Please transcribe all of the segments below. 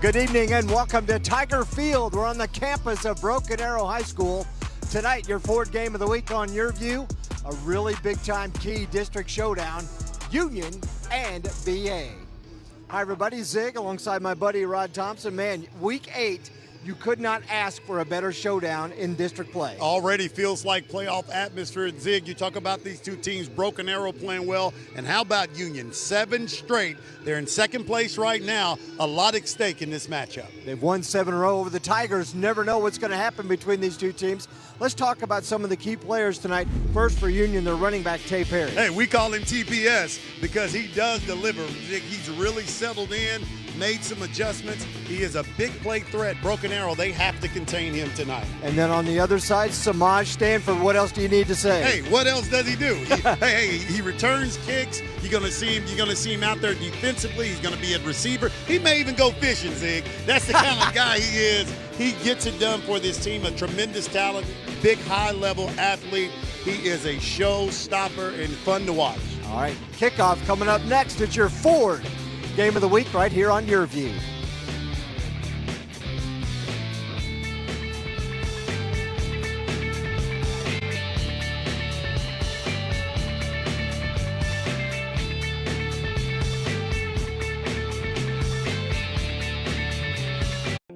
Good evening and welcome to Tiger Field. We're on the campus of Broken Arrow High School. Tonight, your Ford Game of the Week on Your View, a really big-time key district showdown, Union and BA. Hi, everybody. Zig alongside my buddy Rod Thompson. Man, week 8, you could not ask for a better showdown in district play. Already feels like playoff atmosphere at Zig. You talk about these two teams, Broken Arrow playing well, and how about Union? 7 straight. They're in second place right now. A lot at stake in this matchup. They've won 7 in a row over the Tigers. Never know what's going to happen between these two teams. Let's talk about some of the key players tonight. First for Union, their running back, Tay Perry. Hey, we call him TPS because he does deliver. Zig, he's really settled in, made some adjustments. He is a big play threat. Broken Arrow, they have to contain him tonight. And then on the other side, Samaj Stanford. What else do you need to say? Hey, what else does he do? He returns kicks. You're gonna see him out there defensively. He's gonna be a receiver. He may even go fishing, Zig. That's the kind of guy he is. He gets it done for this team. A tremendous talent, big high-level athlete. He is a showstopper and fun to watch. All right, kickoff coming up next. It's your Ford Game of the Week right here on Your View.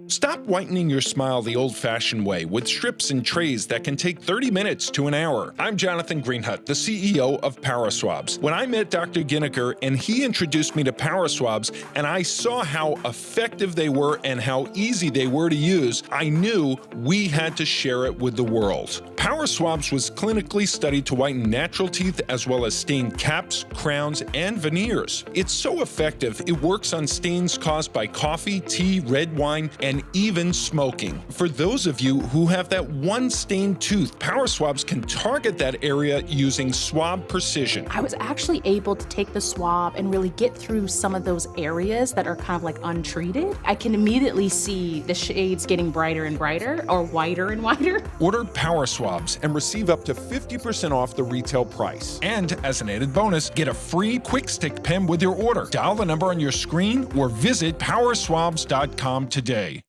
Stop whitening your smile the old-fashioned way with strips and trays that can take 30 minutes to an hour. I'm Jonathan Greenhut, the CEO of Power Swabs. When I met Dr. Ginniker and he introduced me to Power Swabs and I saw how effective they were and how easy they were to use, I knew we had to share it with the world. Power Swabs was clinically studied to whiten natural teeth as well as stain caps, crowns, and veneers. It's so effective, it works on stains caused by coffee, tea, red wine, and even smoking. For those of you who have that one stained tooth, Power Swabs can target that area using swab precision. I was actually able to take the swab and really get through some of those areas that are kind of like untreated. I can immediately see the shades getting brighter and brighter or whiter and whiter. Order Power Swabs and receive up to 50% off the retail price. And as an added bonus, get a free quick stick pen with your order. Dial the number on your screen or visit powerswabs.com today.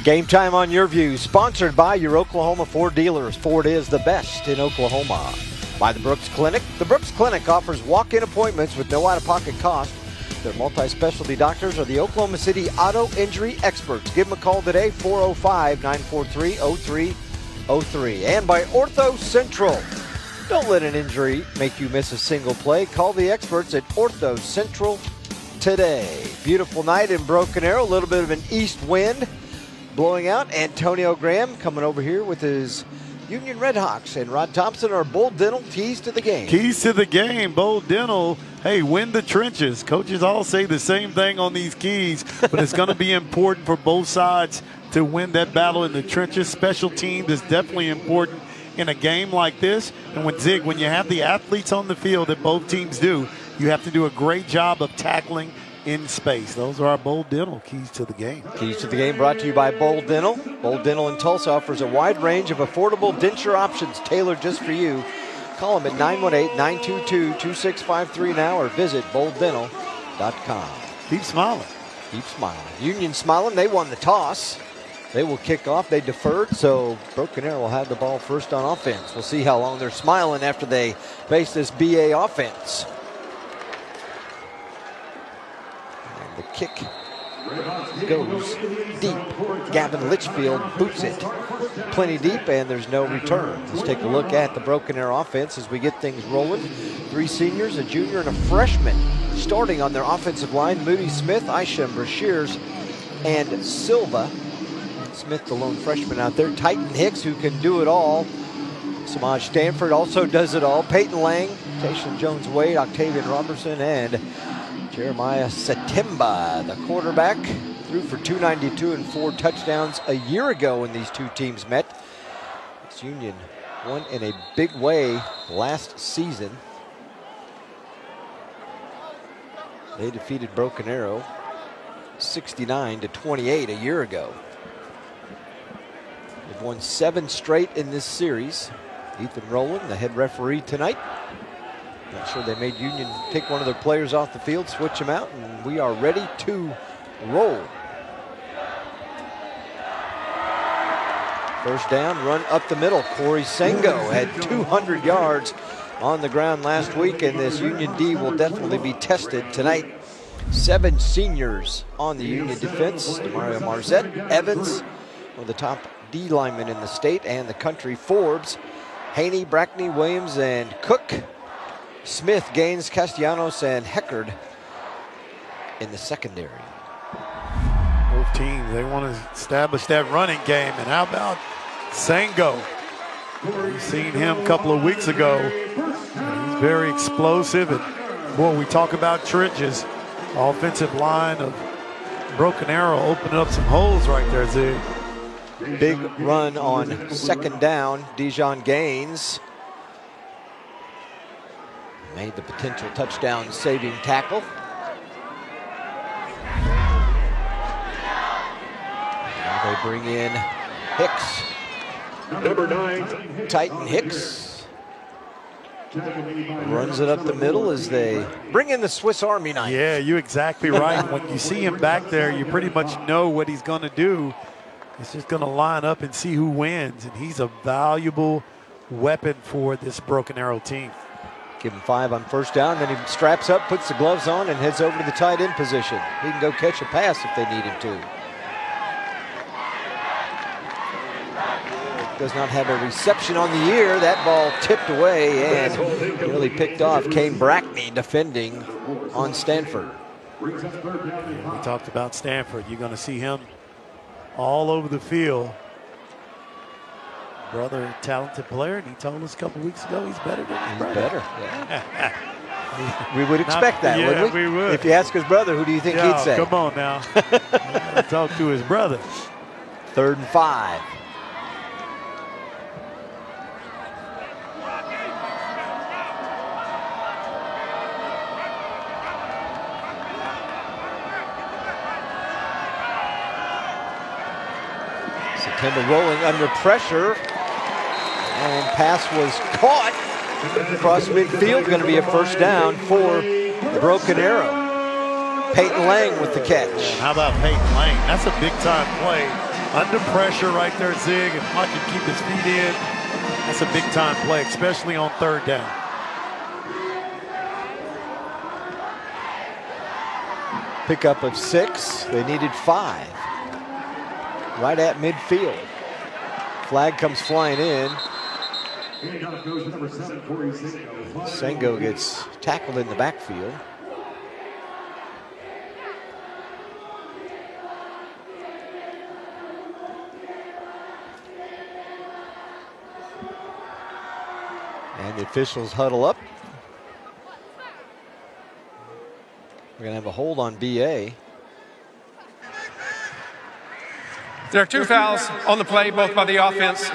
Game time on Your View, sponsored by your Oklahoma Ford dealers. Ford is the best in Oklahoma. By the Brooks Clinic. The Brooks Clinic offers walk-in appointments with no out-of-pocket cost. Their multi-specialty doctors are the Oklahoma City auto injury experts. Give them a call today, 405-943-0303. And by Ortho Central. Don't let an injury make you miss a single play. Call the experts at Ortho Central today. Beautiful night in Broken Arrow, a little bit of an east wind blowing out. Antonio Graham coming over here with his Union Redhawks, and Rod Thompson, our Bull Dental keys to the game. Keys to the game, Bull Dental. Hey, win the trenches. Coaches all say the same thing on these keys, but it's going to be important for both sides to win that battle in the trenches. Special teams is definitely important in a game like this. And when you have the athletes on the field that both teams do, you have to do a great job of tackling in space. Those are our Bull Dental keys to the game. Keys to the game brought to you by Bull Dental. Bull Dental in Tulsa offers a wide range of affordable denture options tailored just for you. Call them at 918-922-2653 now or visit bulldental.com. Keep smiling. Keep smiling. Union smiling. They won the toss. They will kick off. They deferred, so Broken Arrow will have the ball first on offense. We'll see how long they're smiling after they face this BA offense. The kick goes deep. Gavin Litchfield boots it plenty deep, and there's no return. Let's take a look at the Broken Arrow offense as we get things rolling. 3 seniors, a junior, and a freshman starting on their offensive line. Moody Smith, Isham Brashears, and Silva. Smith, the lone freshman out there. Titan Hicks, who can do it all. Samaj Stanford also does it all. Peyton Lang, Tayshawn Jones-Wade, Octavian Robertson, and Jeremiah Satemba, the quarterback, threw for 292 and 4 touchdowns a year ago when these two teams met. This Union won in a big way last season. They defeated Broken Arrow 69-28 a year ago. They've won 7 straight in this series. Ethan Rowland, the head referee tonight. Not sure they made Union take one of their players off the field, switch him out, and we are ready to roll. First down, run up the middle. Corey Sengo had 200 yards on the ground last week, and this Union D will definitely be tested tonight. 7 seniors on the Union defense. Demario Marzette, Evans, one of the top D linemen in the state and the country. Forbes, Haney, Brackney, Williams, and Cook. Smith, Gaines, Castellanos, and Heckard in the secondary. Both teams, they want to establish that running game. And how about Sengo? We've seen him a couple of weeks ago. He's very explosive. And boy, we talk about trenches. Offensive line of Broken Arrow opening up some holes right there, Zig. Big run on second down. Dijon Gaines made the potential touchdown saving tackle. Now they bring in Hicks. Number 9, Titan Hicks runs it up the middle as they bring in the Swiss Army knife. Yeah, you're exactly right. When you see him back there, you pretty much know what he's going to do. He's just going to line up and see who wins, and he's a valuable weapon for this Broken Arrow team. Give him 5 on first down, then he straps up, puts the gloves on, and heads over to the tight end position. He can go catch a pass if they need him to. Does not have a reception on the year. That ball tipped away and really picked off. Kane Brackney defending on Stanford. We talked about Stanford. You're going to see him all over the field. Brother, talented player, and he told us a couple weeks ago he's better than his brother. Better, yeah. We would expect that, wouldn't we? Yeah, we would. If you ask his brother, who do you think he'd say? Come on now. Talk to his brother. 3rd and 5. September rolling under pressure, and pass was caught across midfield. Going to be a first down for Broken Arrow. Peyton Lang with the catch. How about Peyton Lang? That's a big-time play. Under pressure right there, Zig, and watch him keep his feet in. That's a big-time play, especially on 3rd down. Pickup of 6. They needed 5. Right at midfield. Flag comes flying in. Sengo gets tackled in the backfield. And the officials huddle up. We're going to have a hold on BA. There are 2 fouls on the play, both by the offense.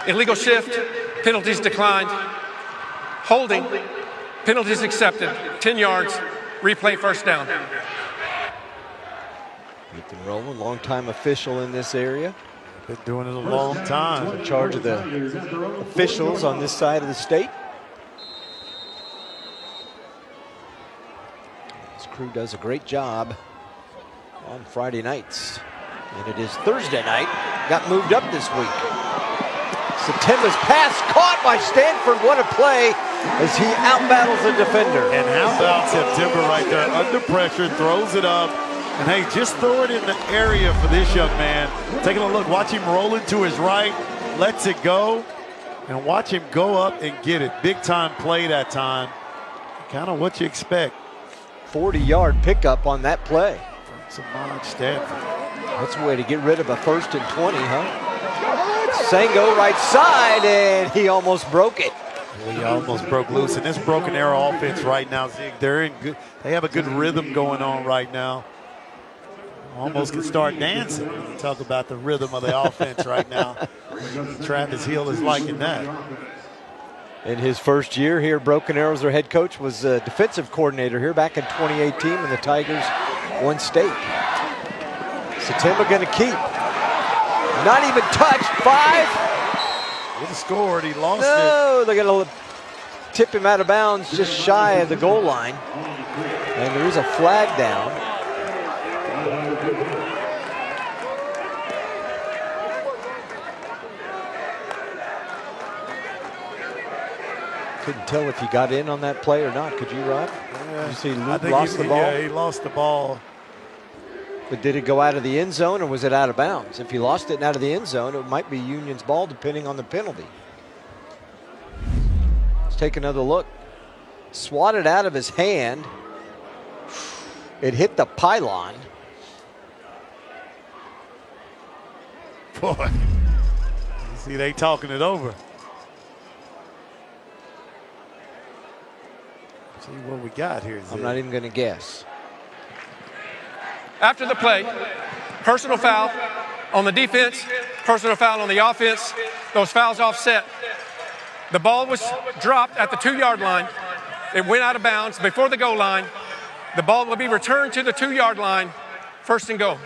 Illegal shift, penalties declined. Holding, penalties accepted. 10 yards, replay first down. Ethan Rowland, longtime official in this area. Been doing it a long time. In charge of the officials on this side of the state. This crew does a great job on Friday nights. And it is Thursday night. Got moved up this week. September's pass caught by Stanford. What a play as he outbattles the defender. And how about September right there? Under pressure, throws it up. And hey, just throw it in the area for this young man. Taking a look, watch him roll it to his right, lets it go, and watch him go up and get it. Big time play that time. Kind of what you expect. 40-yard pickup on that play. Samaj Stanford. That's a way to get rid of a 1st and 20, huh? Sengo right side, and he almost broke it. Well, he almost broke loose. And this broken arrow offense right now, Zig, they have a good rhythm going on right now. Almost can start dancing. You talk about the rhythm of the offense right now. Travis Hill is liking that. In his first year here, Broken Arrows, their head coach, was a defensive coordinator here back in 2018 when the Tigers won state. Satemba going to keep. Not even touched. 5. Would have scored. He lost it. No, they're going to tip him out of bounds just shy of the goal line. And there is a flag down. Couldn't tell if he got in on that play or not. Could you, Rob? Did you see Luke lost the ball? Yeah, he lost the ball. But did it go out of the end zone or was it out of bounds? If he lost it out of the end zone, it might be Union's ball depending on the penalty. Let's take another look. Swatted out of his hand. It hit the pylon. Boy, you see they talking it over. See what we got here. I'm not even going to guess. After the play, personal foul on the defense, personal foul on the offense. Those fouls offset. The ball was dropped at the 2-yard line. It went out of bounds before the goal line. The ball will be returned to the 2-yard line. First and goal.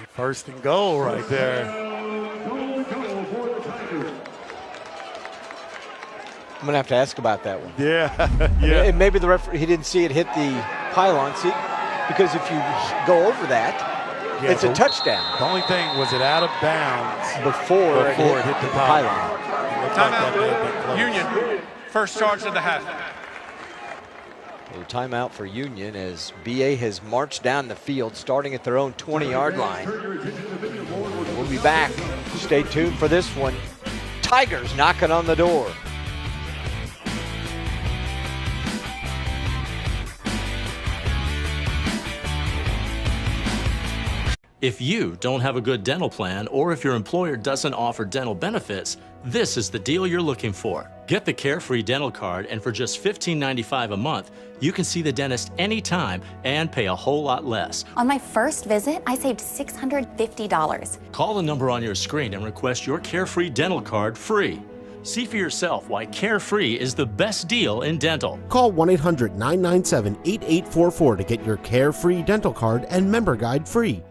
First and goal right there. I'm going to have to ask about that one. Yeah, yeah. And maybe the referee, he didn't see it hit the pylon. See, because if you go over that, it's a touchdown. The only thing was it out of bounds before it hit the pylon. Timeout, Union, first charge of the half. A timeout for Union as BA has marched down the field, starting at their own 20-yard line. We'll be back. Stay tuned for this one. Tigers knocking on the door. If you don't have a good dental plan, or if your employer doesn't offer dental benefits, this is the deal you're looking for. Get the Carefree Dental Card, and for just $15.95 a month, you can see the dentist anytime and pay a whole lot less. On my first visit, I saved $650. Call the number on your screen and request your Carefree Dental Card free. See for yourself why Carefree is the best deal in dental. Call 1-800-997-8844 to get your Carefree Dental Card and member guide free.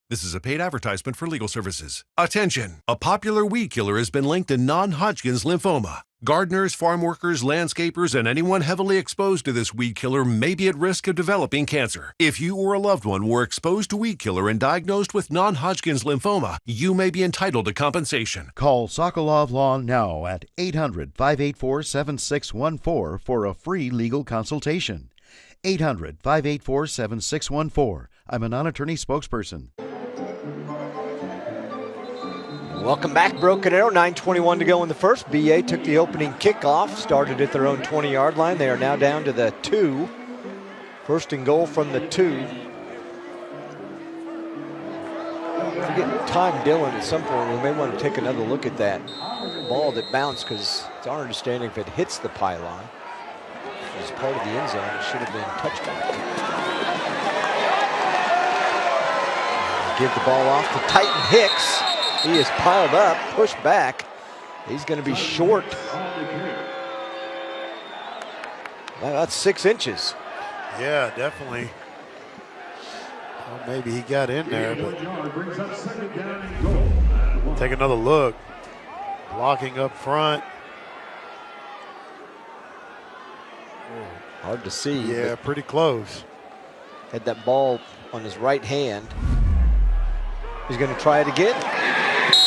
This is a paid advertisement for legal services. Attention! A popular weed killer has been linked to non-Hodgkin's lymphoma. Gardeners, farm workers, landscapers, and anyone heavily exposed to this weed killer may be at risk of developing cancer. If you or a loved one were exposed to weed killer and diagnosed with non-Hodgkin's lymphoma, you may be entitled to compensation. Call Sokolov Law now at 800-584-7614 for a free legal consultation. 800-584-7614. I'm a non-attorney spokesperson. Welcome back, Broken Arrow. 9:21 to go in the first. BA took the opening kickoff, started at their own 20-yard line. They are now down to the 2. First and goal from the 2. If we get time, Dylan, at some point, we may want to take another look at that ball that bounced, because it's our understanding if it hits the pylon, which is part of the end zone, it should have been touchdown. Give the ball off to Titan Hicks. He is piled up, pushed back. He's going to be short. Well, that's 6 inches. Yeah, definitely. Well, maybe he got in there, but take another look. Blocking up front. Hard to see. Yeah, pretty close. Had that ball on his right hand. He's going to try it again.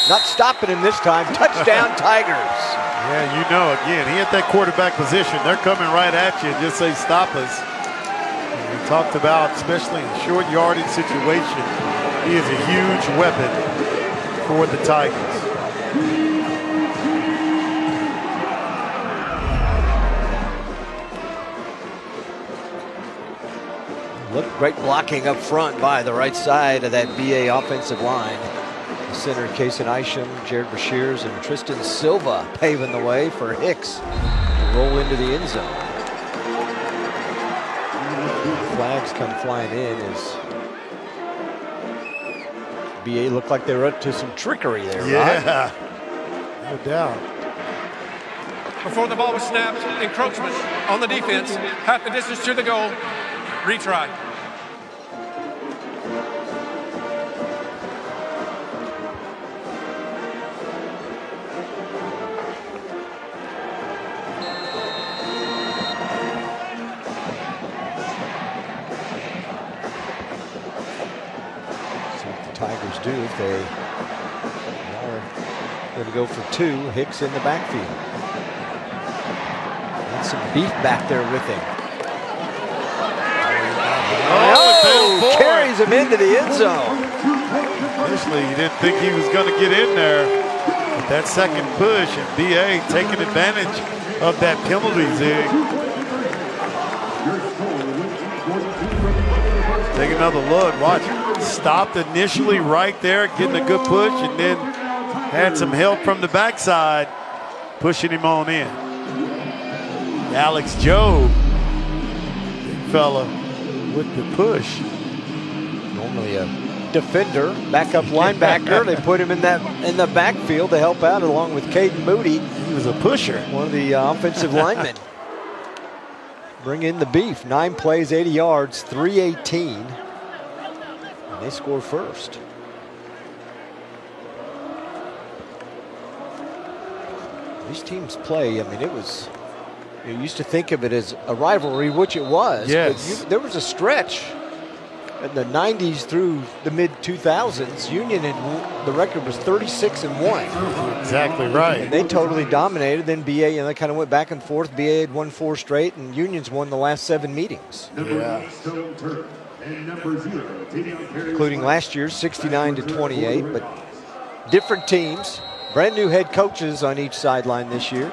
Not stopping him this time. Touchdown, Tigers. Yeah, you know, again, he at that quarterback position. They're coming right at you and just say, stop us. And we talked about, especially in short yardage situation, he is a huge weapon for the Tigers. Look, great blocking up front by the right side of that BA offensive line. The center, Kason Isham, Jared Brashears, and Tristan Silva paving the way for Hicks to roll into the end zone. Flags come flying in as BA looked like they were up to some trickery there, Yeah, no doubt. Before the ball was snapped, encroachment on the defense, half the distance to the goal, retry. Tigers do if they are going to go for two. Hicks in the backfield. And some beef back there with him. Oh, carries him into the end zone. Initially, you didn't think he was going to get in there. But that second push, and BA taking advantage of that penalty, Zig. Take another look. Watch. Stopped initially right there, getting a good push, and then had some help from the backside, pushing him on in. Alex Jobe, big fella with the push. Normally a defender, backup linebacker. They put him in the backfield to help out along with Caden Moody. He was a pusher. One of the offensive linemen. Bring in the beef. 9 plays, 80 yards, 318. And they score first. These teams play, I mean, it was, you used to think of it as a rivalry, which it was. Yes. But there was a stretch in the 90s through the mid-2000s. Union, the record was 36-1. Exactly right. And they totally dominated. Then BA, they kind of went back and forth. BA had won 4 straight, and Union's won the last 7 meetings. Yeah. Including last year's 69-28, but different teams. Brand new head coaches on each sideline this year.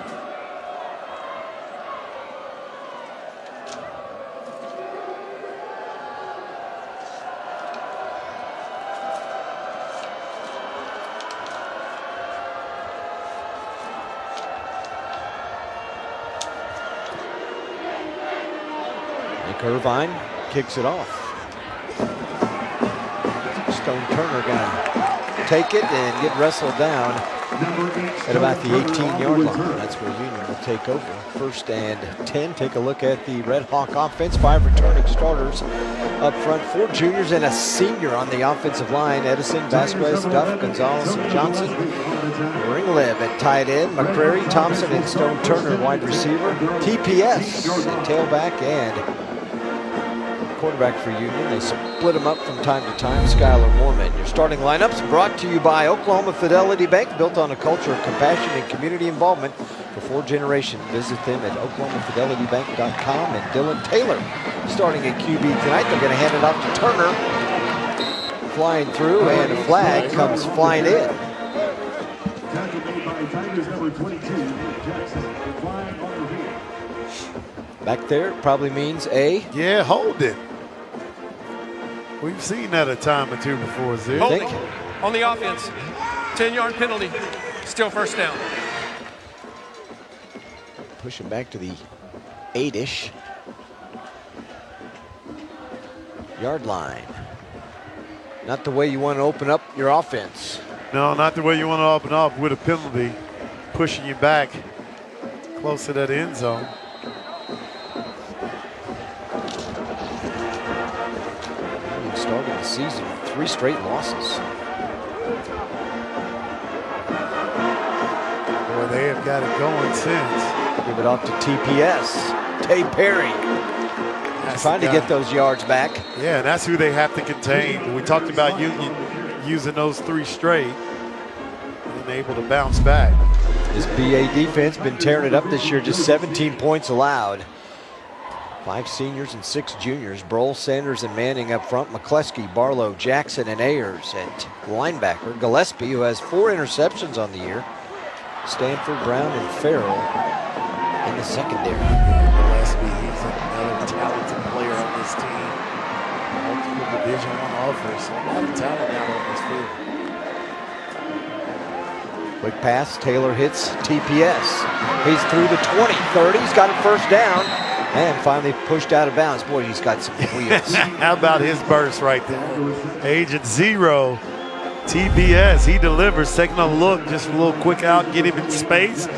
Nick Irvine kicks it off. Stone Turner gonna take it and get wrestled down at about the 18-yard line. That's where Union will take over. 1st and 10. Take a look at the Red Hawk offense. 5 returning starters up front. 4 juniors and a senior on the offensive line. Edison, Vasquez, Duff, Gonzalez, and Johnson. Ringliv at tight end. McCrary, Thompson, and Stone Turner wide receiver. TPS at tailback and quarterback for Union. They split them up from time to time. Skylar Moorman. Your starting lineups brought to you by Oklahoma Fidelity Bank, built on a culture of compassion and community involvement for 4 generations. Visit them at oklahomafidelitybank.com. And Dylan Taylor starting at QB tonight. They're going to hand it off to Turner. Flying through, and a flag comes flying in. Back there probably means a... Yeah, hold it. We've seen that a time or two before, Zig. Holding on the offense. 10-yard penalty. Still 1st down. Pushing back to the 8-ish yard line. Not the way you want to open up your offense. No, not the way you want to open up with a penalty. Pushing you back close to that end zone. Started the season with 3 straight losses. Boy, they have got it going since. Give it off to TPS. Tay Perry. Trying to get those yards back. Yeah, and that's who they have to contain. We talked about Union using those 3 straight and able to bounce back. This BA defense been tearing it up this year, just 17 points allowed. 5 seniors and 6 juniors. Broll, Sanders, and Manning up front. McCleskey, Barlow, Jackson, and Ayers at linebacker. Gillespie, who has 4 interceptions on the year. Stanford, Brown, and Farrell in the secondary. Gillespie, he's another talented player on this team. Multiple Division I offers, so a lot of talent out on this field. Quick pass, Taylor hits TPS. He's through the 20, 30, he's got it first down, and finally pushed out of bounds. Boy, he's got some wheels. How about his burst right there? Agent Zero, TPS, he delivers, taking a look, just a little quick out, get him in space.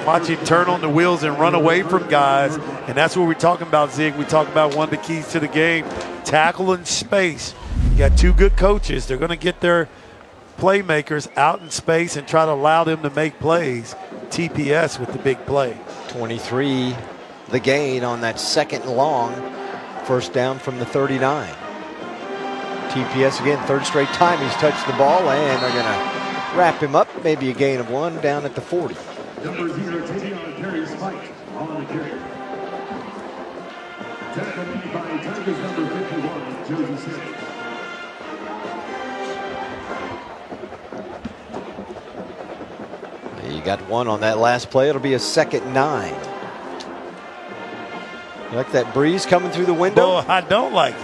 Watch him turn on the wheels and run away from guys. And that's what we're talking about, Zig. We talk about one of the keys to the game, tackle in space. You got two good coaches. They're going to get their playmakers out in space and try to allow them to make plays. TPS with the big play. 23, the gain on that second and long. First down from the 39. TPS again, third straight time he's touched the ball, and they're going to wrap him up. Maybe a gain of 1 down at the 40. Number 0, taking on carry spike on the carry. Tackled by Tigers number 51, Jersey City. You got 1 on that last play. It'll be a 2nd and 9. You like that breeze coming through the window? Oh, I don't like it.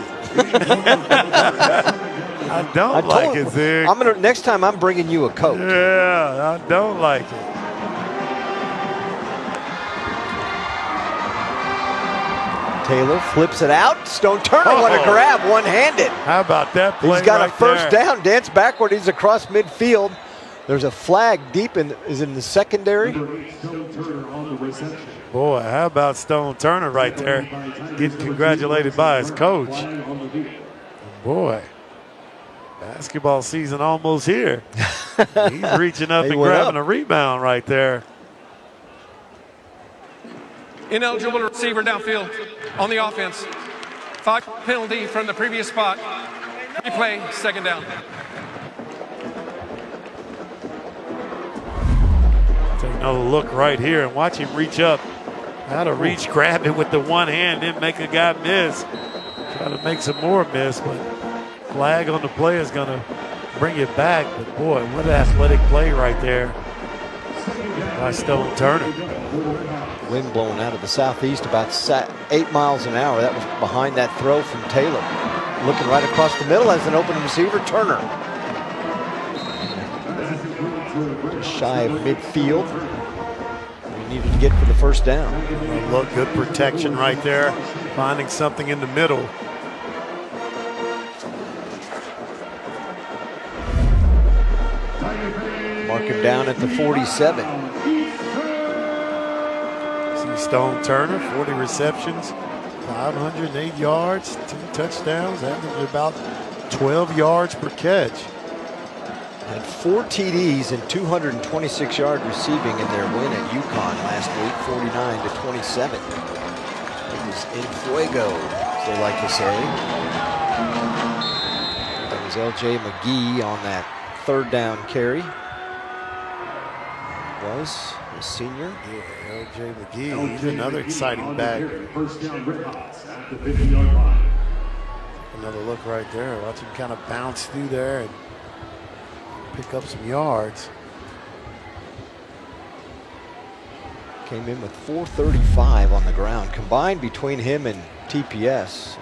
I don't like it, Zig. Next time I'm bringing you a coat. Yeah, I don't like it. Taylor flips it out. Stone Turner, what a grab, one-handed. How about that play? He's got right a first there. down, dance backward. He's across midfield. There's a flag deep in the secondary. Boy, how about Stone Turner right there, getting congratulated by his coach. Boy, basketball season almost here. He's reaching up and grabbing a rebound right there. Ineligible receiver downfield on the offense. 5 penalty from the previous spot. Replay, 2nd down. Take another look right here and watch him reach up. How to reach, grab it with the one hand, then make a guy miss. Try to make some more miss, but flag on the play is going to bring it back. But boy, what an athletic play right there by Stone Turner. Wind blowing out of the southeast about 8 miles an hour. That was behind that throw from Taylor. Looking right across the middle as an open receiver, Turner. Just shy of midfield. We needed to get for the first down. Look, good protection right there. Finding something in the middle. Mark him down at the 47. Stone Turner, 40 receptions, 508 yards, 2 touchdowns, averaging about 12 yards per catch. Had 4 TDs and 226-yard receiving in their win at UConn last week, 49-27. It was in fuego, as they like to say. That was L.J. McGee on that 3rd down carry. Was a senior. Yeah, L.J. McGee, he's another exciting back. First down, Redhawks at the 50-yard line. Another look right there. Watch him kind of bounce through there and pick up some yards. Came in with 435 on the ground. Combined between him and TPS,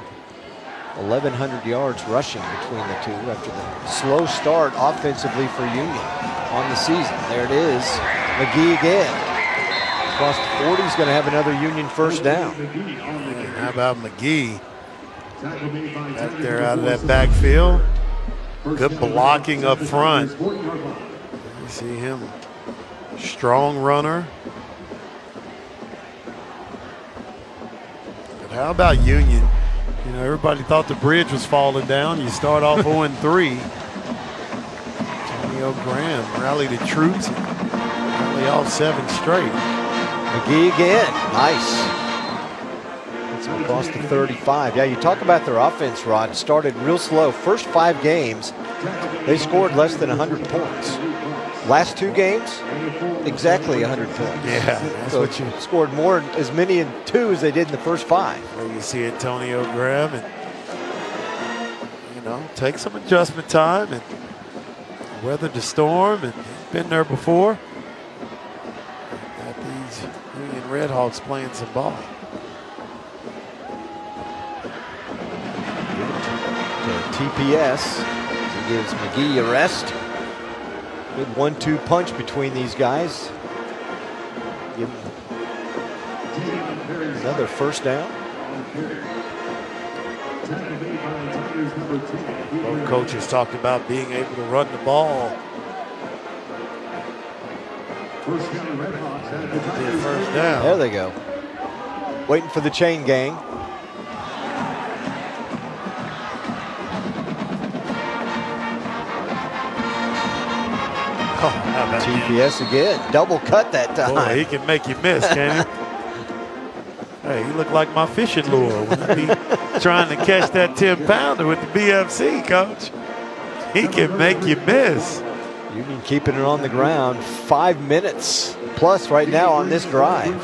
1,100 yards rushing between the two after the slow start offensively for Union on the season. There it is. McGee again. Across the 40, he's going to have another Union first down. And how about McGee? Back there out of that backfield. Good blocking up front. You see him. Strong runner. But how about Union? You know, everybody thought the bridge was falling down. You start off 0-3. Antonio Graham rallied the troops and rally off 7 straight. McGee again. Nice. Gets him across the 35. Yeah, you talk about their offense, Rod. Started real slow. First 5 games, they scored less than 100 points. Last 2 games, exactly 100 points. Yeah, that's so what you scored more, as many in 2 as they did in the first 5. Well, you see Antonio Graham, and you know, take some adjustment time and weather the storm, and been there before. Got these Union Redhawks playing some ball. To TPS, he gives McGee a rest. Good 1-2 punch between these guys. Give another first down. Both coaches talked about being able to run the ball. First down. There they go. Waiting for the chain gang. Oh, how about TPS again. Double cut that time. Boy, he can make you miss, can he? Hey, he looked like my fishing lure when I be trying to catch that 10-pounder with the BFC, Coach. He can make you miss. Union keeping it on the ground. 5 minutes plus right now on this drive.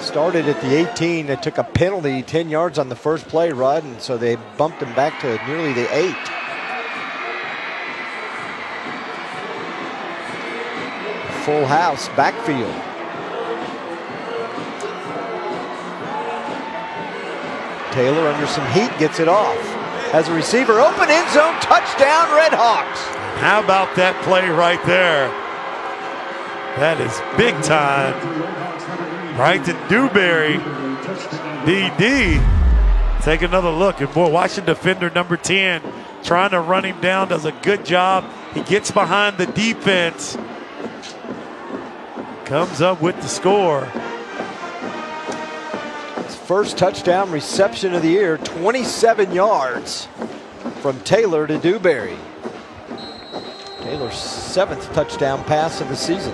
Started at the 18. They took a penalty, 10 yards on the first play, Rod, and so they bumped him back to nearly the 8. Full house, backfield. Taylor under some heat, gets it off. Has a receiver open, end zone, touchdown, Red Hawks. How about that play right there? That is big time. Right to Dewberry. DD. Take another look. And boy, watching defender number 10 trying to run him down, does a good job. He gets behind the defense. Comes up with the score. His first touchdown reception of the year, 27 yards from Taylor to Dewberry. Taylor's 7th touchdown pass of the season.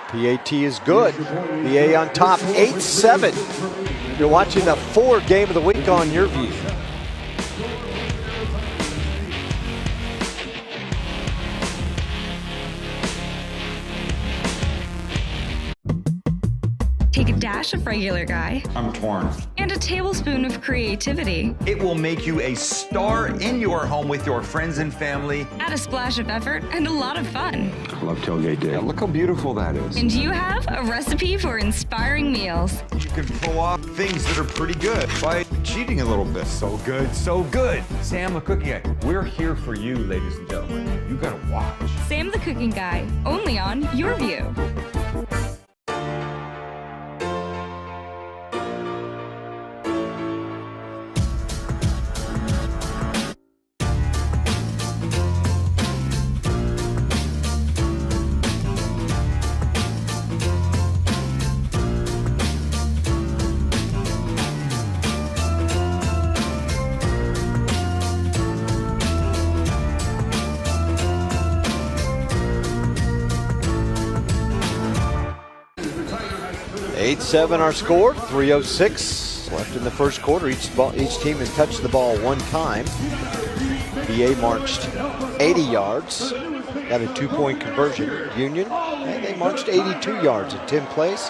PAT is good. PA on top, 8-7. You're watching the Ford game of the week on Your View. Take a dash of regular guy. I'm torn. And a tablespoon of creativity. It will make you a star in your home with your friends and family. Add a splash of effort and a lot of fun. I love tailgate day. Look how beautiful that is. And you have a recipe for inspiring meals. You can pull off things that are pretty good by cheating a little bit. So good, so good. Sam the Cooking Guy. We're here for you, ladies and gentlemen. You gotta watch. Sam the Cooking Guy, only on Your View. Our score, 3:06 left in the first quarter. Each team has touched the ball one time. BA marched 80 yards, got a 2-point conversion. Union, and they marched 82 yards in 10 plays,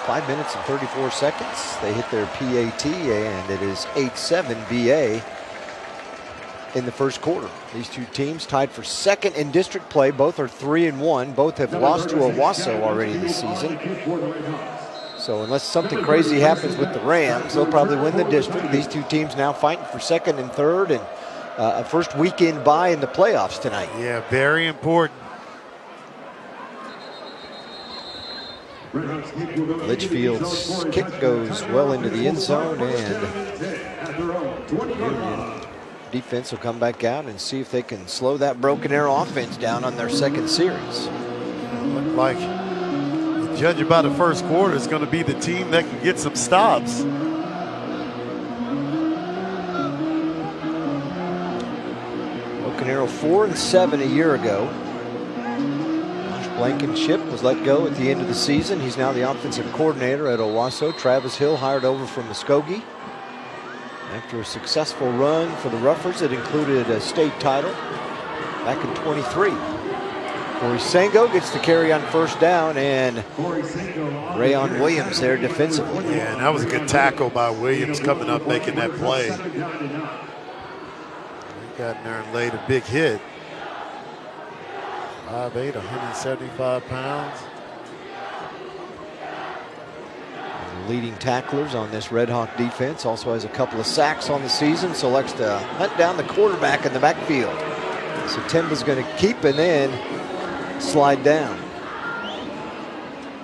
5 minutes and 34 seconds. They hit their PAT, and it is 8-7 BA in the first quarter. These two teams tied for second in district play. Both are 3-1. Both have lost to Owasso already this season. So unless something crazy happens with the Rams, they'll probably win the district. These two teams now fighting for second and third, and a first weekend bye in the playoffs tonight. Yeah, very important. Litchfield's kick goes well into the end zone, and Union defense will come back out and see if they can slow that Broken Arrow offense down on their second series. Looked like, judging by the first quarter, it's going to be the team that can get some stops. Broken Arrow 4-7 a year ago. Josh Blankenship was let go at the end of the season. He's now the offensive coordinator at Owasso. Travis Hill hired over from Muskogee. After a successful run for the Ruffers that included a state title back in 23. Corey Sango gets the carry on first down, and Rayon Williams there defensively. Yeah, and that was a good tackle by Williams coming up, making that play. He got in there and laid a big hit. 5'8", 175 pounds. Leading tacklers on this Red Hawk defense. Also has a couple of sacks on the season, so likes to hunt down the quarterback in the backfield. So Timba's going to keep and then slide down.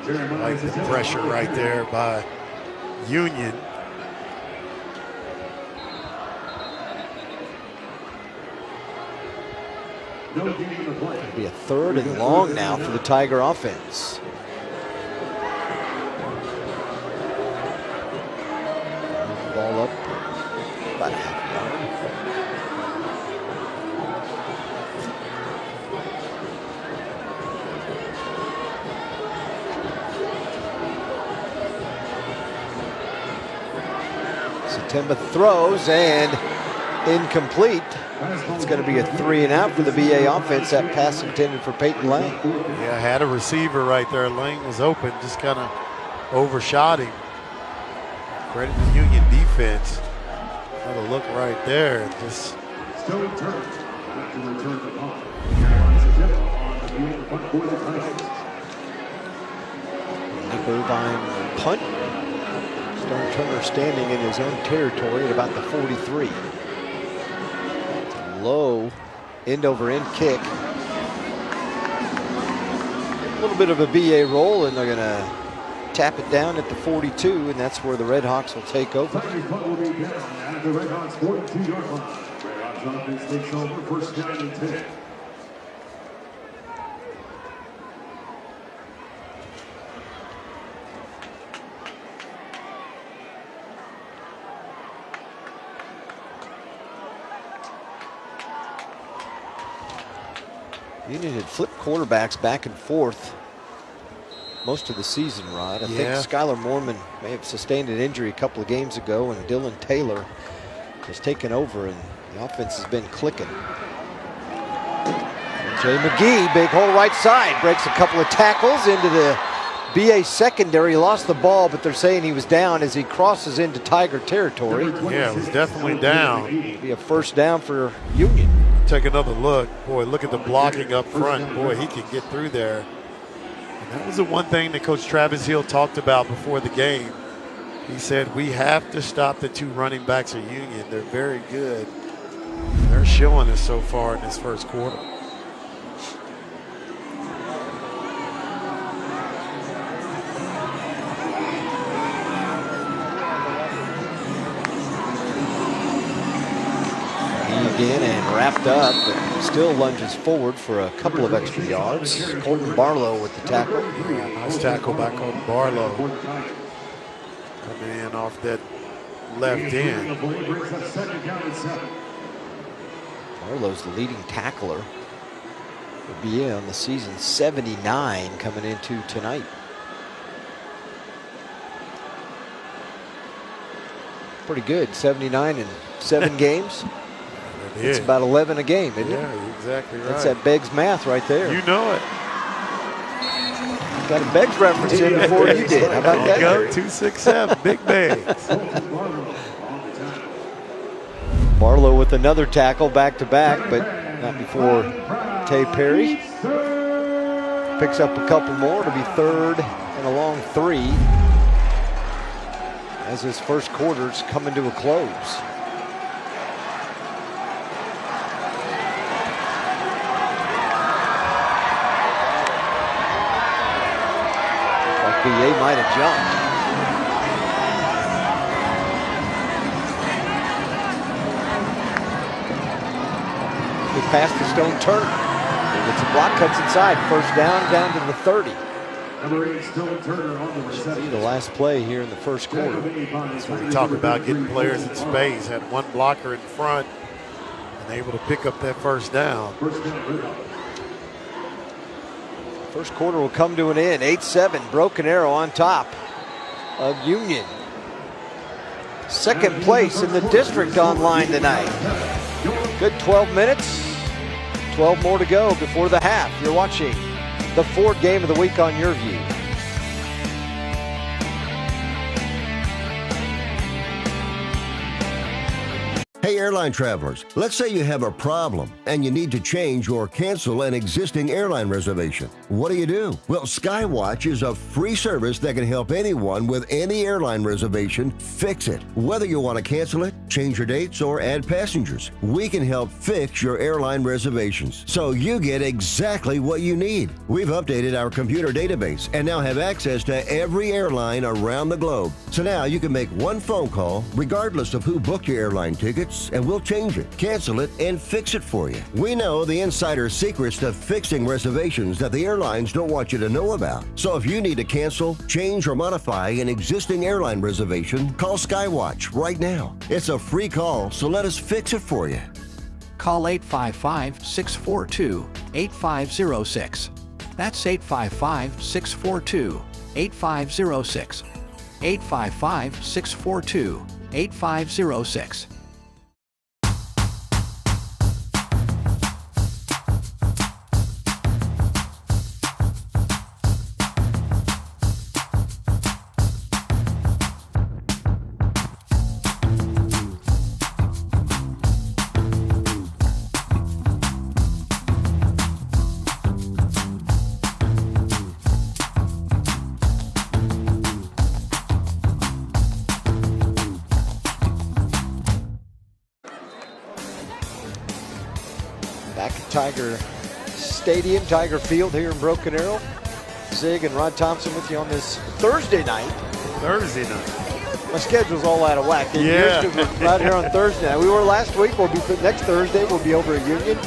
Like the pressure right there by Union. It'll be a 3rd and long now for the Tiger offense. Ball up about a half yard. Timba throws and incomplete. It's going to be a 3 and out for the BA offense. That pass intended for Peyton Lang. Yeah, had a receiver right there. Lang was open, just kind of overshot him. Credit the Union defense. Another look right there. Just Still returned. Back to return the punt. On the punt for the Tigers. Nick Irvine punt. Stone Turner standing in his own territory at about the 43. It's a low end-over-end kick. A little bit of a BA roll, and they're going to tap it down at the 42, and that's where the Red Hawks will take over. Tigers punt will be down at the Red Hawks 42-yard line. Red Hawks offense takes over first down and 10. Union had flipped quarterbacks back and forth most of the season, Rod. I think Skylar Moorman may have sustained an injury a couple of games ago, and Dylan Taylor has taken over, and the offense has been clicking. And Jay McGee, big hole right side, breaks a couple of tackles into the BA secondary. Lost the ball, but they're saying he was down as he crosses into Tiger territory. Yeah, it was definitely down. It'll be a first down for Union. Take another look. Boy, look at the blocking up front. Boy, he can get through there. And that was the one thing that Coach Travis Hill talked about before the game. He said, we have to stop the 2 running backs of Union. They're very good. They're showing us so far in this first quarter. In and wrapped up, but still lunges forward for a couple of extra yards. Colton Barlow with the tackle. Yeah, nice tackle by Colton Barlow. Coming in off that left end. Barlow's the leading tackler for BA on the season, 79 coming into tonight. Pretty good, 79 in 7 games. It's about 11 a game, isn't it? Yeah, you're exactly right. That's that Beggs math right there. You know it. Got a Beggs reference in before you did. How about that? Go 267, big Beggs. Barlow with another tackle back to back, but not before Tay Perry picks up a couple more to be 3rd and a long 3 as this first quarter's coming to a close. BA might have jumped. Good pass to Stone Turner. It's a block, cuts inside. First down to the 30. Number 8, Stone Turner on the reception. The last play here in the first quarter. That's when we talk about getting players in space. Had one blocker in front and able to pick up that first down. First quarter will come to an end. 8-7, Broken Arrow on top of Union. Second place in the district online tonight. Good 12 minutes. 12 more to go before the half. You're watching the Ford game of the week on Your View. Hey, airline travelers, let's say you have a problem and you need to change or cancel an existing airline reservation. What do? Well, Skywatch is a free service that can help anyone with any airline reservation fix it. Whether you want to cancel it, change your dates, or add passengers, we can help fix your airline reservations so you get exactly what you need. We've updated our computer database and now have access to every airline around the globe. So now you can make one phone call regardless of who booked your airline tickets, and we'll change it, cancel it, and fix it for you. We know the insider secrets to fixing reservations that the airlines don't want you to know about. So if you need to cancel, change, or modify an existing airline reservation, call Skywatch right now. It's a free call, so let us fix it for you. Call 855-642-8506. That's 855-642-8506. 855-642-8506. Back at Tiger Stadium, Tiger Field here in Broken Arrow. Zig and Rod Thompson with you on this Thursday night. My schedule's all out of whack. Yeah. Right here on Thursday night. We were last week. We'll be next Thursday. We'll be over at Union.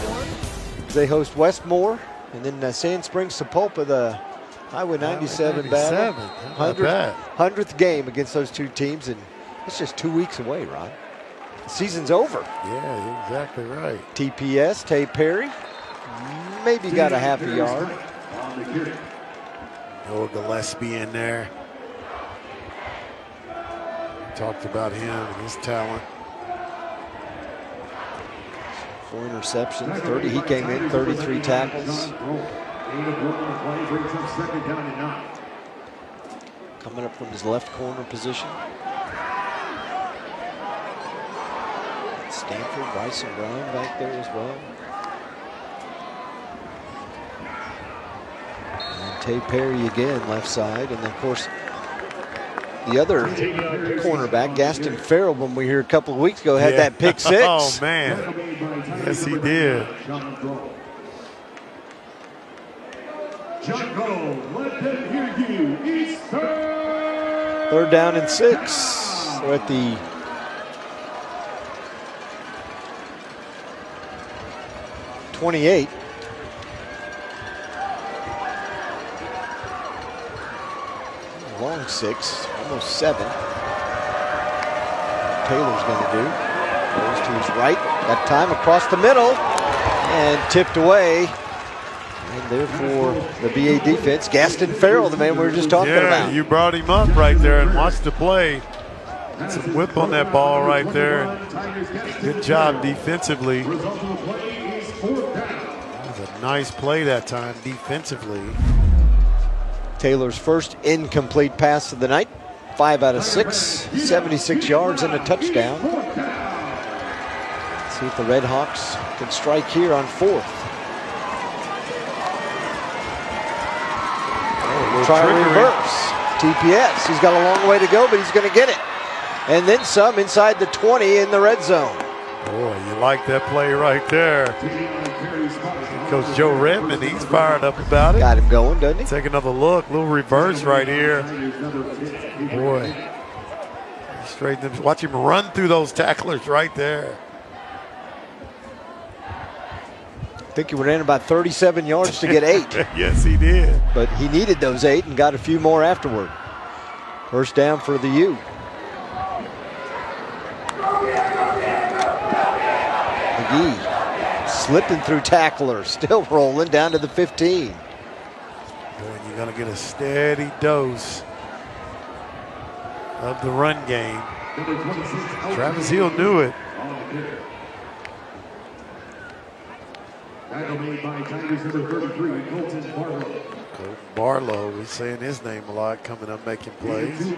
They host Westmore, and then Sand Springs Sapulpa, the Highway 97 battle. 100th game against those two teams, and it's just 2 weeks away, Rod. Season's over. Yeah, you're exactly right. TPS, Tay Perry, maybe got a half a yard. Noah Gillespie in there. We talked about him and his talent. 4 interceptions, 30. He came in, 33 tackles. Coming up from his left corner position. Stanford, Bryson Brown back there as well. And Tay Perry again, left side. And of course, the other cornerback, Gaston Farrell, when we were here a couple of weeks ago, had that pick six. Oh, man. Yes, he did. Third down and 6. We're at the 28. Long 6, almost 7. Taylor's going to do. Goes to his right. That time across the middle and tipped away. And therefore, the BA defense, Gaston Farrell, the man we were just talking about. Yeah, you brought him up right there and watched the play. That's a whip on that ball right there. Good job defensively. That was a nice play that time defensively. Taylor's first incomplete pass of the night. 5 out of 6, 76 yards and a touchdown. Let's see if the Red Hawks can strike here on 4th. Try a reverse. TPS. He's got a long way to go, but he's going to get it. And then some inside the 20 in the red zone. Boy, you like that play right there. Coach Joe Redmond, he's fired up about it. Got him going, doesn't he? Take another look. Little reverse right here. Boy. Straighten him. Watch him run through those tacklers right there. I think he ran about 37 yards to get 8. Yes, he did. But he needed those 8 and got a few more afterward. First down for the U. McGee slipping through tacklers, still rolling down to the 15. Boy, you're going to get a steady dose of the run game. Travis Hill knew it. Tackle made by Tigers number 33, Colton Barlow. Colton Barlow, we're saying his name a lot, coming up making plays.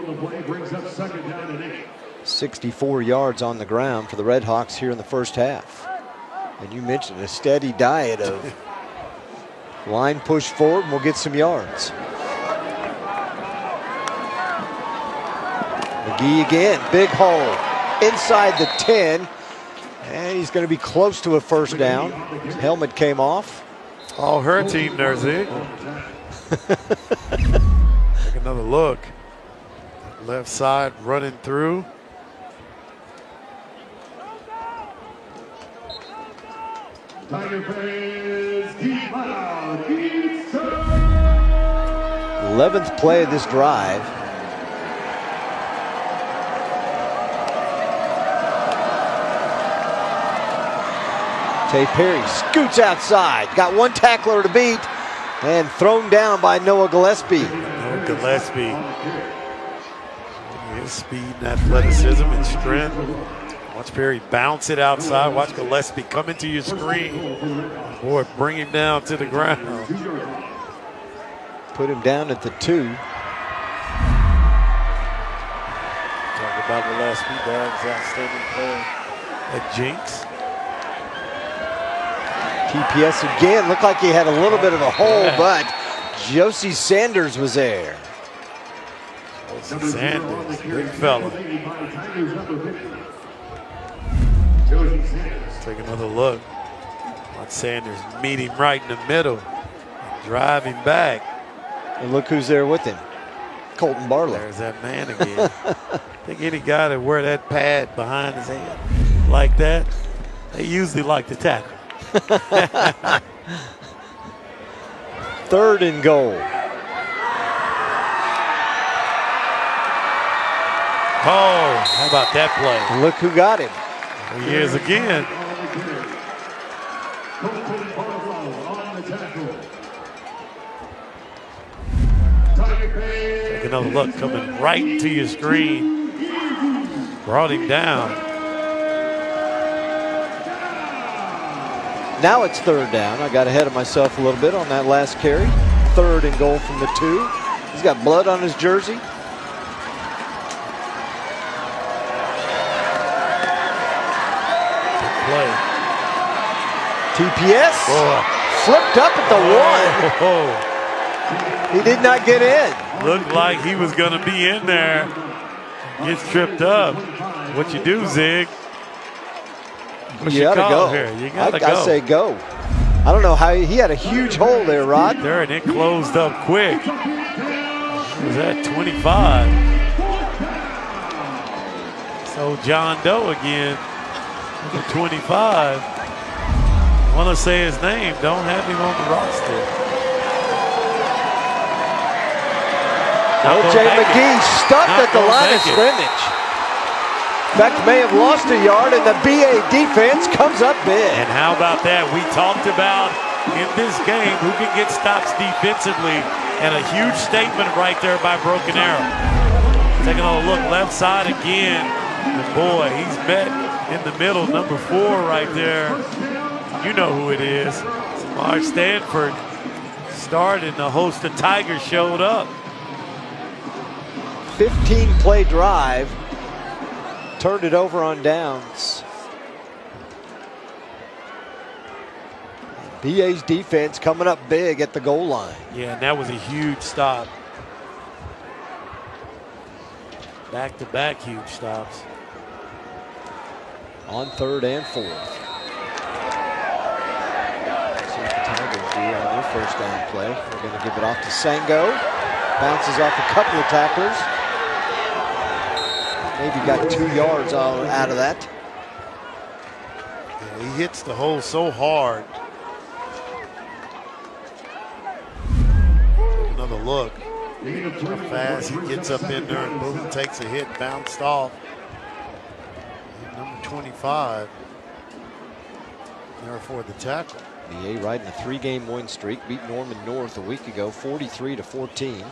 64 yards on the ground for the Red Hawks here in the first half. And you mentioned a steady diet of line push forward, and we'll get some yards. McGee again, big hole inside the 10. And he's going to be close to a first down. His helmet came off. Oh, her team there, Zig. Take another look. Left side running through. Tiger fans, keep loud, it's time. 11th play of this drive. Tay Perry scoots outside. Got one tackler to beat and thrown down by Noah Gillespie. Noah Gillespie. His speed and athleticism and strength. Watch Perry bounce it outside. Watch Gillespie come into your screen. Boy, bring him down to the ground. Put him down at the 2. Talk about Gillespie, Darren's outstanding play at Jinx. TPS again, looked like he had a little bit of a hole, but Josie Sanders was there. Josie Sanders, big fella. Take another look. Watch Sanders meet him right in the middle, drive him back. And look who's there with him, Colton Barlow. There's that man again. I think any guy that wear that pad behind his head like that, they usually like to tackle. 3rd and goal. Oh, how about that play? Look who got him. There he is again. Take another look, coming right to your screen. Brought him down. Now it's 3rd down. I got ahead of myself a little bit on that last carry. 3rd and goal from the 2. He's got blood on his jersey. Play. TPS flipped up at the 1. He did not get in. Looked like he was going to be in there. Gets tripped up. What you do, Zig? What's You your gotta call go. here? You gotta go. I say go. I don't know how he had a huge hole there, Rod. There, and it closed up quick. It was at 25. So John Doe again with the 25. Want to say his name? Don't have him on the roster. O.J. McGee stuffed at the line of scrimmage. In fact, may have lost a yard, and the BA defense comes up big. And how about that? We talked about in this game who can get stops defensively, and a huge statement right there by Broken Arrow. Taking a look left side again. And boy, he's met in the middle, number 4 right there. You know who it is. Mark Stanford started, and the host of Tigers showed up. 15-play drive. Turned it over on downs. BA's defense coming up big at the goal line. Yeah, and that was a huge stop. Back-to-back huge stops. On 3rd and 4th. See what the Tigers do on their first down play. They're going to give it off to Sango. Bounces off a couple of tacklers. Maybe got 2 yards out of that. Yeah, he hits the hole so hard. Another look. How fast he gets up in there and boom, takes a hit, bounced off. And number 25. There for the tackle. BA riding a 3-game win streak. Beat Norman North a week ago, 43-14.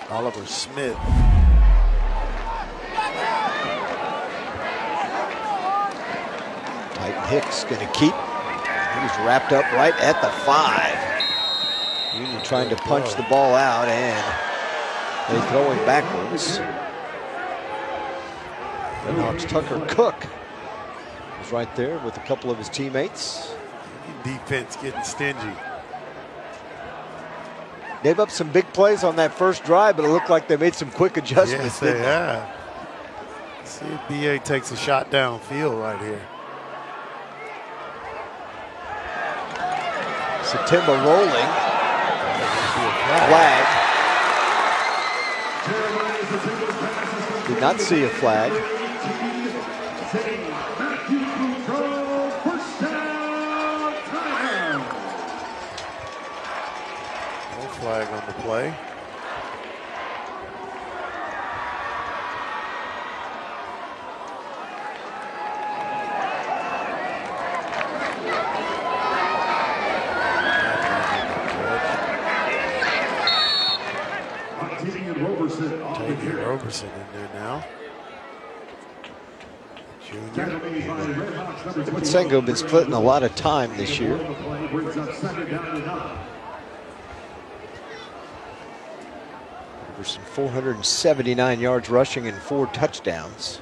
Oliver Smith. Titan Hicks going to keep. He was wrapped up right at the 5. Union trying to punch the ball out, and they throw him backwards. Redhawks Tucker Cook was right there with a couple of his teammates. Defense getting stingy. Gave up some big plays on that first drive, but it looked like they made some quick adjustments. Yes, they have. See if BA takes a shot downfield right here. Satimba rolling. Flag. Did not see a flag. No flag on the play. Roberson in there now. Sengo been splitting a lot of time this year. Roberson 479 yards rushing and 4 touchdowns.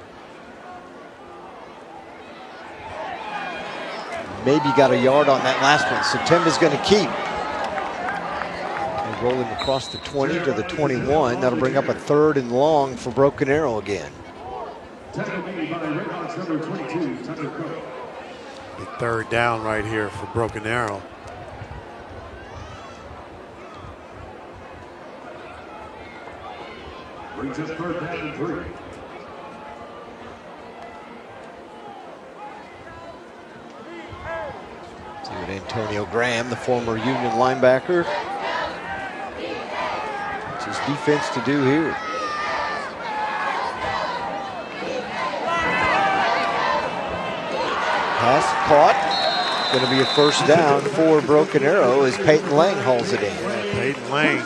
Maybe got a yard on that last one. Satimba's going to keep. Rolling across the 20 to the 21. That'll bring up a 3rd and long for Broken Arrow again. Big 3rd down right here for Broken Arrow. Brings us 3rd down and 3. See what Antonio Graham, the former Union linebacker, his defense to do here. Pass caught. Going to be a 1st down for Broken Arrow as Peyton Lang hauls it in. Yeah, Peyton Lang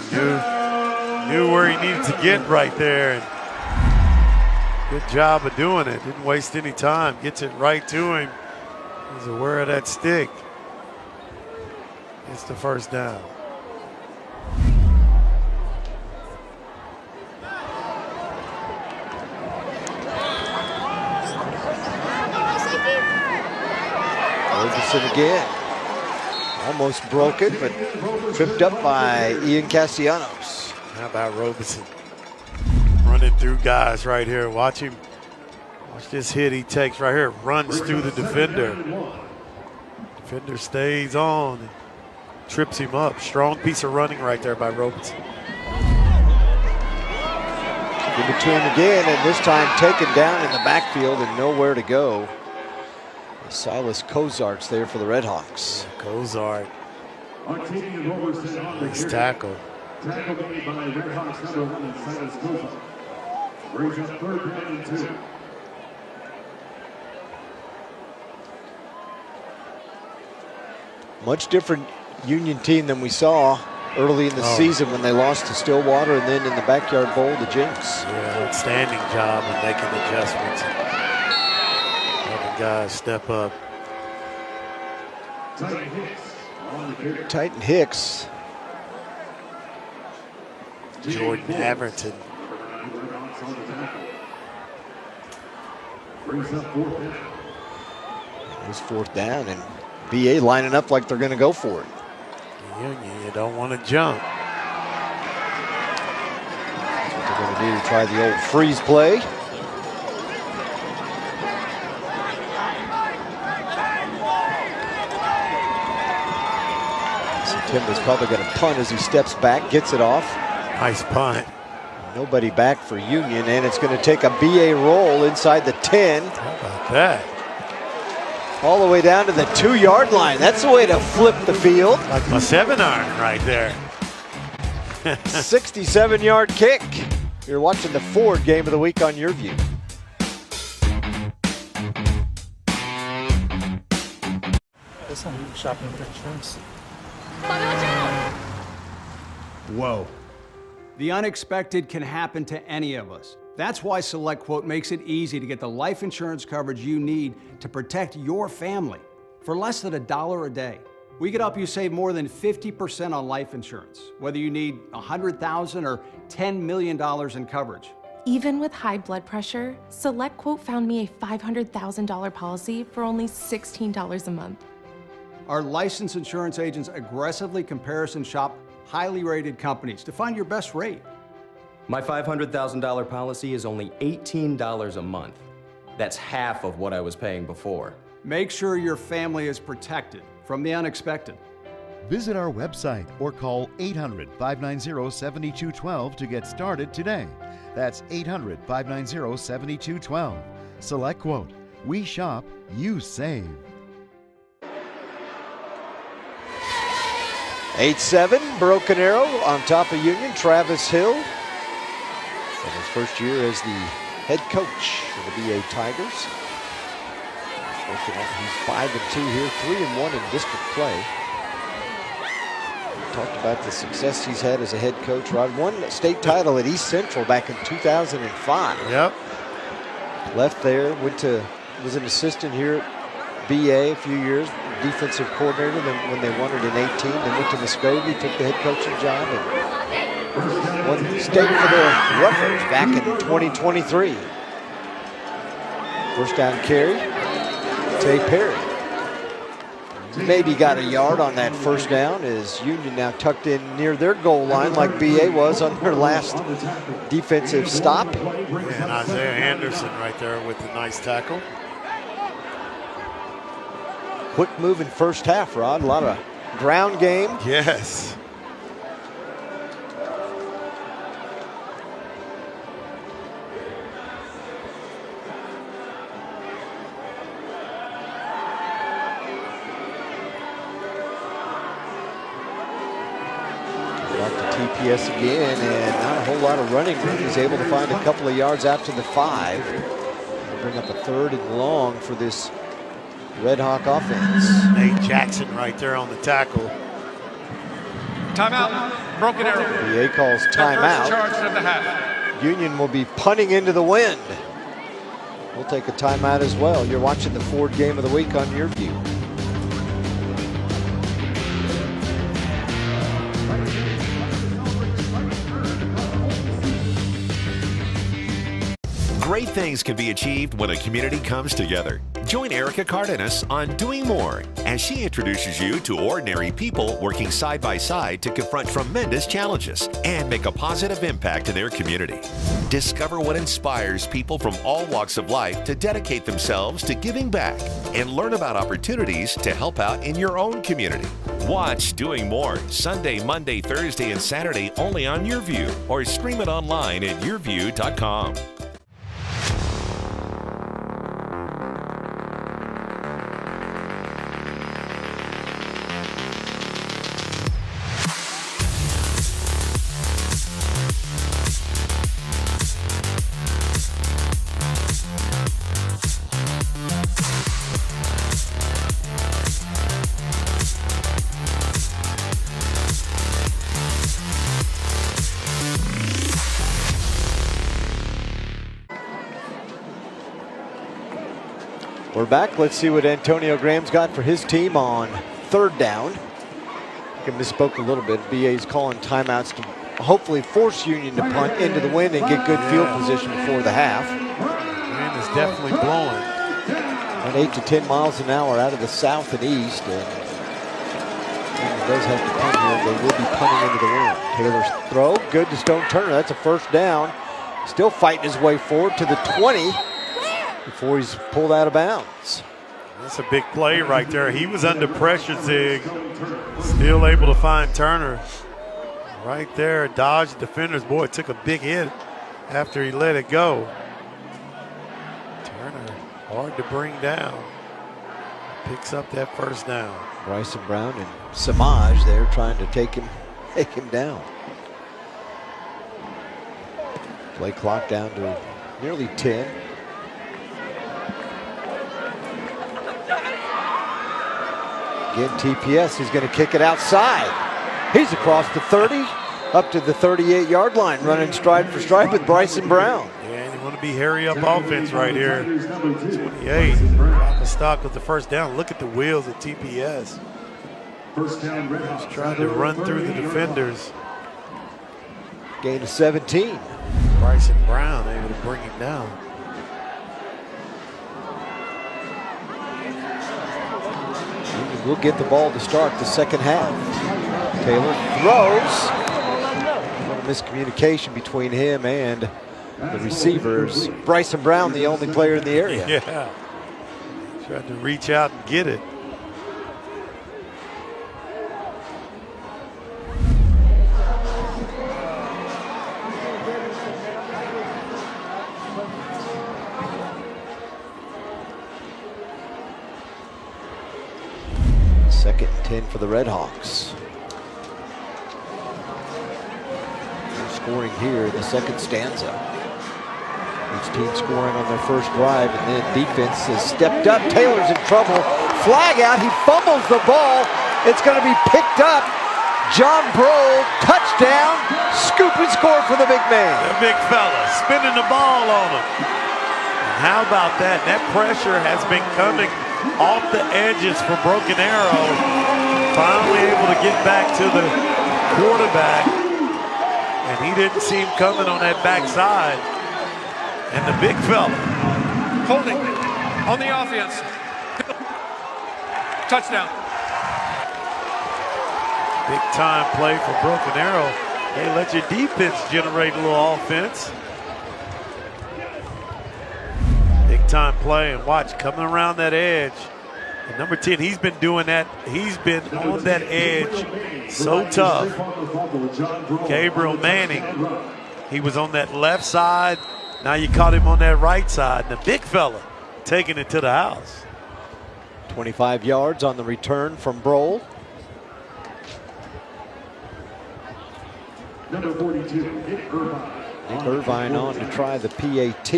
knew where he needed to get right there. And good job of doing it. Didn't waste any time. Gets it right to him. He's aware of that stick. It's the 1st down. Ferguson again. Almost broken, but tripped up by Ian Castellanos. How about Robeson? Running through guys right here. Watch him. Watch this hit he takes right here. Runs through the defender. Defender stays on and trips him up. Strong piece of running right there by Robeson. In between again, and this time taken down in the backfield and nowhere to go. Silas Kozart's there for the Redhawks. Kozart. Nice tackle. Tackle made by Redhawks number 1, Silas Kozart. Brings up 3rd down and 2. Much different Union team than we saw early in the season when they lost to Stillwater and then in the Backyard Bowl to Jinx. Yeah, outstanding job of making adjustments. Having guys step up. Titan Hicks. Jordan Averton. Brings up 4th down. It was 4th down, and BA lining up like they're going to go for it. You don't want to jump. That's what they're going to do, try the old freeze play. Timber's probably going to punt as he steps back, gets it off. Nice punt. Nobody back for Union, and it's going to take a BA roll inside the 10. How about that? All the way down to the 2-yard line. That's the way to flip the field. Like my 7-iron right there. 67-yard kick. You're watching the Ford Game of the Week on Your View. Shopping for insurance. Whoa. The unexpected can happen to any of us. That's why SelectQuote makes it easy to get the life insurance coverage you need to protect your family for less than $1 a day. We could help you save more than 50% on life insurance, whether you need $100,000 or $10 million in coverage. Even with high blood pressure, SelectQuote found me a $500,000 policy for only $16 a month. Our licensed insurance agents aggressively comparison shop highly rated companies to find your best rate. My $500,000 policy is only $18 a month. That's half of what I was paying before. Make sure your family is protected from the unexpected. Visit our website or call 800-590-7212 to get started today. That's 800-590-7212. SelectQuote. We shop, you save. 8-7, Broken Arrow on top of Union. Travis Hill in his first year as the head coach of the BA Tigers. He's 5-2 here, 3-1 in district play. Talked about the success he's had as a head coach. Rod won a state title at East Central back in 2005. Yep. Left there, was an assistant here at BA a few years, defensive coordinator. Then when they won it in 18, then went to Muskogee, took the head coaching job, and won the state for the Ruffers back in 2023. First down carry, Tay Perry. Maybe got a yard on that first down as Union now tucked in near their goal line like BA was on their last defensive stop. And Isaiah Anderson right there with the nice tackle. Quick moving first half, Rod. A lot of ground game. Yes. TPS again, and not a whole lot of running room. He's able to find a couple of yards out to the 5. They'll bring up a 3rd and long for this Red Hawk offense. Nate Jackson right there on the tackle. Timeout, Broken Arrow. BA calls timeout. First charge of the half. Union will be punting into the wind. We'll take a timeout as well. You're watching the Ford Game of the Week on Your View. Great things can be achieved when a community comes together. Join Erica Cardenas on Doing More as she introduces you to ordinary people working side by side to confront tremendous challenges and make a positive impact in their community. Discover what inspires people from all walks of life to dedicate themselves to giving back and learn about opportunities to help out in your own community. Watch Doing More Sunday, Monday, Thursday, and Saturday only on Your View or stream it online at yourview.com. We're back. Let's see what Antonio Graham's got for his team on 3rd down. I misspoke a little bit. BA's calling timeouts to hopefully force Union to punt into the wind and get good field position before the half. Wind is definitely blowing. At 8 to 10 miles an hour out of the south and east. And Union does have to punt here. They will be punting into the wind. Taylor's throw, good to Stone Turner. That's a first down. Still fighting his way forward to the 20. Before he's pulled out of bounds. That's a big play right there. He was under pressure, Zig. Still able to find Turner. Right there, dodged defenders. Boy, took a big hit after he let it go. Turner, hard to bring down. Picks up that first down. Bryson Brown and Samaj there trying to take him down. Play clock down to nearly 10. Again, TPS is going to kick it outside. He's across the 30, up to the 38-yard line, running stride for stride with Bryson Brown. Yeah, and you want to be hurry-up offense right here. 28, drop a stock with the first down. Look at the wheels of TPS. First down, Red Hawks. He's trying to run through the defenders. Gain of 17. Bryson Brown able to bring him down. We'll get the ball to start the second half. Taylor throws. A little miscommunication between him and the receivers. Bryson Brown, the only player in the area. Yeah. Tried to reach out and get it. Second and 10 for the Red Hawks. They're scoring here in the second stanza. Each team scoring on their first drive, and then defense has stepped up. Taylor's in trouble. Flag out. He fumbles the ball. It's going to be picked up. John Broll, touchdown. Scoop and score for the big man. The big fella spinning the ball on him. And how about that? That pressure has been coming off the edges for Broken Arrow. Finally able to get back to the quarterback. And he didn't see him coming on that backside. And the big fella. Holding on the offense. Touchdown. Big time play for Broken Arrow. Hey, let your defense generate a little offense. Big time play, and watch coming around that edge. And number 10, he's been doing that. He's been on that edge so tough. Gabriel Manning, he was on that left side. Now you caught him on that right side. And the big fella taking it to the house. 25 yards on the return from Broll. Number 42, Nick Irvine. Nick Irvine on to try the PAT.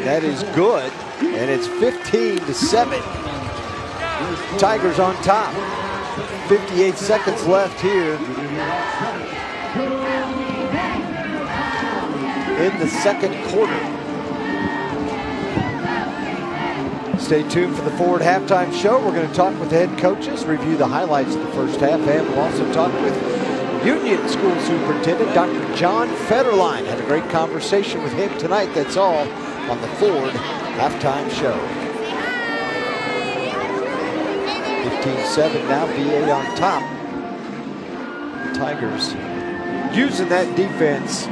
That is good, and it's 15-7. Tigers on top. 58 seconds left here in the second quarter. Stay tuned for the Forward Halftime Show. We're going to talk with the head coaches, review the highlights of the first half, and we'll also talk with Union School Superintendent Dr. John Federline. Had a great conversation with him tonight. That's all on the Ford Halftime Show. 15-7 now, VA on top. The Tigers using that defense,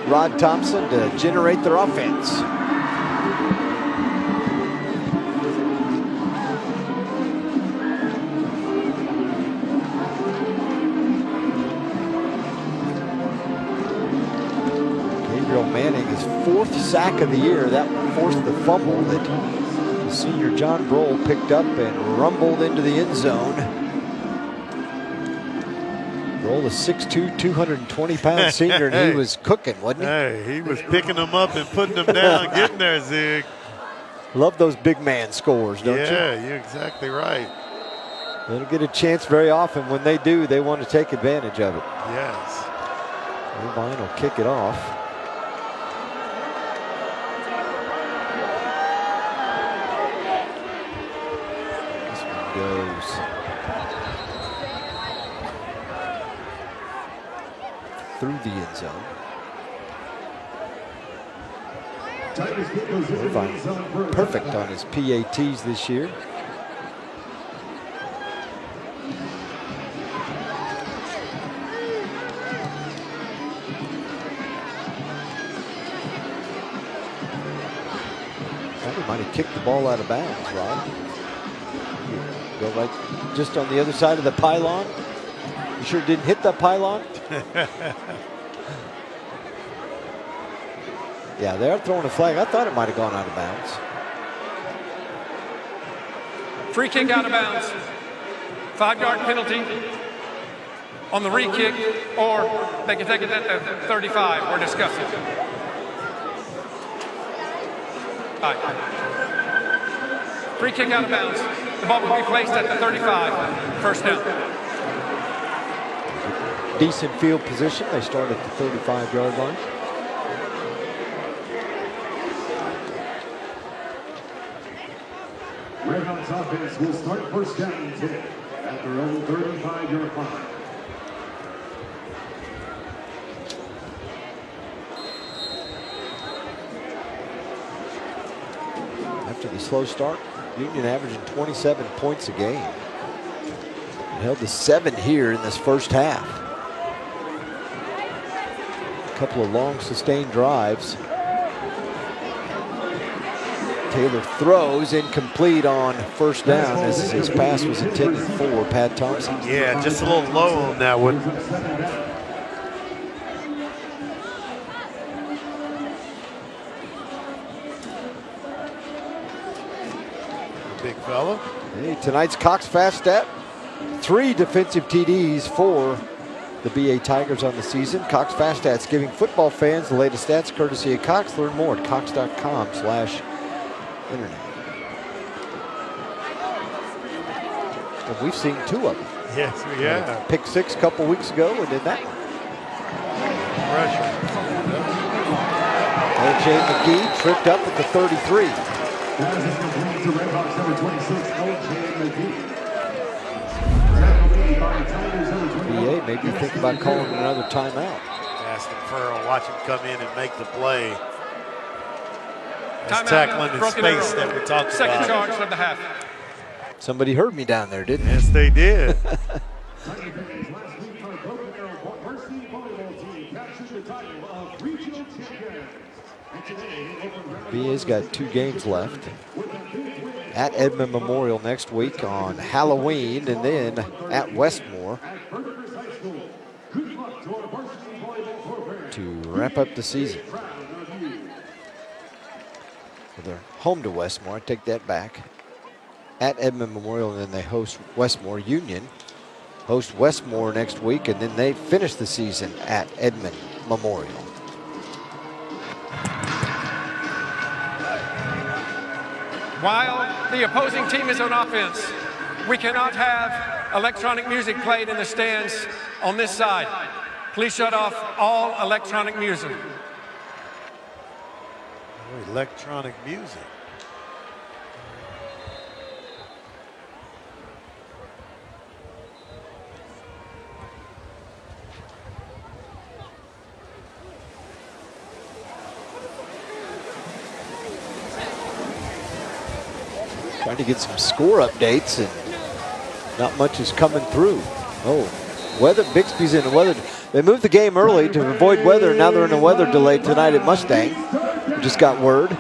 Rod Thompson, to generate their offense. Manning, his fourth sack of the year. That forced the fumble that the senior John Broll picked up and rumbled into the end zone. Broll, a 6'2", 220-pound senior, and he was cooking, wasn't he? Hey, he was picking them up and putting them down, getting there, Zig. Love those big man scores, don't you? Yeah, you're exactly right. They don't get a chance very often. When they do, they want to take advantage of it. Yes. Irvine will kick it off. Goes through the end zone. Irvine perfect on his PATs this year. Probably might have kicked the ball out of bounds, right? Go right just on the other side of the pylon. You sure didn't hit that pylon? Yeah, they're throwing a flag. I thought it might have gone out of bounds. Free kick out of bounds. 5-yard penalty on the re-kick, or they can take it at the 35. We're discussing. All right. Free kick out of bounds. The ball will be placed at the 35. First down. Decent field position. They start at the 35-yard line. Red Hawks offense will start first down and 10 at their own 35-yard line. After the slow start, Union averaging 27 points a game. It held to 7 here in this first half. A couple of long sustained drives. Taylor throws incomplete on first down as his pass was intended for Pat Thompson. Yeah, just a little low on that one. Big fella. Hey, tonight's Cox Fast Stat, 3 defensive TDs for the BA Tigers on the season. Cox Fast Stats giving football fans the latest stats courtesy of Cox. Learn more at cox.com/internet. And we've seen 2 of them. Yes, we have. Pick 6 a couple weeks ago, and then that one. Pressure. LJ McGee tripped up at the 33. That is complete to Red Hawks number 26, LJ McGee. BA maybe think about calling another timeout. Aston Furl, watch him come in and make the play. That's Timeout. tackling in Broken space arrow. that we talked Second about. charge of the half. Somebody heard me down there, didn't they? Yes, they did. Last week, our Broken Arrow varsity volleyball team captured the title of regional champions. And today, BA's got 2 games left. At Edmond Memorial next week on Halloween, and then at Westmore to wrap up the season. So they're home to Westmore. I take that back. At Edmond Memorial, and then they host Westmore. Union host Westmore next week, and then they finish the season at Edmond Memorial. While the opposing team is on offense, we cannot have electronic music played in the stands on this side. Please shut off all electronic music. Oh, electronic music. Trying to get some score updates, and not much is coming through. Oh, weather. Bixby's in the weather. They moved the game early to avoid weather. Now they're in a weather delay tonight at Mustang. We just got word. I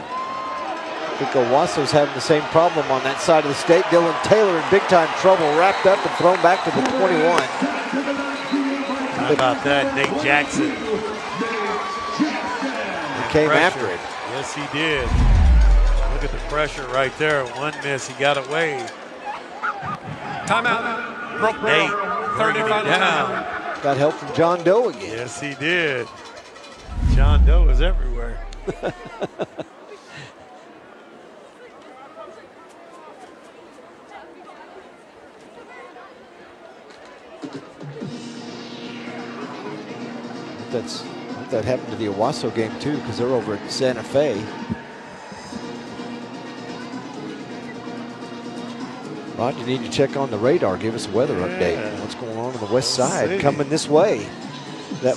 think Owasso's having the same problem on that side of the state. Dylan Taylor in big time trouble, wrapped up and thrown back to the 21. How about that, Nate Jackson? He came after it. Yes, he did. Look at the pressure right there. One miss, he got away. Timeout. Broke Nate, 35 down. Got help from John Doe again. Yes, he did. John Doe is everywhere. That happened to the Owasso game too, because they're over at Santa Fe. Rod, you need to check on the radar. Give us a weather update. What's going on the west side? Coming this way.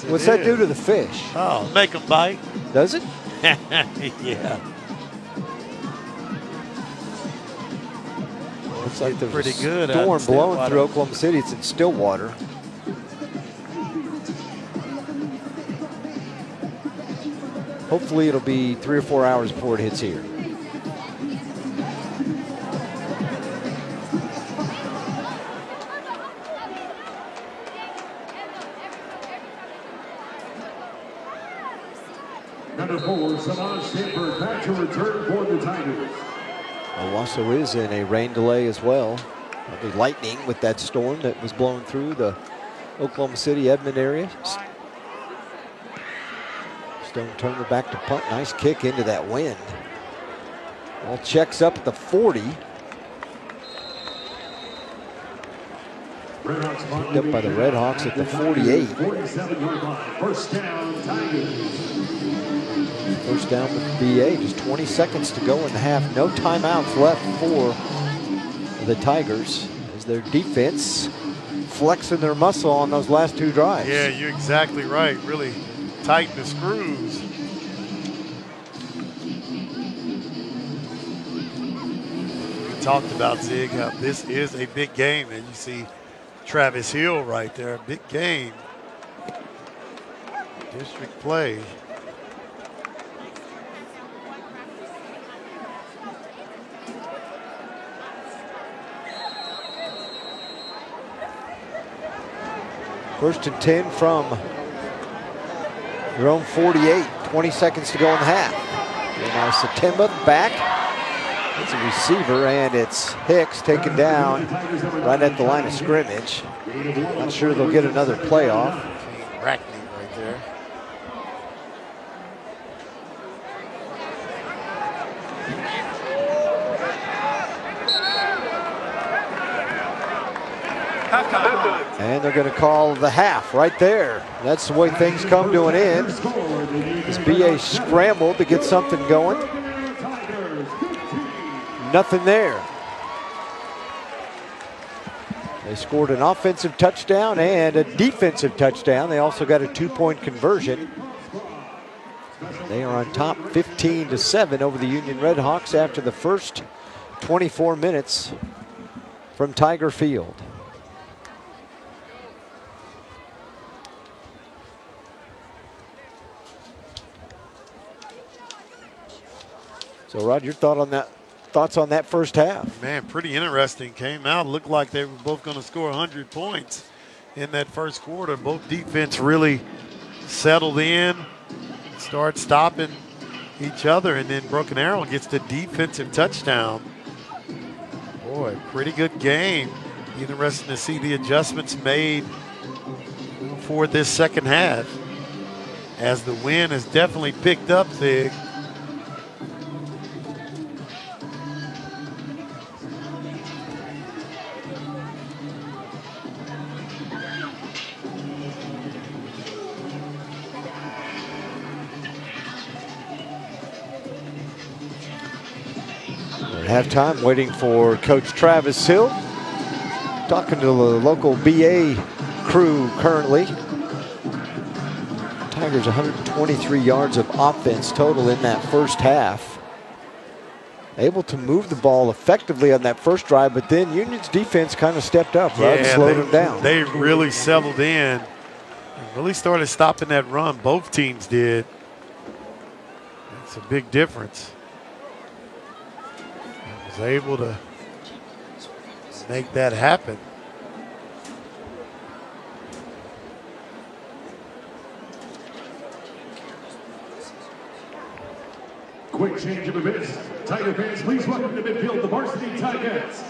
What's that do to the fish? Oh, make them bite. Does it? Yeah. Looks like there's pretty good. a storm blowing through Oklahoma City. It's in Stillwater. Hopefully it'll be 3 or 4 hours before it hits here. Number 4, Savon Stanford back to return for the Tigers. Owasso is in a rain delay as well. Probably lightning with that storm that was blowing through the Oklahoma City, Edmond area. Stone Turner back to punt. Nice kick into that wind. Ball checks up at the 40. Picked up by the Red Hawks at the 48. 47-yard line. First down, Tigers. First down with BA. Just 20 seconds to go in the half. No timeouts left for the Tigers as their defense flexing their muscle on those last 2 drives. Yeah, you're exactly right. Really tighten the screws. We talked about, Zig, how this is a big game, and you see Travis Hill right there, big game. District play. First and 10 from your own 48. 20 seconds to go in the half. And now Satemba back. It's a receiver, and it's Hicks taken down right at the line of scrimmage. Not sure they'll get another playoff. Rackney right there. And they're going to call the half right there. That's the way things come to an end. As BA scrambled to get something going. Nothing there. They scored an offensive touchdown and a defensive touchdown. They also got a 2-point conversion. They are on top 15-7 over the Union Redhawks after the first 24 minutes from Tiger Field. So, Rod, your thoughts on that first half? Man, pretty interesting. Came out, looked like they were both going to score 100 points in that first quarter. Both defense really settled in, start stopping each other, and then Broken Arrow gets the defensive touchdown. Boy, pretty good game. Interesting to see the adjustments made for this second half, as the wind has definitely picked up, Zig. Halftime, waiting for Coach Travis Hill. Talking to the local BA crew currently. Tigers 123 yards of offense total in that first half. Able to move the ball effectively on that first drive, but then Union's defense kind of stepped up, right? Slowed them down. They really settled in and really started stopping that run. Both teams did. It's a big difference. Was able to make that happen. Quick change of events. Tiger fans, please welcome to midfield the varsity Tigers.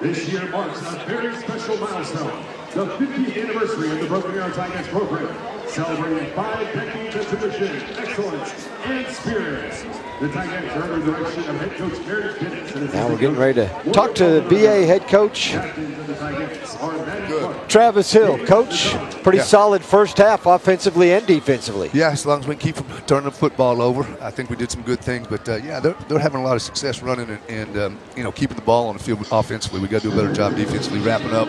This year marks a very special milestone, the 50th anniversary of the Broken Arrow Tigers program, celebrating 5 decades of tradition, excellence, and spirit. The Tigers are under the direction of head coach Gary Bennett. Now we're getting ready to talk to the BA head coach, Travis Hill. Coach, pretty solid first half offensively and defensively. Yeah, as long as we can keep them turning the football over, I think we did some good things. But yeah, they're having a lot of success running and you know, keeping the ball on the field offensively. We got to do a better job defensively, wrapping up,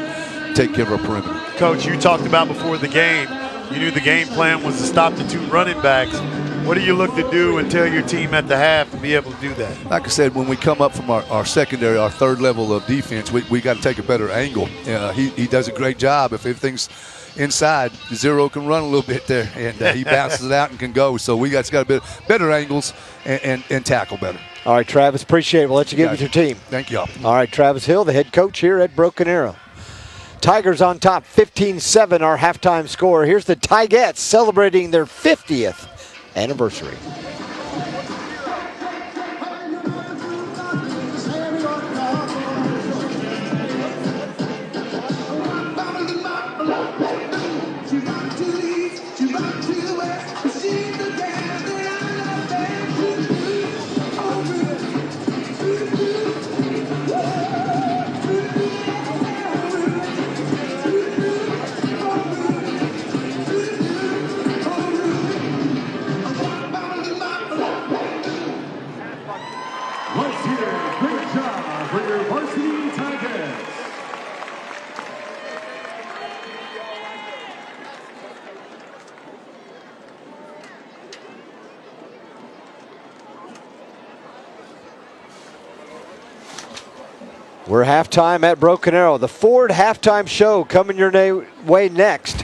taking care of our perimeter. Coach, you talked about before the game, you knew the game plan was to stop the 2 running backs. What do you look to do and tell your team at the half to be able to do that? Like I said, when we come up from our secondary, our third level of defense, we got to take a better angle. He does a great job. If everything's inside, Zero can run a little bit there, and he bounces it out and can go. So we got a bit better angles and tackle better. All right, Travis, appreciate it. We'll let you get with your team. Thank you all. All right, Travis Hill, the head coach here at Broken Arrow. Tigers on top, 15-7, our halftime score. Here's the Tigettes celebrating their 50th anniversary. We're halftime at Broken Arrow. The Ford halftime show coming your way next.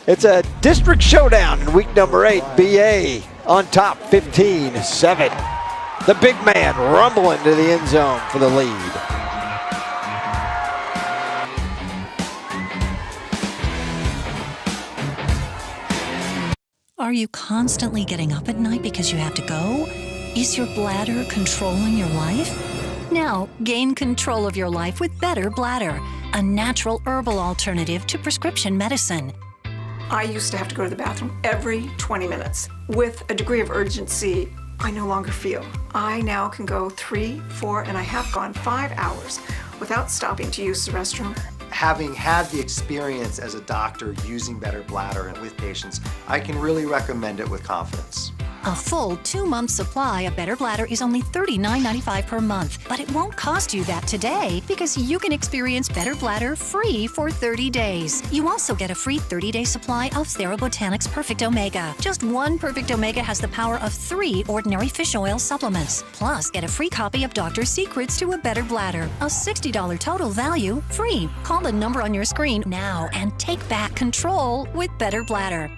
It's a district showdown in week number 8. BA on top, 15-7. The big man rumbling to the end zone for the lead. Are you constantly getting up at night because you have to go? Is your bladder controlling your life? Now, gain control of your life with Better Bladder, a natural herbal alternative to prescription medicine. I used to have to go to the bathroom every 20 minutes. With a degree of urgency, I no longer feel. I now can go 3, 4, and I have gone 5 hours without stopping to use the restroom. Having had the experience as a doctor using Better Bladder and with patients, I can really recommend it with confidence. A full 2-month supply of Better Bladder is only $39.95 per month, but it won't cost you that today because you can experience Better Bladder free for 30 days. You also get a free 30-day supply of Therabotanics Perfect Omega. Just one Perfect Omega has the power of 3 ordinary fish oil supplements. Plus, get a free copy of Doctor's Secrets to a Better Bladder. A $60 total value, free. Call the number on your screen now and take back control with Better Bladder.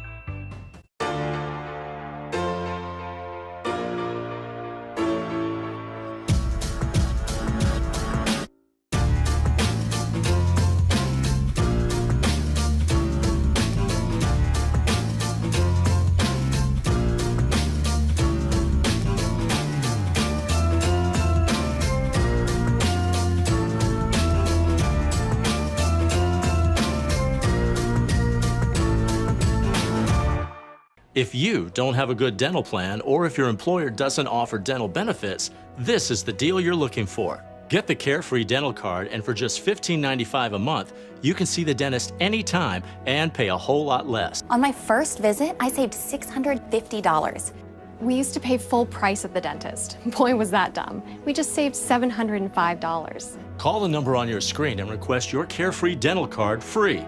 If you don't have a good dental plan, or if your employer doesn't offer dental benefits, this is the deal you're looking for. Get the Carefree Dental Card, and for just $15.95 a month, you can see the dentist anytime and pay a whole lot less. On my first visit, I saved $650. We used to pay full price at the dentist. Boy, was that dumb. We just saved $705. Call the number on your screen and request your Carefree Dental Card free.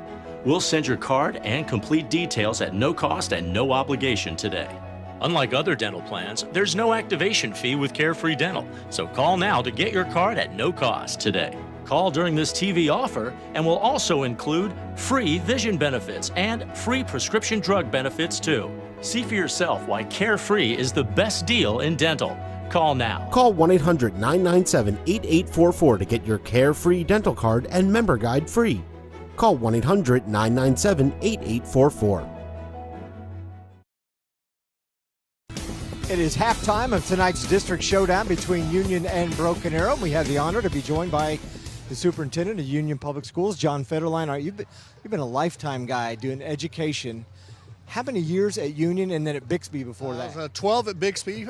We'll send your card and complete details at no cost and no obligation today. Unlike other dental plans, there's no activation fee with Carefree Dental, so call now to get your card at no cost today. Call during this TV offer and we'll also include free vision benefits and free prescription drug benefits too. See for yourself why Carefree is the best deal in dental. Call now. Call 1-800-997-8844 to get your Carefree Dental Card and member guide free. Call 1-800-997-8844. It is halftime of tonight's district showdown between Union and Broken Arrow. We have the honor to be joined by the superintendent of Union Public Schools, John Federline. You've been a lifetime guy doing education. How many years at Union and then at Bixby before that? I was 12 at Bixby,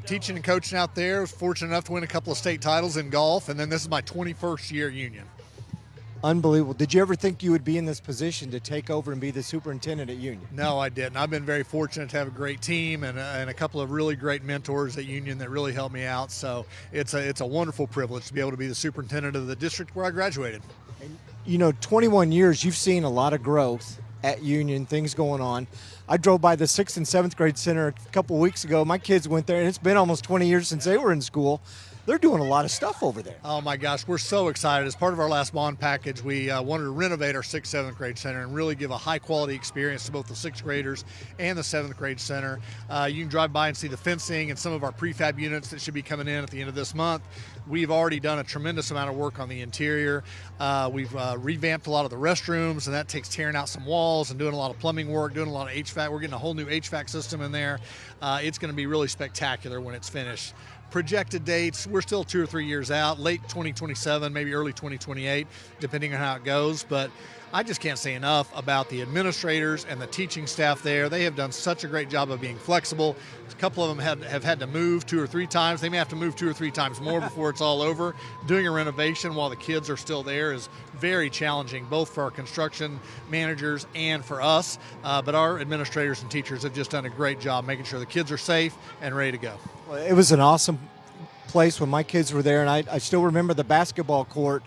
teaching and coaching out there. I was fortunate enough to win a couple of state titles in golf, and then this is my 21st year at Union. Unbelievable. Did you ever think you would be in this position to take over and be the superintendent at Union? No, I didn't. I've been very fortunate to have a great team and a couple of really great mentors at Union that really helped me out. So it's a wonderful privilege to be able to be the superintendent of the district where I graduated. And, you know, 21 years, you've seen a lot of growth at Union, things going on. I drove by the 6th and 7th grade center a couple of weeks ago. My kids went there, and it's been almost 20 years since they were in school. They're doing a lot of stuff over there. Oh my gosh, we're so excited. As part of our last bond package, we wanted to renovate our 6th, 7th grade center and really give a high quality experience to both the 6th graders and the 7th grade center. You can drive by and see the fencing and some of our prefab units that should be coming in at the end of this month. We've already done a tremendous amount of work on the interior. We've revamped a lot of the restrooms, and that takes tearing out some walls and doing a lot of plumbing work, doing a lot of HVAC. We're getting a whole new HVAC system in there. It's going to be really spectacular when it's finished. Projected dates, we're still 2 or 3 years out, late 2027, maybe early 2028, depending on how it goes. But I just can't say enough about the administrators and the teaching staff there. They have done such a great job of being flexible. A couple of them have had to move 2 or 3 times. They may have to move 2 or 3 times more before it's all over. Doing a renovation while the kids are still there is very challenging, both for our construction managers and for us. But our administrators and teachers have just done a great job making sure the kids are safe and ready to go. Well, it was an awesome place when my kids were there, and I still remember the basketball court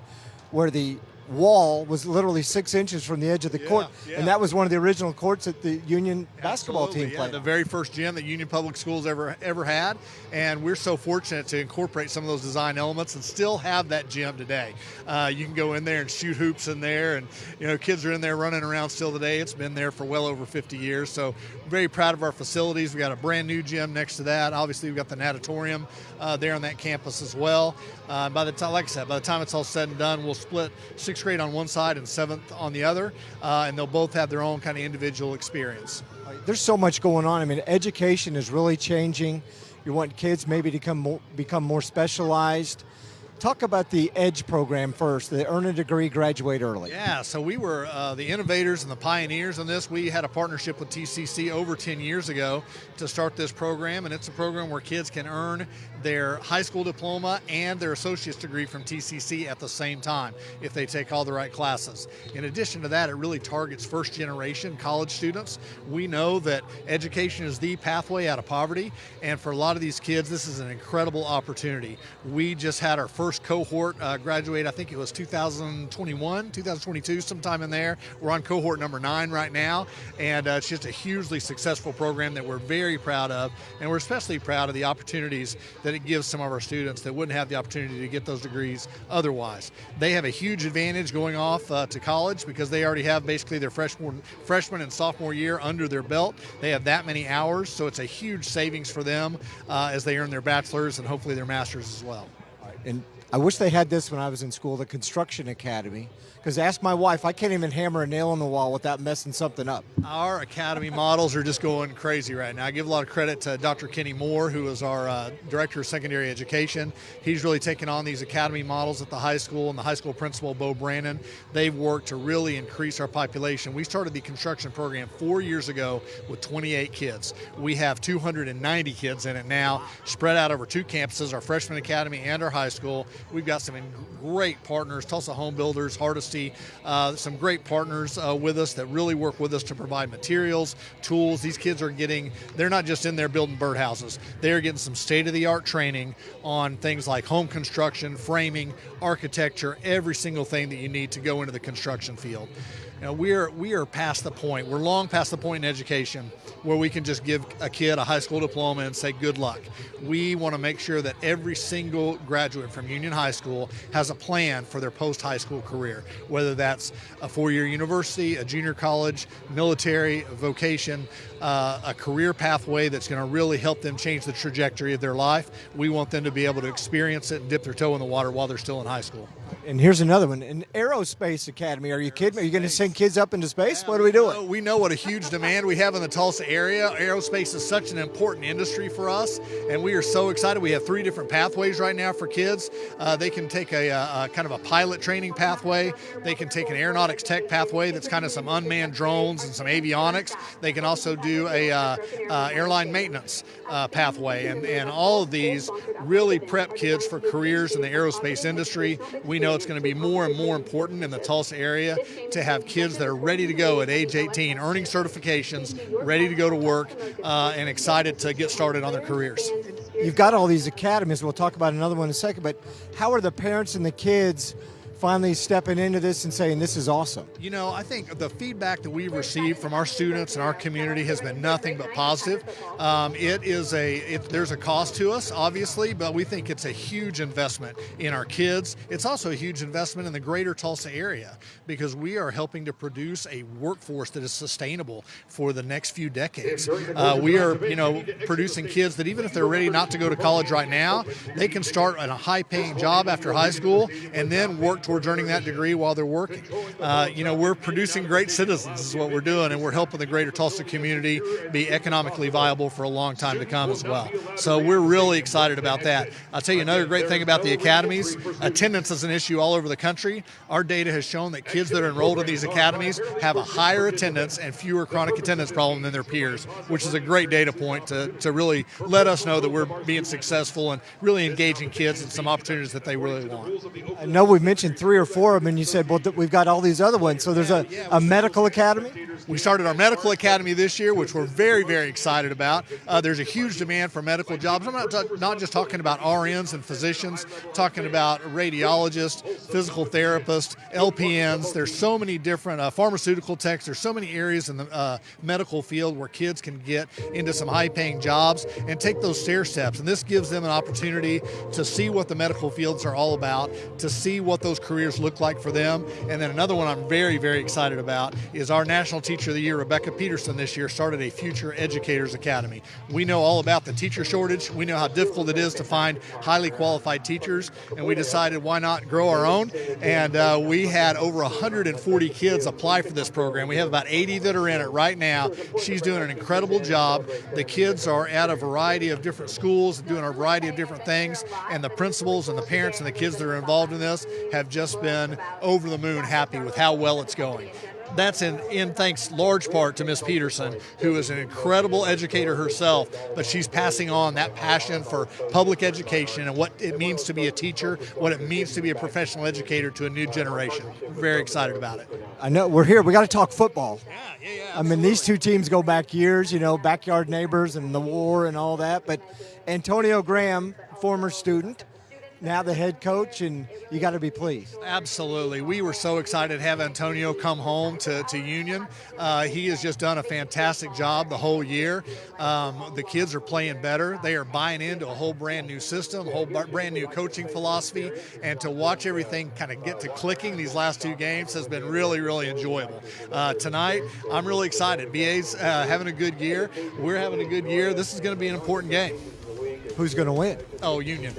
where the wall was literally 6 inches from the edge of the court, and that was one of the original courts that the Union basketball team played. The very first gym that Union Public Schools ever had, and we're so fortunate to incorporate some of those design elements and still have that gym today. You can go in there and shoot hoops in there, and kids are in there running around still today. It's been there for well over 50 years, so very proud of our facilities. We got a brand new gym next to that. Obviously, we've got the natatorium there on that campus as well. By the time, like I said, by the time it's all said and done, we'll split 6th grade on one side and 7th on the other, and they'll both have their own kind of individual experience. There's so much going on. I mean, education is really changing. You want kids maybe to become more specialized. Talk about the EDGE program first, the Earn a Degree, Graduate Early. Yeah, so we were the innovators and the pioneers in this. We had a partnership with TCC over 10 years ago to start this program, and it's a program where kids can earn their high school diploma and their associate's degree from TCC at the same time if they take all the right classes. In addition to that, it really targets first-generation college students. We know that education is the pathway out of poverty, and for a lot of these kids, this is an incredible opportunity. We just had our first cohort graduate, I think it was 2021, 2022, sometime in there. We're on cohort number 9 right now, and it's just a hugely successful program that we're very proud of, and we're especially proud of the opportunities that it gives some of our students that wouldn't have the opportunity to get those degrees otherwise. They have a huge advantage going off to college because they already have basically their freshman and sophomore year under their belt. They have that many hours, so it's a huge savings for them as they earn their bachelor's and hopefully their master's as well. And I wish they had this when I was in school, the Construction Academy, because ask my wife, I can't even hammer a nail on the wall without messing something up. Our academy models are just going crazy right now. I give a lot of credit to Dr. Kenny Moore, who is our Director of Secondary Education. He's really taken on these academy models at the high school, and the high school principal, Bo Brannon. They've worked to really increase our population. We started the construction program 4 years ago with 28 kids. We have 290 kids in it now, spread out over 2 campuses, our freshman academy and our high school. We've got some great partners, Tulsa Home Builders, Hardesty, some great partners with us that really work with us to provide materials, tools. These kids are they're not just in there building birdhouses. They're getting some state-of-the-art training on things like home construction, framing, architecture, every single thing that you need to go into the construction field. We are past the point. We're long past the point in education where we can just give a kid a high school diploma and say good luck. We want to make sure that every single graduate from Union High School has a plan for their post-high school career, whether that's a 4-year university, a junior college, military, vocation, a career pathway that's going to really help them change the trajectory of their life. We want them to be able to experience it and dip their toe in the water while they're still in high school. And here's another one, an aerospace academy. Are you kidding me? Are you going to send kids up into space? What are we doing? We know what a huge demand we have in the Tulsa area. Aerospace is such an important industry for us, and we are so excited. We have 3 different pathways right now for kids. They can take a kind of a pilot training pathway. They can take an aeronautics tech pathway that's kind of some unmanned drones and some avionics. They can also do a airline maintenance pathway, and all of these really prep kids for careers in the aerospace industry. We know it's going to be more and more important in the Tulsa area to have kids that are ready to go at age 18, earning certifications, ready to go to work, and excited to get started on their careers. You've got all these academies. We'll talk about another one in a second, but how are the parents and the kids finally stepping into this and saying this is awesome? I think the feedback that we've received from our students and our community has been nothing but positive. There's a cost to us, obviously, but we think it's a huge investment in our kids. It's also a huge investment in the greater Tulsa area because we are helping to produce a workforce that is sustainable for the next few decades. We are, producing kids that even if they're ready not to go to college right now, they can start at a high-paying job after high school and then work towards earning that degree while they're working. We're producing great citizens is what we're doing, and we're helping the greater Tulsa community be economically viable for a long time to come as well. So we're really excited about that. I'll tell you another great thing about the academies. Attendance is an issue all over the country. Our data has shown that kids that are enrolled in these academies have a higher attendance and fewer chronic attendance problem than their peers, which is a great data point to really let us know that we're being successful and really engaging kids in some opportunities that they really want. I know we've mentioned mentioned 3 or 4 of them, and you said, well, we've got all these other ones. So there's a medical academy? We started our medical academy this year, which we're very, very excited about. There's a huge demand for medical jobs. I'm not just talking about RNs and physicians, talking about radiologists, physical therapists, LPNs. There's so many different pharmaceutical techs. There's so many areas in the medical field where kids can get into some high-paying jobs and take those stair steps. And this gives them an opportunity to see what the medical fields are all about, to see what those careers look like for them. And then another one I'm very, very excited about is our National Teacher of the Year, Rebecca Peterson, this year started a Future Educators Academy. We know all about the teacher shortage. We know how difficult it is to find highly qualified teachers, and we decided why not grow our own. And we had over 140 kids apply for this program. We have about 80 that are in it right now. She's doing an incredible job. The kids are at a variety of different schools, doing a variety of different things, and the principals and the parents and the kids that are involved in this have just been over the moon happy with how well it's going. That's in thanks large part to Miss Peterson, who is an incredible educator herself, but she's passing on that passion for public education and what it means to be a teacher, what it means to be a professional educator to a new generation. We're very excited about it. I know we're here. We got to talk football. I mean, these two teams go back years, backyard neighbors and the war and all that. But Antonio Graham, former student, now the head coach, and you got to be pleased. Absolutely. We were so excited to have Antonio come home to Union. He has just done a fantastic job the whole year. The kids are playing better. They are buying into a whole brand new system, a whole brand new coaching philosophy, and to watch everything kind of get to clicking these last 2 games has been really, really enjoyable. Tonight, I'm really excited. BA's having a good year. We're having a good year. This is going to be an important game. Who's going to win? Oh, Union.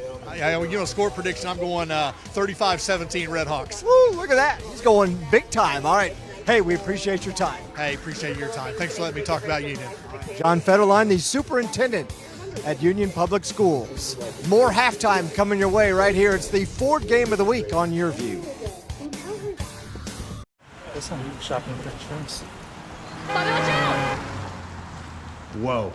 Score prediction, I'm going 35-17 Red Hawks. Woo, look at that. He's going big time. All right. Hey, we appreciate your time. Hey, appreciate your time. Thanks for letting me talk about Union. John Federline, the superintendent at Union Public Schools. More halftime coming your way right here. It's the Ford game of the week on Your View. Whoa.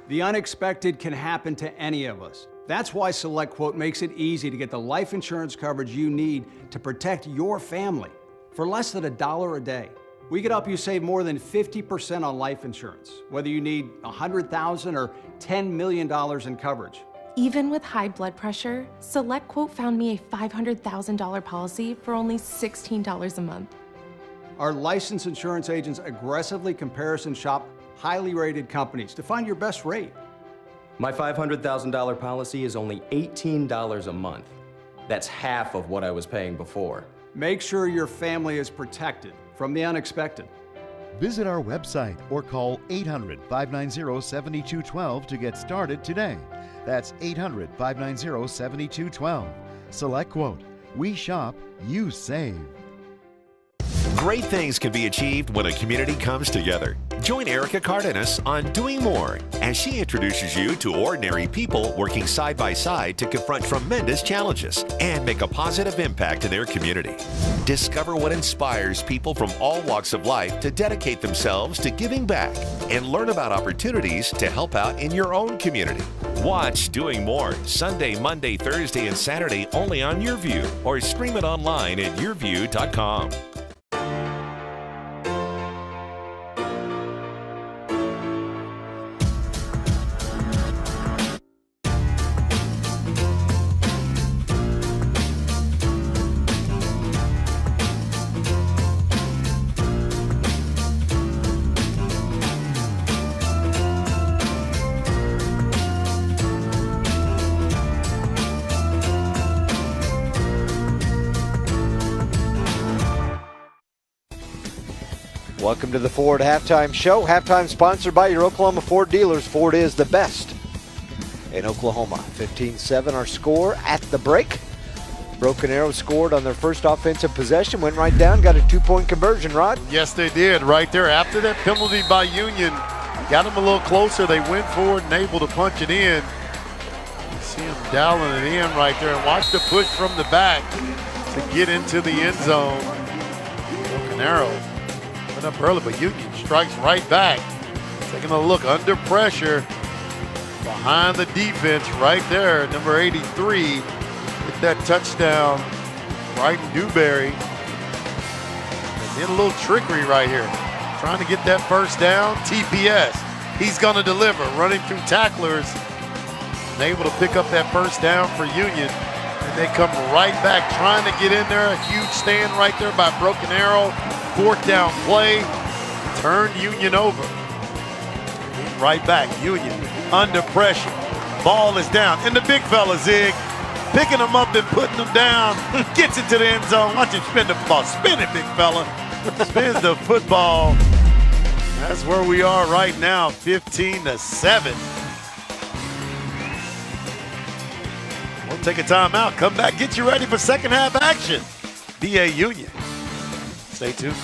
The unexpected can happen to any of us. That's why SelectQuote makes it easy to get the life insurance coverage you need to protect your family for less than $1 a day. We could help you save more than 50% on life insurance, whether you need $100,000 or $10 million in coverage. Even with high blood pressure, SelectQuote found me a $500,000 policy for only $16 a month. Our licensed insurance agents aggressively comparison shop highly rated companies to find your best rate. My $500,000 policy is only $18 a month. That's half of what I was paying before. Make sure your family is protected from the unexpected. Visit our website or call 800-590-7212 to get started today. That's 800-590-7212. SelectQuote. We shop, you save. Great things can be achieved when a community comes together. Join Erica Cardenas on Doing More as she introduces you to ordinary people working side by side to confront tremendous challenges and make a positive impact in their community. Discover what inspires people from all walks of life to dedicate themselves to giving back and learn about opportunities to help out in your own community. Watch Doing More Sunday, Monday, Thursday, and Saturday only on YourView or stream it online at yourview.com. Welcome to the Ford Halftime Show. Halftime sponsored by your Oklahoma Ford dealers. Ford is the best in Oklahoma. 15-7 our score at the break. Broken Arrow scored on their first offensive possession, went right down, got a 2-point conversion, Rod. Yes, they did right there. After that penalty by Union, got them a little closer. They went forward and able to punch it in. You see them dialing it in right there, and watch the push from the back to get into the end zone. Broken Arrow went up early, but Union strikes right back. Taking a look under pressure behind the defense right there. Number 83 hit that touchdown right in Dewberry. And then a little trickery right here. Trying to get that first down. TPS. He's going to deliver. Running through tacklers. And able to pick up that first down for Union. And they come right back trying to get in there. A huge stand right there by Broken Arrow. Fourth down play. Turn Union over. Right back. Union under pressure. Ball is down. And the big fella, Zig, picking them up and putting them down. Gets it to the end zone. Watch him spin the football. Spin it, big fella. Spins the football. That's where we are right now, 15-7. We'll take a timeout. Come back. Get you ready for second half action. BA Union. Stay tuned.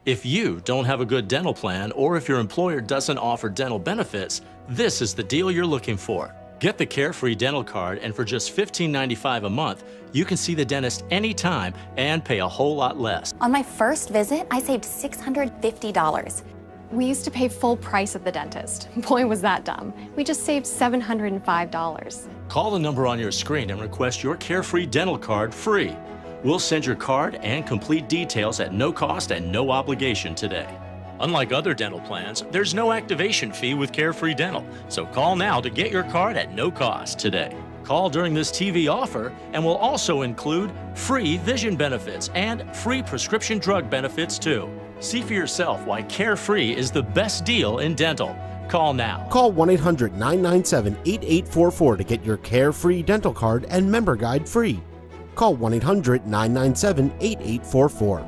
If you don't have a good dental plan, or if your employer doesn't offer dental benefits, this is the deal you're looking for. Get the Carefree Dental Card, and for just $15.95 a month, you can see the dentist anytime and pay a whole lot less. On my first visit, I saved $650. We used to pay full price at the dentist. Boy, was that dumb. We just saved $705. Call the number on your screen and request your Carefree Dental Card free. We'll send your card and complete details at no cost and no obligation today. Unlike other dental plans, there's no activation fee with Carefree Dental, so call now to get your card at no cost today. Call during this TV offer and we'll also include free vision benefits and free prescription drug benefits too. See for yourself why Carefree is the best deal in dental. Call now. Call 1-800-997-8844 to get your Carefree Dental Card and member guide free. Call 1-800-997-8844.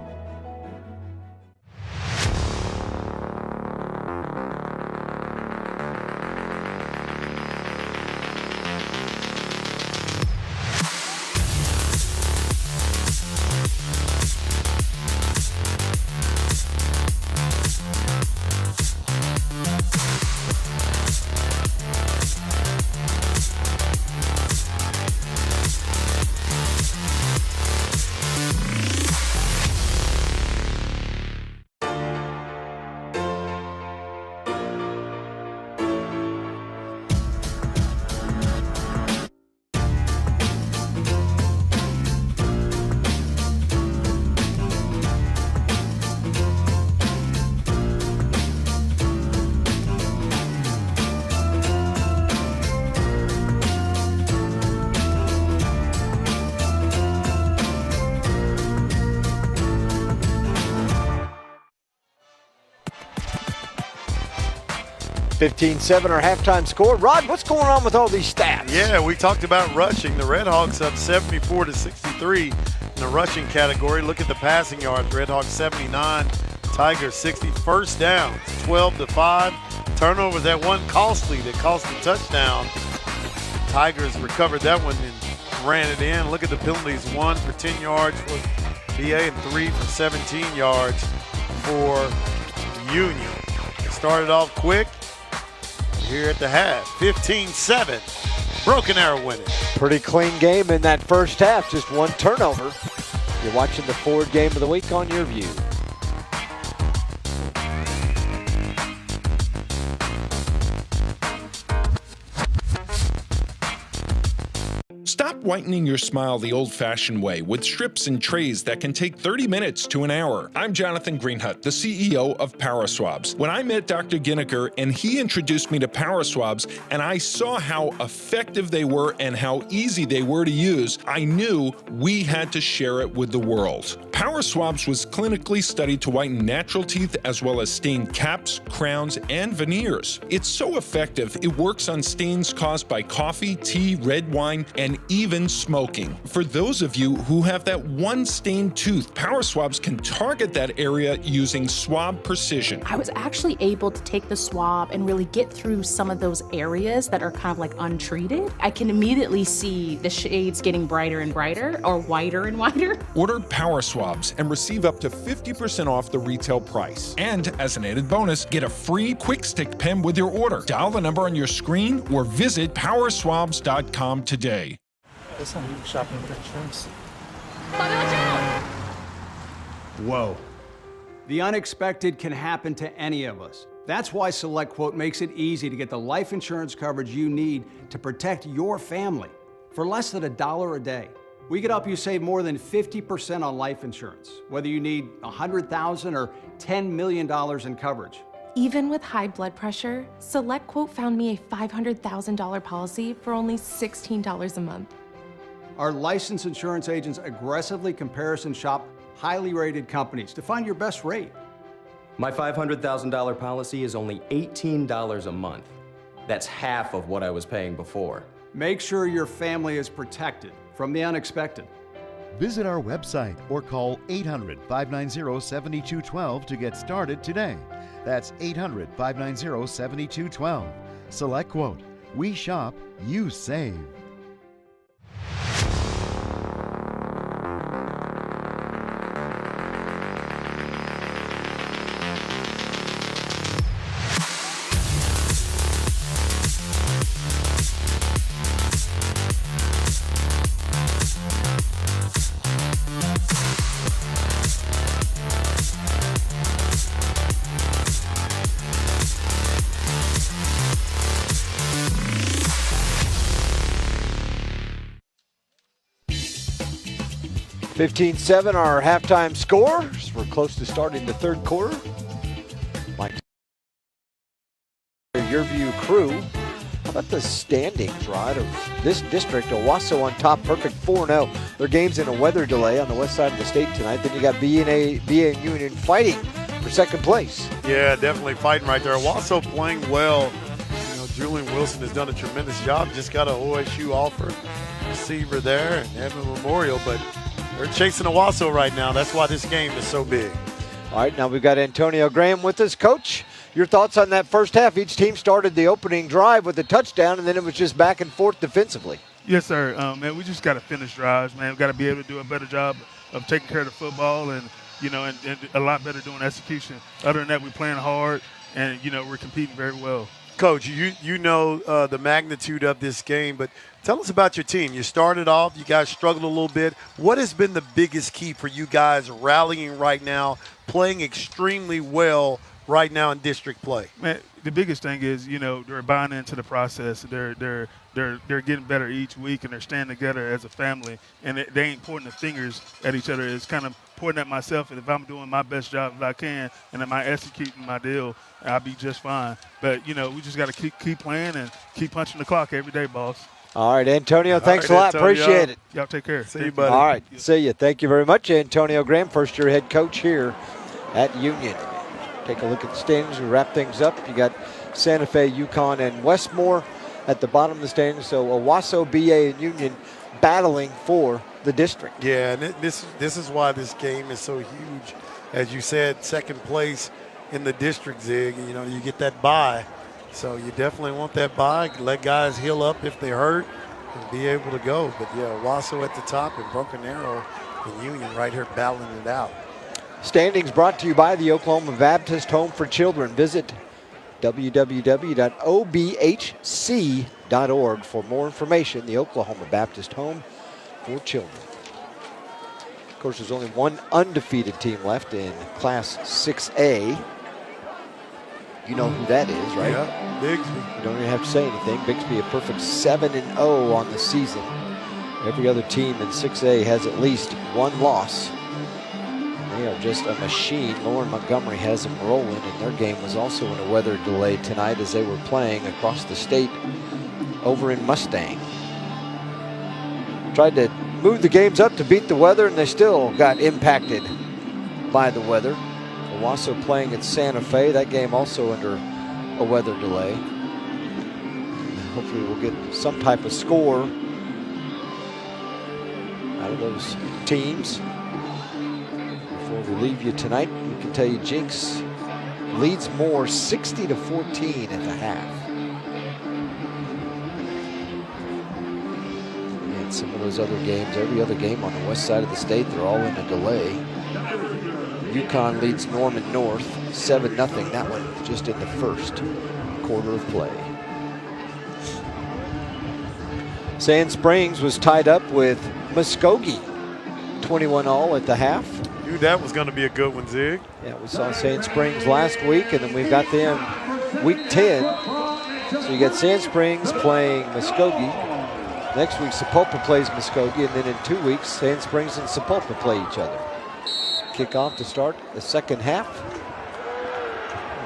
$15-7 our halftime score. Rod, what's going on with all these stats? Yeah, we talked about rushing. The Red Hawks up 74-63 in the rushing category. Look at the passing yards. Red Hawks 79, Tigers 60. First down, 12-5. Turnovers, that one costly that cost the touchdown. Tigers recovered that one and ran it in. Look at the penalties. 1 for 10 yards for BA and 3 for 17 yards for Union. It started off quick. Here at the half, 15-7, Broken Arrow winning. Pretty clean game in that first half, just one turnover. You're watching the Ford Game of the Week on Your View. Stop whitening your smile the old-fashioned way with strips and trays that can take 30 minutes to an hour. I'm Jonathan Greenhut, the CEO of Power Swabs. When I met Dr. Ginniker and he introduced me to Power Swabs and I saw how effective they were and how easy they were to use, I knew we had to share it with the world. Power Swabs was clinically studied to whiten natural teeth as well as stain caps, crowns, and veneers. It's so effective, it works on stains caused by coffee, tea, red wine, and even smoking. For those of you who have that one stained tooth, Power Swabs can target that area using swab precision. I was actually able to take the swab and really get through some of those areas that are kind of like untreated. I can immediately see the shades getting brighter and brighter or whiter and whiter. Order Power Swabs and receive up to 50% off the retail price. And as an added bonus, get a free quick stick pen with your order. Dial the number on your screen or visit powerswabs.com today. Whoa. The unexpected can happen to any of us. That's why SelectQuote makes it easy to get the life insurance coverage you need to protect your family for less than $1 a day. We can help you save more than 50% on life insurance, whether you need $100,000 or $10 million in coverage. Even with high blood pressure, SelectQuote found me a $500,000 policy for only $16 a month. Our licensed insurance agents aggressively comparison shop highly rated companies to find your best rate. My $500,000 policy is only $18 a month. That's half of what I was paying before. Make sure your family is protected from the unexpected. Visit our website or call 800-590-7212 to get started today. That's 800-590-7212. SelectQuote. We shop, you save. (15-7) our halftime score. We're close to starting the third quarter. Mike, your view crew. How about the standings, Rod, of this district? Owasso on top, perfect 4-0. Their game's in a weather delay on the west side of the state tonight. Then you got BA and Union fighting for second place. Yeah, definitely fighting right there. Owasso playing well. You know, Julian Wilson has done a tremendous job. Just got an OSU offer receiver there and Evan Memorial, but they're chasing Owasso right now. That's why this game is so big. All right, now we've got Antonio Graham with us. Coach, your thoughts on that first half? Each team started the opening drive with a touchdown, and then it was just back and forth defensively. Yes, sir. Man, we just got to finish drives, man. We've got to be able to do a better job of taking care of the football and, you know, and a lot better doing execution. Other than that, we're playing hard, and, you know, we're competing very well. Coach, you know the magnitude of this game, but tell us about your team. You started off, you guys struggled a little bit. What has been the biggest key for you guys rallying right now, playing extremely well right now in district play? Man, the biggest thing is, you know, they're buying into the process. They're getting better each week, and they're standing together as a family. And they ain't pointing the fingers at each other. It's kind of pointing at myself. And if I'm doing my best job if I can, and am I executing my deal, I'll be just fine. But, you know, we just got to keep playing and keep punching the clock every day, boss. All right, Antonio, thanks a lot. Antonio. Appreciate it. Y'all take care. See you, buddy. All right, see you. Thank you very much, Antonio Graham, first-year head coach here at Union. Take a look at the standings. We wrap things up. You got Santa Fe, Yukon, and Westmore at the bottom of the standings. So Owasso, BA, and Union battling for the district. Yeah, and this is why this game is so huge. As you said, second place in the district, Zig. You know, you get that bye. So you definitely want that bye. Let guys heal up if they hurt and be able to go. But, yeah, Owasso at the top and Broken Arrow and Union right here battling it out. Standings brought to you by the Oklahoma Baptist Home for Children. Visit www.obhc.org for more information. The Oklahoma Baptist Home for Children. Of course, there's only one undefeated team left in Class 6A. You know who that is, right? Yeah, Bixby. You don't even have to say anything. Bixby a perfect 7-0 on the season. Every other team in 6A has at least one loss. They are just a machine. Lauren Montgomery has them rolling, and their game was also in a weather delay tonight as they were playing across the state over in Mustang. Tried to move the games up to beat the weather, and they still got impacted by the weather. Owasso playing at Santa Fe. That game also under a weather delay. Hopefully we'll get some type of score out of those teams. Before we leave you tonight, we can tell you Jinx leads Moore 60-14 at the half. And some of those other games, every other game on the west side of the state, they're all in a delay. Yukon leads Norman North 7-0. That one just in the first quarter of play. Sand Springs was tied up with Muskogee 21-all at the half. Knew that was going to be a good one, Zig. Yeah, we saw Sand Springs last week, and then we've got them week 10. So you got Sand Springs playing Muskogee. Next week, Sapulpa plays Muskogee, and then in 2 weeks, Sand Springs and Sapulpa play each other. Kickoff to start the second half.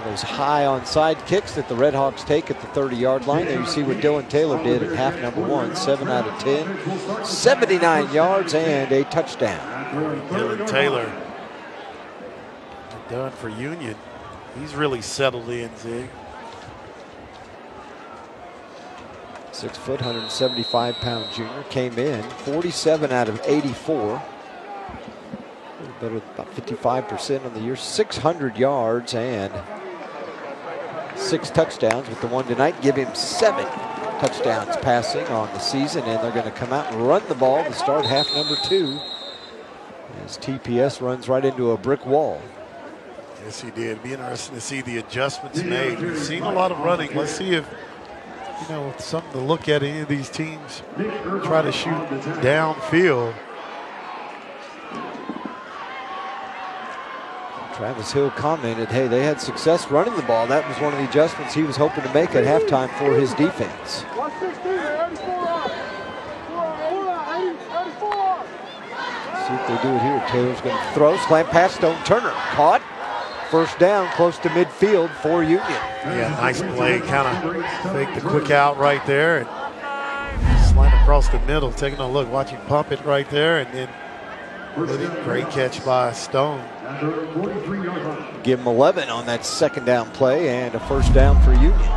Those high onside kicks that the Red Hawks take at the 30-yard line. There you see what Dylan Taylor did at half number 1, 7 out of 10, 79 yards and a touchdown. Dylan Taylor done for Union. He's really settled in, Zig. 6 foot, 175-pound junior. Came in 47 out of 84. A little better, about 55% on the year. 600 yards and 6 touchdowns with the one tonight. Give him 7 touchdowns passing on the season, and they're going to come out and run the ball to start half number 2 as TPS runs right into a brick wall. Yes, he did. Be interesting to see the adjustments made. We've seen a lot of running. Let's see if, something to look at. Any of these teams try to shoot downfield. Travis Hill commented, hey, they had success running the ball. That was one of the adjustments he was hoping to make at halftime for his defense. See if they do it here. Taylor's going to throw, slant pass, Stone Turner. Caught. First down, close to midfield for Union. Yeah, nice play. Kind of fake the quick out right there and slant across the middle. Taking a look, watching pump it right there, and then really great catch by Stone. Give him 11 on that second down play and a first down for Union.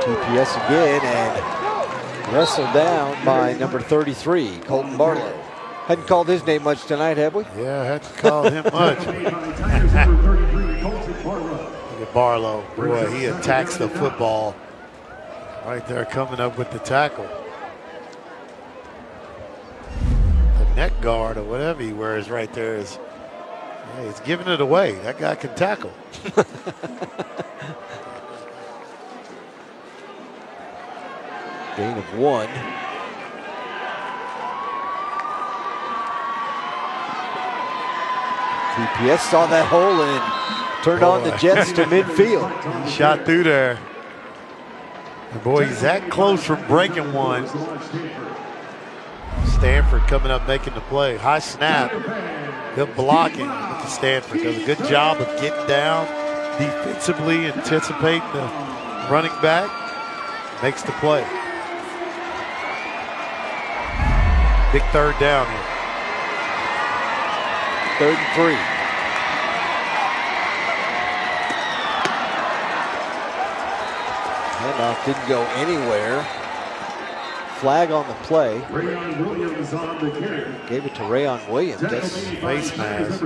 TPS again and wrestled down by number 33, Colton Barlow. Hadn't called his name much tonight, have we? Yeah, hadn't called him much. Look at Barlow. Boy, he attacks the football right there, coming up with the tackle. The neck guard or whatever he wears right there is, yeah, he's giving it away. That guy can tackle. Gain of 1. TPS saw that hole and turned on the Jets to midfield. He shot through there. And boy, he's that close from breaking one. Stanford coming up making the play. High snap. Good blocking with Stanford. Does a good job of getting down defensively, anticipating the running back. Makes the play. Big third down here. 3rd and 3. Handoff didn't go anywhere. Flag on the play. Gave it to Rayon Williams. That's face mask.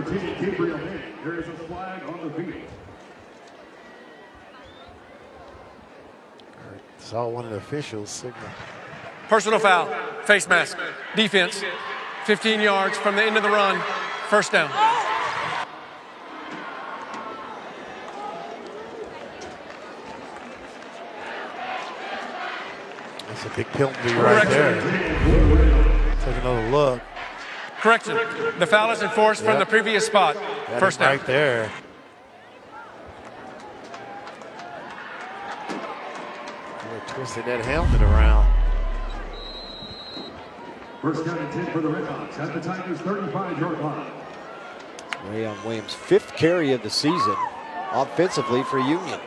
Saw one of the officials signal. Personal foul, face mask, defense, 15 yards from the end of the run, first down. That's a big penalty right there. Take another look. Correction, the foul is enforced from the previous spot, first down. Right there. Twisted that helmet around. First down and 10 for the Red Hawks at the Tigers' 35-yard line. Rayon Williams' 5th carry of the season offensively for Union.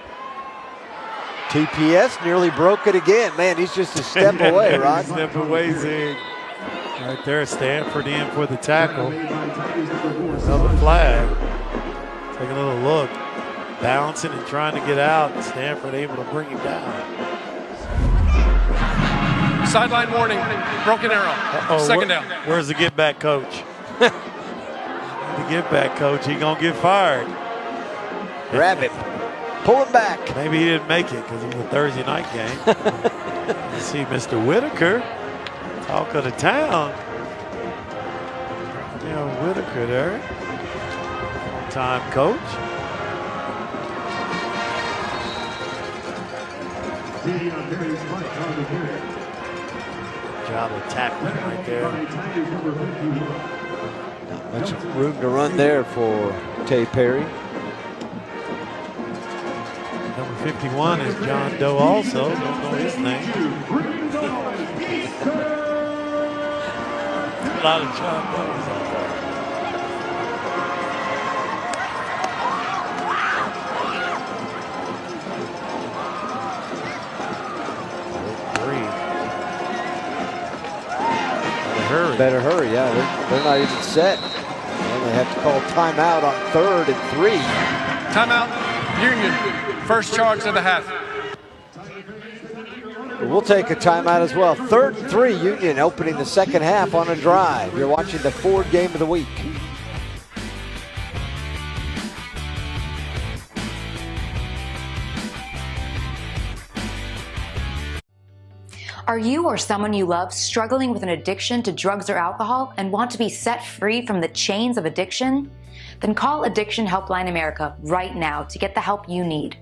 TPS nearly broke it again. Man, he's just a step away, Rod. Step away, Zig. Right there, Stanford in for the tackle. Another flag. Take a little look. Bouncing and trying to get out. Stanford able to bring him down. Sideline warning, broken arrow, second down. Where's the get back coach? The get back coach, he gonna get fired. Grab him, pull him back. Maybe he didn't make it because it was a Thursday night game. Let's see Mr. Whitaker, talk of the town. Yeah, Whitaker there, time coach. Job of tackling right there. Not much room to run there for Tay Perry. Number 51 is John Doe also. Don't know his name. A lot of John Doe's out there. Better hurry, yeah. They're not even set. And they have to call timeout on 3rd and 3. Timeout, Union. First charge of the half. We'll take a timeout as well. 3rd and 3, Union opening the second half on a drive. You're watching the Ford game of the week. Are you or someone you love struggling with an addiction to drugs or alcohol and want to be set free from the chains of addiction? Then call Addiction Helpline America right now to get the help you need.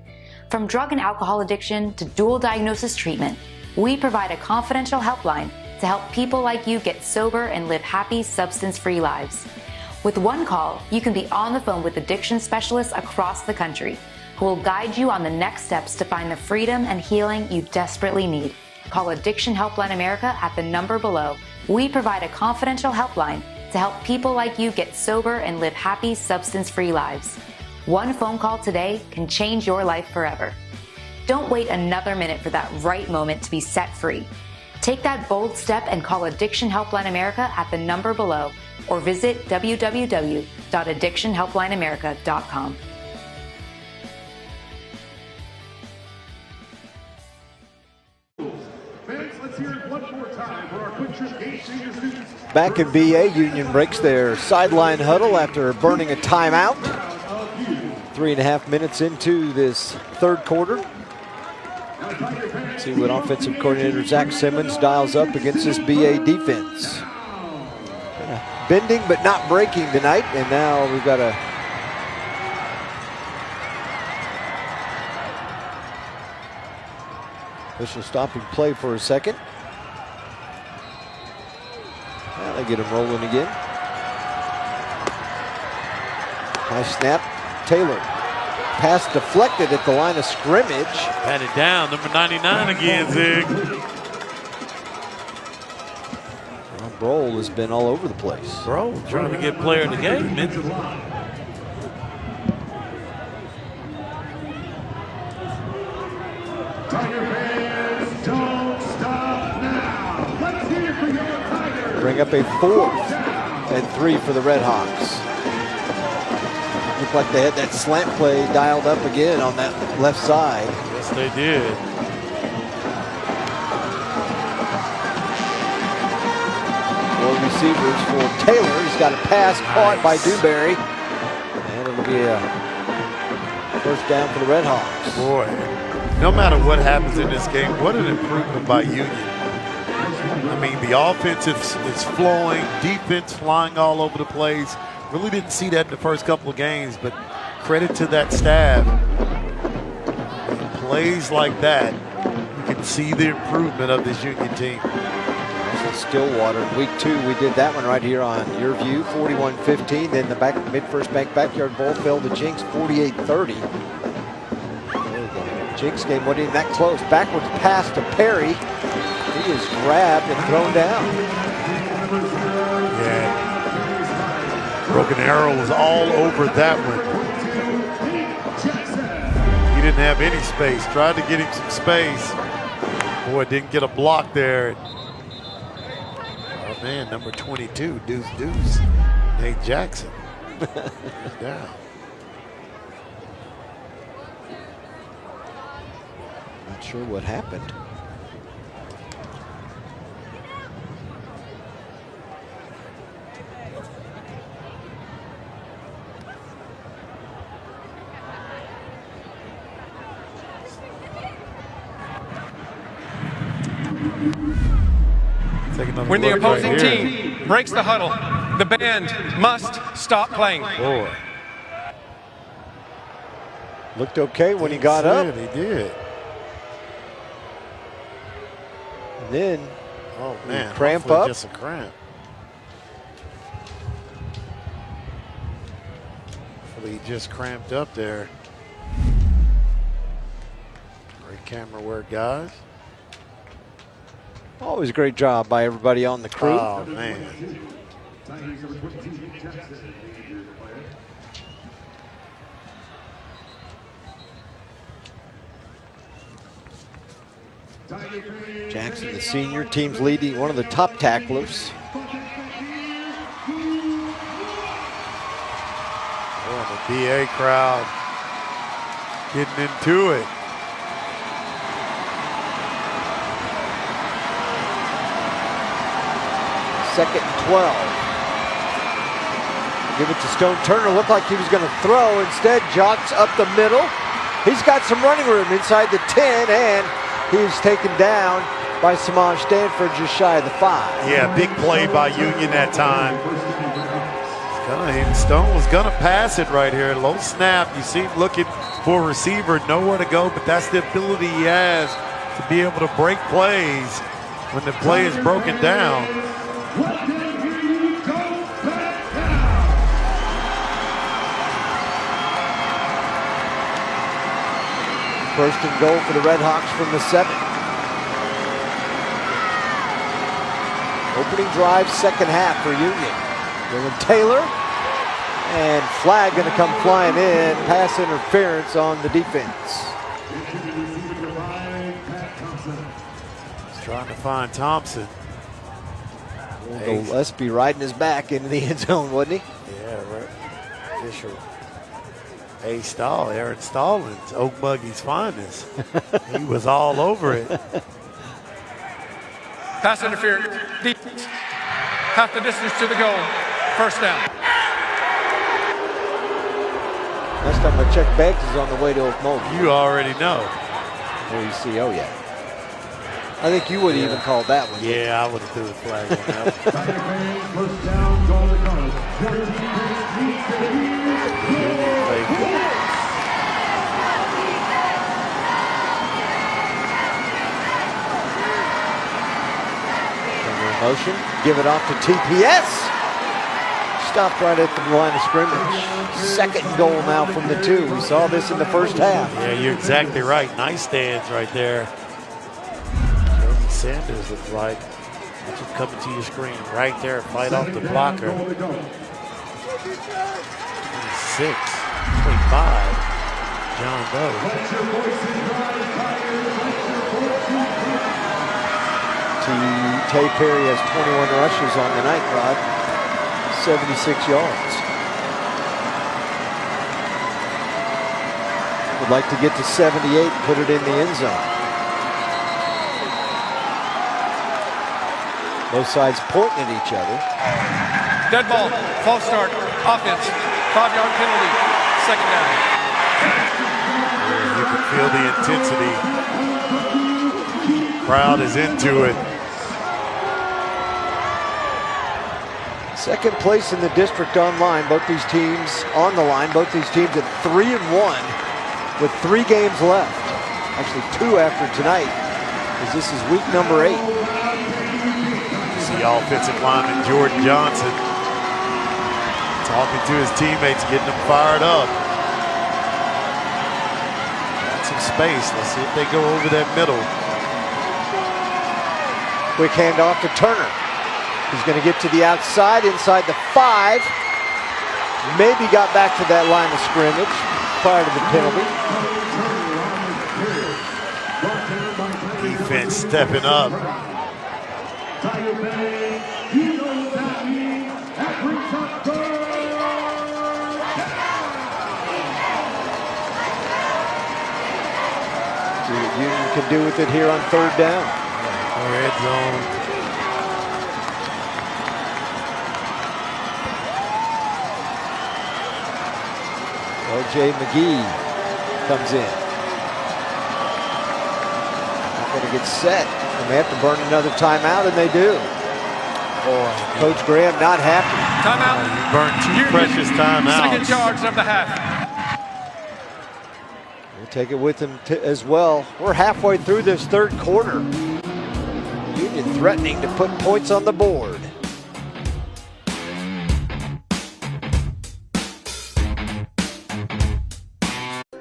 From drug and alcohol addiction to dual diagnosis treatment, we provide a confidential helpline to help people like you get sober and live happy, substance-free lives. With one call, you can be on the phone with addiction specialists across the country who will guide you on the next steps to find the freedom and healing you desperately need. Call Addiction Helpline America at the number below. We provide a confidential helpline to help people like you get sober and live happy, substance-free lives. One phone call today can change your life forever. Don't wait another minute for that right moment to be set free. Take that bold step and call Addiction Helpline America at the number below or visit www.addictionhelplineamerica.com. Back in BA, Union breaks their sideline huddle after burning a timeout. 3.5 minutes into this third quarter. See what offensive coordinator Zach Simmons dials up against this BA defense. Bending but not breaking tonight, and now we've got a official stopping play for a second. Now they get him rolling again. High snap, Taylor. Pass deflected at the line of scrimmage. Patted down, number 99 again, Zig. Well, Brohl has been all over the place. Brohl trying to get player of the game, man. Bring up a 4th and 3 for the Red Hawks. Looked like they had that slant play dialed up again on that left side. Yes, they did. Four receivers for Taylor. He's got a pass caught by Dewberry. And it'll be a first down for the Red Hawks. Boy, no matter what happens in this game, what an improvement by Union. I mean, the offense is flowing, defense flying all over the place. Really didn't see that in the first couple of games, but credit to that staff. In plays like that, you can see the improvement of this Union team. Stillwater, week 2, we did that one right here on Your View, 41-15. Then the Mid-First Bank Backyard Bowl fell to Jinx, 48-30. Jinx game wasn't even that close. Backwards pass to Perry. He is grabbed and thrown down. Yeah. Broken Arrow was all over that one. He didn't have any space. Tried to get him some space. Boy, didn't get a block there. Oh man, number 22, Deuce. Nate Jackson. Down. Not sure what happened. When the opposing team breaks the huddle, the band must stop playing. Boy. Looked okay when he got up. He did. And then, oh man, cramp hopefully up. Just a cramp. Hopefully he just cramped up there. Great camera work, guys. Always a great job by everybody on the crew. Oh man. Jackson, the senior, team's leading, one of the top tacklers. Oh, the BA crowd getting into it. Second and 12. Give it to Stone Turner. Looked like he was going to throw. Instead, jogs up the middle. He's got some running room inside the 10, and he's taken down by Samaj Stanford just shy of the 5. Yeah, big play by Union that time. Stone was going to pass it right here. Low snap. You see him looking for a receiver, nowhere to go, but that's the ability he has to be able to break plays when the play is broken down. First and goal for the Red Hawks from the 7. Opening drive, second half for Union. Dylan Taylor, and flag going to come flying in. Pass interference on the defense. He's trying to find Thompson. Gillespie riding his back into the end zone, wasn't he? Yeah, right. Fisher. Aaron Stallings, Oak Muggy's finest. He was all over it. Pass interference. Defense. Half the distance to the goal. First down. Next time I check Beggs is on the way to Okmulgee. You already know. Where you see, oh yeah. I think you would have even called that one. Yeah, I would have threw the flag on that. First down, goal to Colors. 14 Motion, give it off to TPS. Stopped right at the line of scrimmage. Second goal now from the 2. We saw this in the first half. Yeah, you're exactly right. Nice stands right there. Jordan Sanders looks like. That's what's coming to your screen right there. Fight off the blocker. 26, 25. John Doe. Tay Perry has 21 rushes on the night, Rod. 76 yards. Would like to get to 78 and put it in the end zone. Both sides pointing at each other. Dead ball. False start. Offense. 5-yard penalty. Second down. Yeah, you can feel the intensity. Crowd is into it. Second place in the district online. Both these teams on the line. Both these teams at 3-1 with 3 games left. Actually 2 after tonight, because this is week number 8. You see offensive lineman Jordan Johnson talking to his teammates, getting them fired up. Got some space. Let's see if they go over that middle. Quick handoff to Turner. He's going to get to the outside, inside the 5. Maybe got back to that line of scrimmage prior to the penalty. Defense stepping up. See what Union can do with it here on third down. Red zone. O.J. McGee comes in. Not going to get set. And they have to burn another timeout, and they do. Boy, Coach Graham not happy. Timeout. You burned 2 precious timeouts. Second charge of the half. We'll take it with him as well. We're halfway through this third quarter. Union threatening to put points on the board.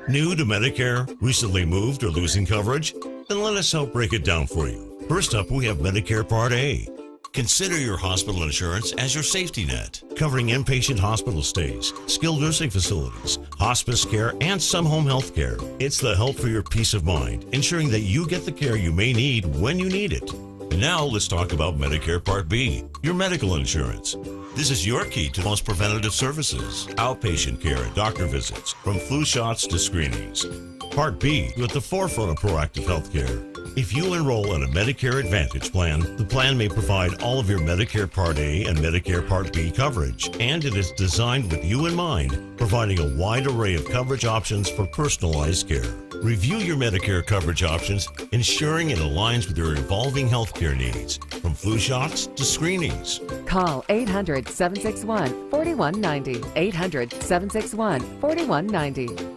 New to Medicare? Recently moved or losing coverage? Then let us help break it down for you. First up, we have Medicare Part A. Consider your hospital insurance as your safety net, covering inpatient hospital stays, skilled nursing facilities, hospice care, and some home health care. It's the help for your peace of mind, ensuring that you get the care you may need when you need it. And now let's talk about Medicare Part B, your medical insurance. This is your key to most preventative services, outpatient care and doctor visits, from flu shots to screenings. Part B, you're at the forefront of proactive health care. If you enroll in a Medicare Advantage plan, the plan may provide all of your Medicare Part A and Medicare Part B coverage, and it is designed with you in mind, providing a wide array of coverage options for personalized care. Review your Medicare coverage options, ensuring it aligns with your evolving healthcare needs, from flu shots to screenings. Call 800-761-4190. 800-761-4190.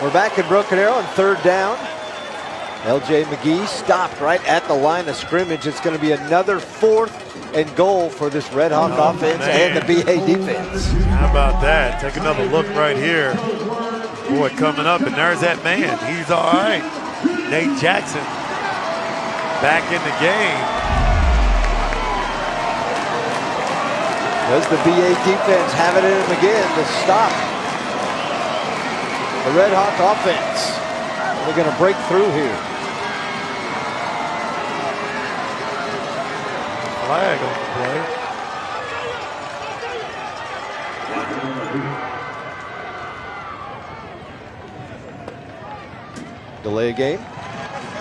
We're back in Broken Arrow on third down. LJ McGee stopped right at the line of scrimmage. It's going to be another 4th and goal for this Red Hawk offense and the BA defense. How about that? Take another look right here. Boy, coming up, and there's that man. He's all right. Nate Jackson back in the game. Does the BA defense have it in them again to stop the Red Hawk offense? They're going to break through here. Flag on the play. Delay of game.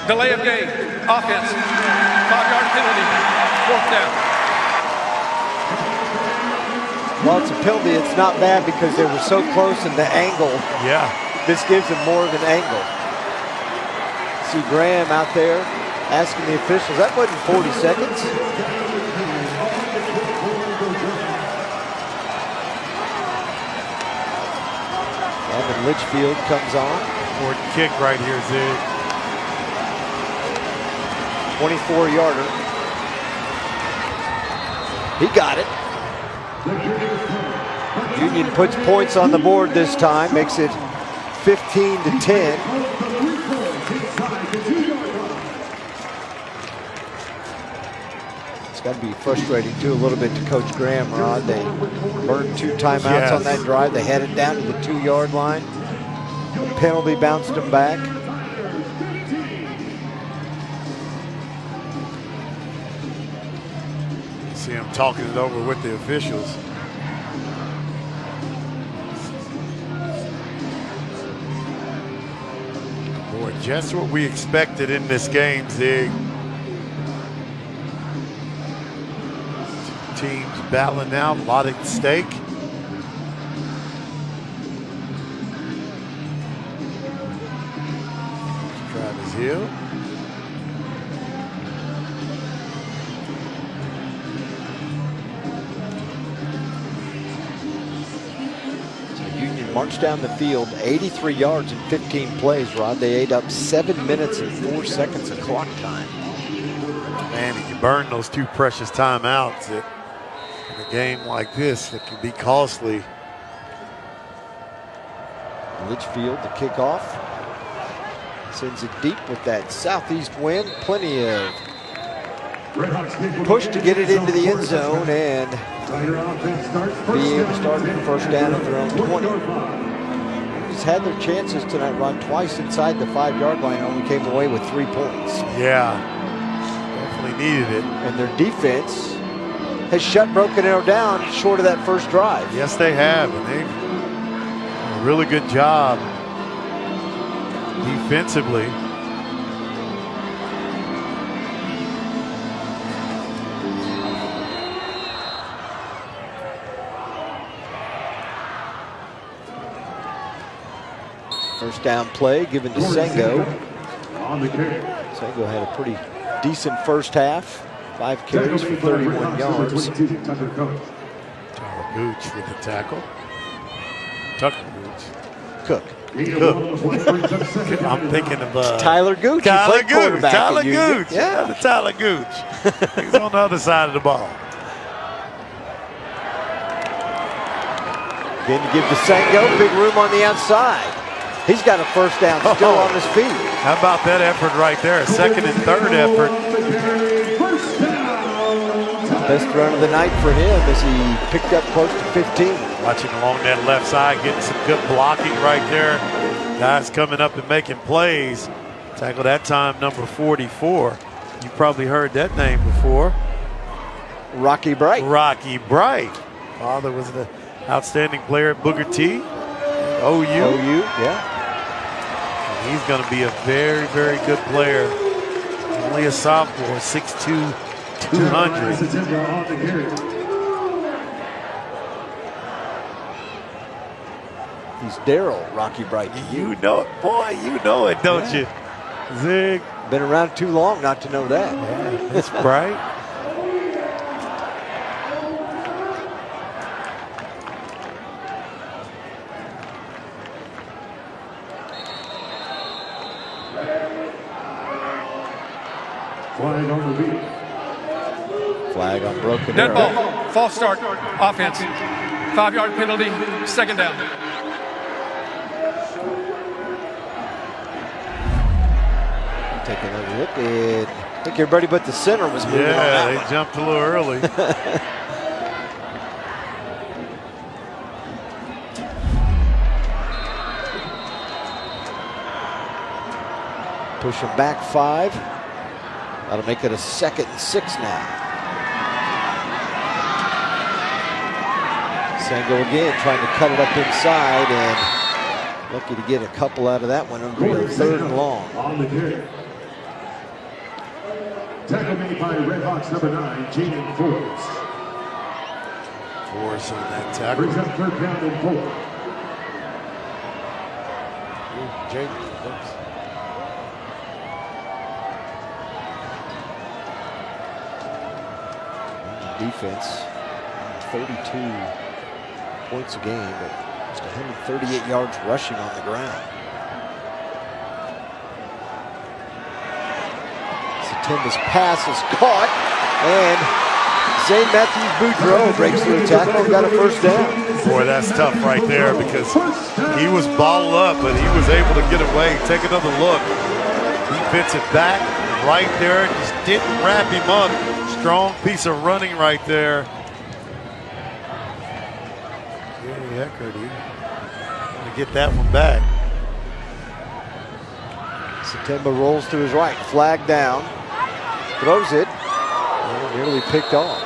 Delay of game. Offense. 5-yard penalty. 4th down. Well, it's a penalty. It's not bad because they were so close in the angle. Yeah. This gives them more of an angle. See Graham out there asking the officials. That wasn't 40 seconds. Gavin Litchfield comes on. Important kick right here, Zig. 24-yarder. He got it. Union puts points on the board this time, makes it 15-10. It's got to be frustrating too a little bit to Coach Graham, Rod. They burned 2 timeouts on that drive. They had it down to the 2-yard line. The penalty bounced them back. See him talking it over with the officials. Boy, just what we expected in this game, Zig. Two teams battling out, a lot at stake. Travis Hill. Marched down the field 83 yards in 15 plays, Rod. They ate up 7 minutes and 4 seconds of clock time. Man, if you burn those 2 precious timeouts in a game like this, it can be costly. Litchfield to kick off. Sends it deep with that southeast wind. Plenty of push to get it into the end zone and be able to start the first down at their own 20. He's had their chances tonight, Ron, twice inside the 5-yard line, only came away with 3 points. Yeah, definitely needed it. And their defense has shut Broken Arrow down short of that first drive. Yes, they have, and they've done a really good job defensively. First down play given to Sengo. Sengo had a pretty decent first half. 5 carries for 31 yards. Tyler Gooch with the tackle. Tucker Gooch. Cook. I'm thinking of Tyler Gooch. Tyler Gooch. Gooch. Yeah, the Tyler Gooch. He's on the other side of the ball. Again to give to Sango. Big room on the outside. He's got a first down still on his feet. How about that effort right there? A second and third effort. Best run of the night for him as he picked up close to 15. Watching along that left side, getting some good blocking right there. Guys coming up and making plays. Tackle that time, number 44. You probably heard that name before. Rocky Bright. Rocky Bright. Father was an outstanding player at Booker T. OU. Yeah. And he's going to be a very, very good player. Only a sophomore, 6'2", 200. He's Daryl Rocky Bright. You know it, boy. You know it, don't you? Zig. Been around too long not to know that. Yeah, that's Bright. Flag on the beat. Flag on broken Dead arrow. ball. False start. Offense. 5-yard penalty. Second down. Take another look. And I think everybody but the center was moving on Yeah, that they one. jumped a little early. Push him back 5. That'll make it a 2nd and 6 now. Sango again trying to cut it up inside and lucky to get a couple out of that one under a 3rd and long. On the carry. Tackle made by Redhawks number 9, Jaden Forbes. Force on that tackle. Brings up 3rd down and 4. Jaden. Defense, 32 points a game, but just 138 yards rushing on the ground. Satimba's pass is caught, and St. Matthews Boudreaux breaks through a tackle and got a first down. Boy, that's tough right there because he was balled up, but he was able to get away. Take another look. He fits it back right there, just didn't wrap him up. Strong piece of running right there. Gary Eckert, going to get that one back. Satimba rolls to his right, flag down, throws it, and nearly picked off.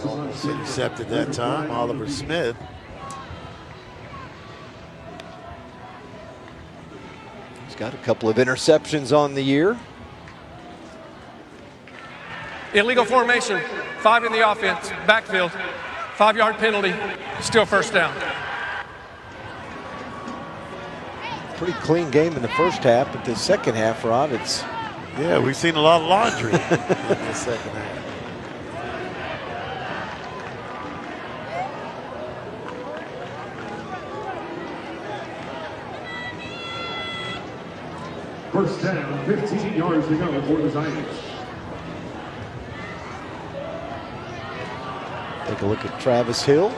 Almost intercepted that time, Oliver Smith. He's got a couple of interceptions on the year. Illegal formation. 5 in the offense. Backfield. 5-yard penalty. Still first down. Pretty clean game in the first half, but the second half, Rod, it's... Yeah, we've seen a lot of laundry in the second half. First down, 15 yards to go for the Tigers. Take a look at Travis Hill.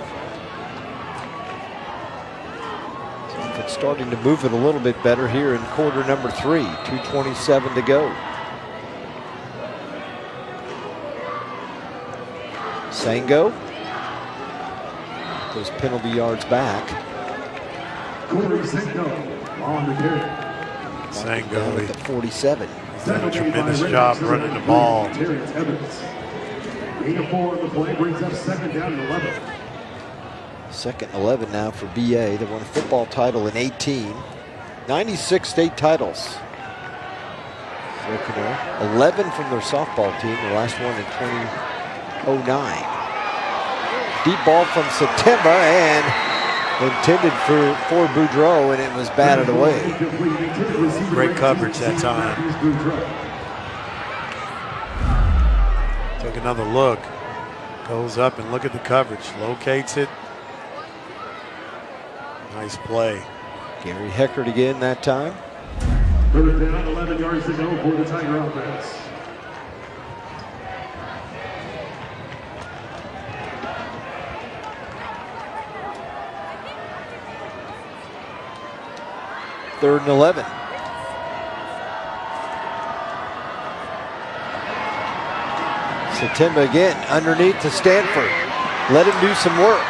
It's starting to move it a little bit better here in quarter number 3. 2:27 to go. Sango. Those penalty yards back. Corey Sango on the carry. Sango at the 47. He's done a tremendous job running the ball. Terrence Evans. 8 of 4 on the play brings up 2nd down and 11. 2nd and 11 now for BA. They won a football title in 18. 96 state titles. 11 from their softball team, the last one in 2009. Deep ball from Satimba and intended for Boudreaux, and it was batted away. Great coverage that time. Take another look. Goes up and look at the coverage. Locates it. Nice play. Gary Heckert again that time. Third down, 11 yards to go for the Tiger offense. Third and 11. Satimba again underneath to Stanford. Let him do some work.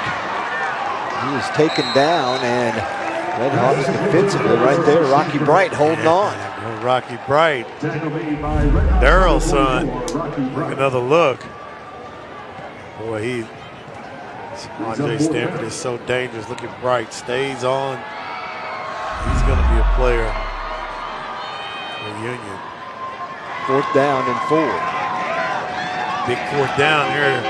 He was taken down, and Red Hawks defensively right there. Rocky Bright holding on. Rocky Bright. Darrell's son. Another look. Boy, Andre Stanford is so dangerous. Look at Bright. Stays on. He's going to be a player for Union. Fourth down and 4. Big fourth down here.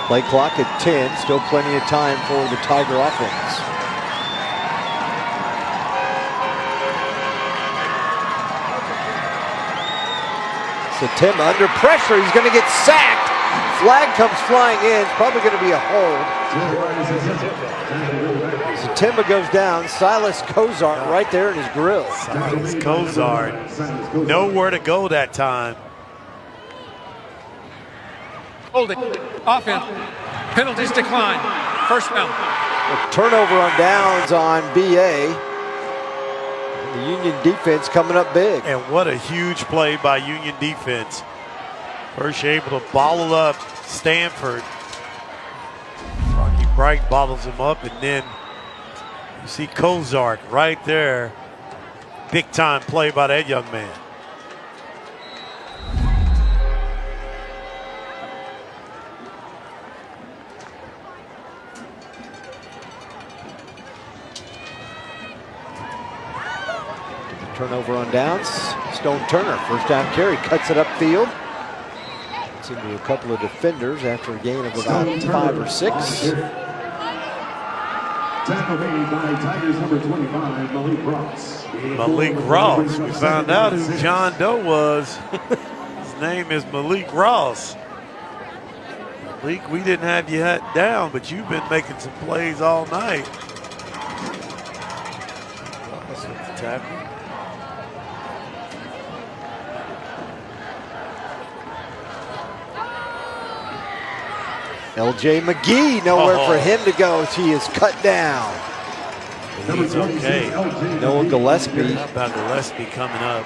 Play clock at 10. Still plenty of time for the Tiger offense. Satimba under pressure. He's going to get sacked. Flag comes flying in. It's probably going to be a hold. Satimba goes down. Silas Kozart right there in his grill. Silas Kozart. Nowhere to go that time. Hold it. Offense. Penalties decline. First down. A turnover on downs on BA. The Union defense coming up big. And what a huge play by Union defense. First able to bottle up Stanford. Rocky Bright bottles him up, and then you see Kozart right there. Big time play by that young man. Turnover on downs. Stone Turner, first down carry, cuts it upfield. Gets into a couple of defenders after a gain of about 5 or 6. Tackle made by Tigers number 25, Malik Ross. Malik Ross. We found out who John Doe was. His name is Malik Ross. Malik, we didn't have you down, but you've been making some plays all night. Ross with the tackle. LJ McGee, nowhere for him to go as he is cut down. He's okay. Noah Gillespie. How about Gillespie coming up?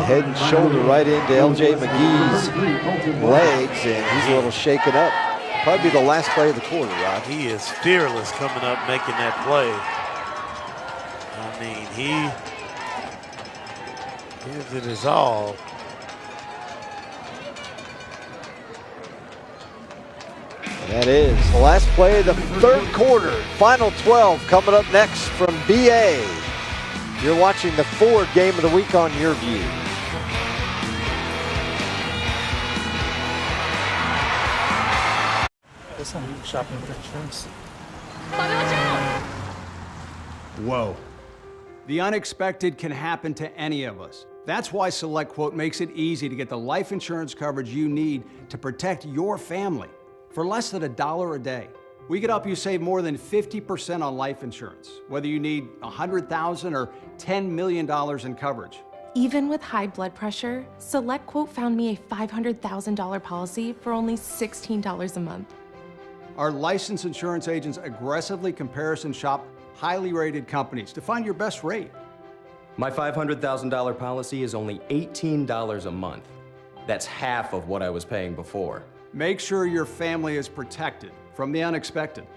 Head and shoulder right into LJ McGee's legs, and he's a little shaken up. Probably the last play of the quarter, Rob. He is fearless coming up, making that play. I mean, he gives it his all. That is the last play of the third quarter. Final 12 coming up next from BA. You're watching the Ford game of the week on Your View. Shopping for insurance. Whoa. The unexpected can happen to any of us. That's why SelectQuote makes it easy to get the life insurance coverage you need to protect your family. For less than $1 a day, we can help you save more than 50% on life insurance, whether you need $100,000 or $10 million in coverage. Even with high blood pressure, SelectQuote found me a $500,000 policy for only $16 a month. Our licensed insurance agents aggressively comparison shop highly rated companies to find your best rate. My $500,000 policy is only $18 a month. That's half of what I was paying before. Make sure your family is protected from the unexpected.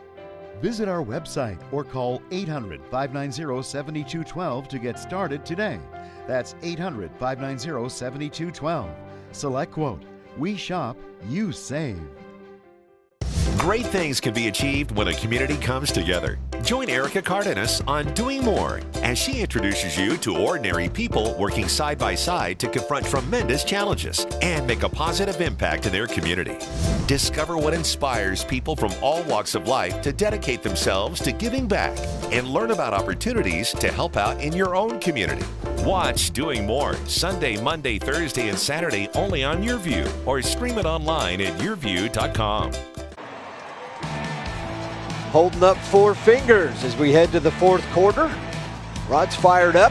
Visit our website or call 800-590-7212 to get started today. That's 800-590-7212. SelectQuote. We shop, you save. Great things can be achieved when a community comes together. Join Erica Cardenas on Doing More as she introduces you to ordinary people working side by side to confront tremendous challenges and make a positive impact in their community. Discover what inspires people from all walks of life to dedicate themselves to giving back and learn about opportunities to help out in your own community. Watch Doing More Sunday, Monday, Thursday, and Saturday only on YurView, or stream it online at yourview.com. Holding up 4 fingers as we head to the 4th quarter. Rod's fired up.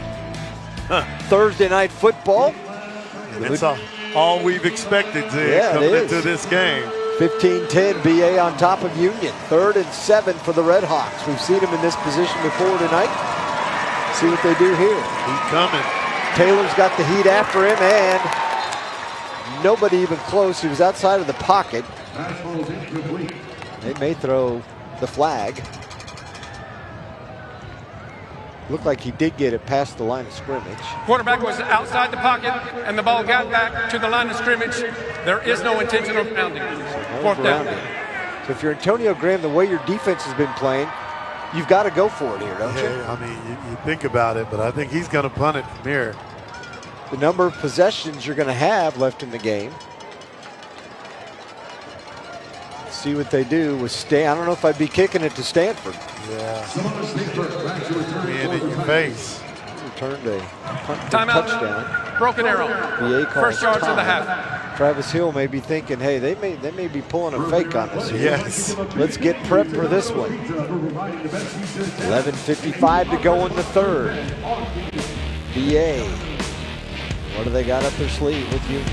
Thursday night football. It's all we've expected, Zig, coming into this game. 15-10 BA on top of Union. 3rd and 7 for the Red Hawks. We've seen them in this position before tonight. See what they do here. Heat coming. Taylor's got the heat after him, and nobody even close. He was outside of the pocket. They may throw the flag. Looked like he did get it past the line of scrimmage. Quarterback was outside the pocket, and the ball got back to the line of scrimmage. There is no intentional grounding. Fourth down. So if you're Antonio Graham, the way your defense has been playing, you've got to go for it here, don't you? I mean, you think about it, but I think he's going to punt it from here. The number of possessions you're going to have left in the game. See what they do with Stan. I don't know if I'd be kicking it to Stanford. Yeah. Being in your face. Returned a punt touchdown. Broken arrow. First yards of the half. Travis Hill may be thinking, hey, they may be pulling a fake on us here. Yes. Let's get prepped for this one. 11:55 to go in the 3rd. BA. What do they got up their sleeve with Union?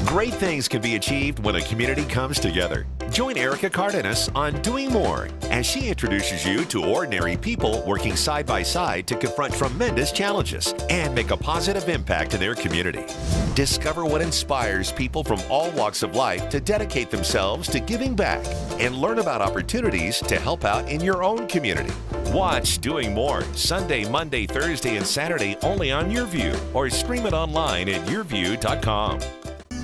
Great things can be achieved when a community comes together. Join Erica Cardenas on Doing More as she introduces you to ordinary people working side by side to confront tremendous challenges and make a positive impact in their community. Discover what inspires people from all walks of life to dedicate themselves to giving back and learn about opportunities to help out in your own community. Watch Doing More Sunday, Monday, Thursday, and Saturday only on YurView, or stream it online at yourview.com.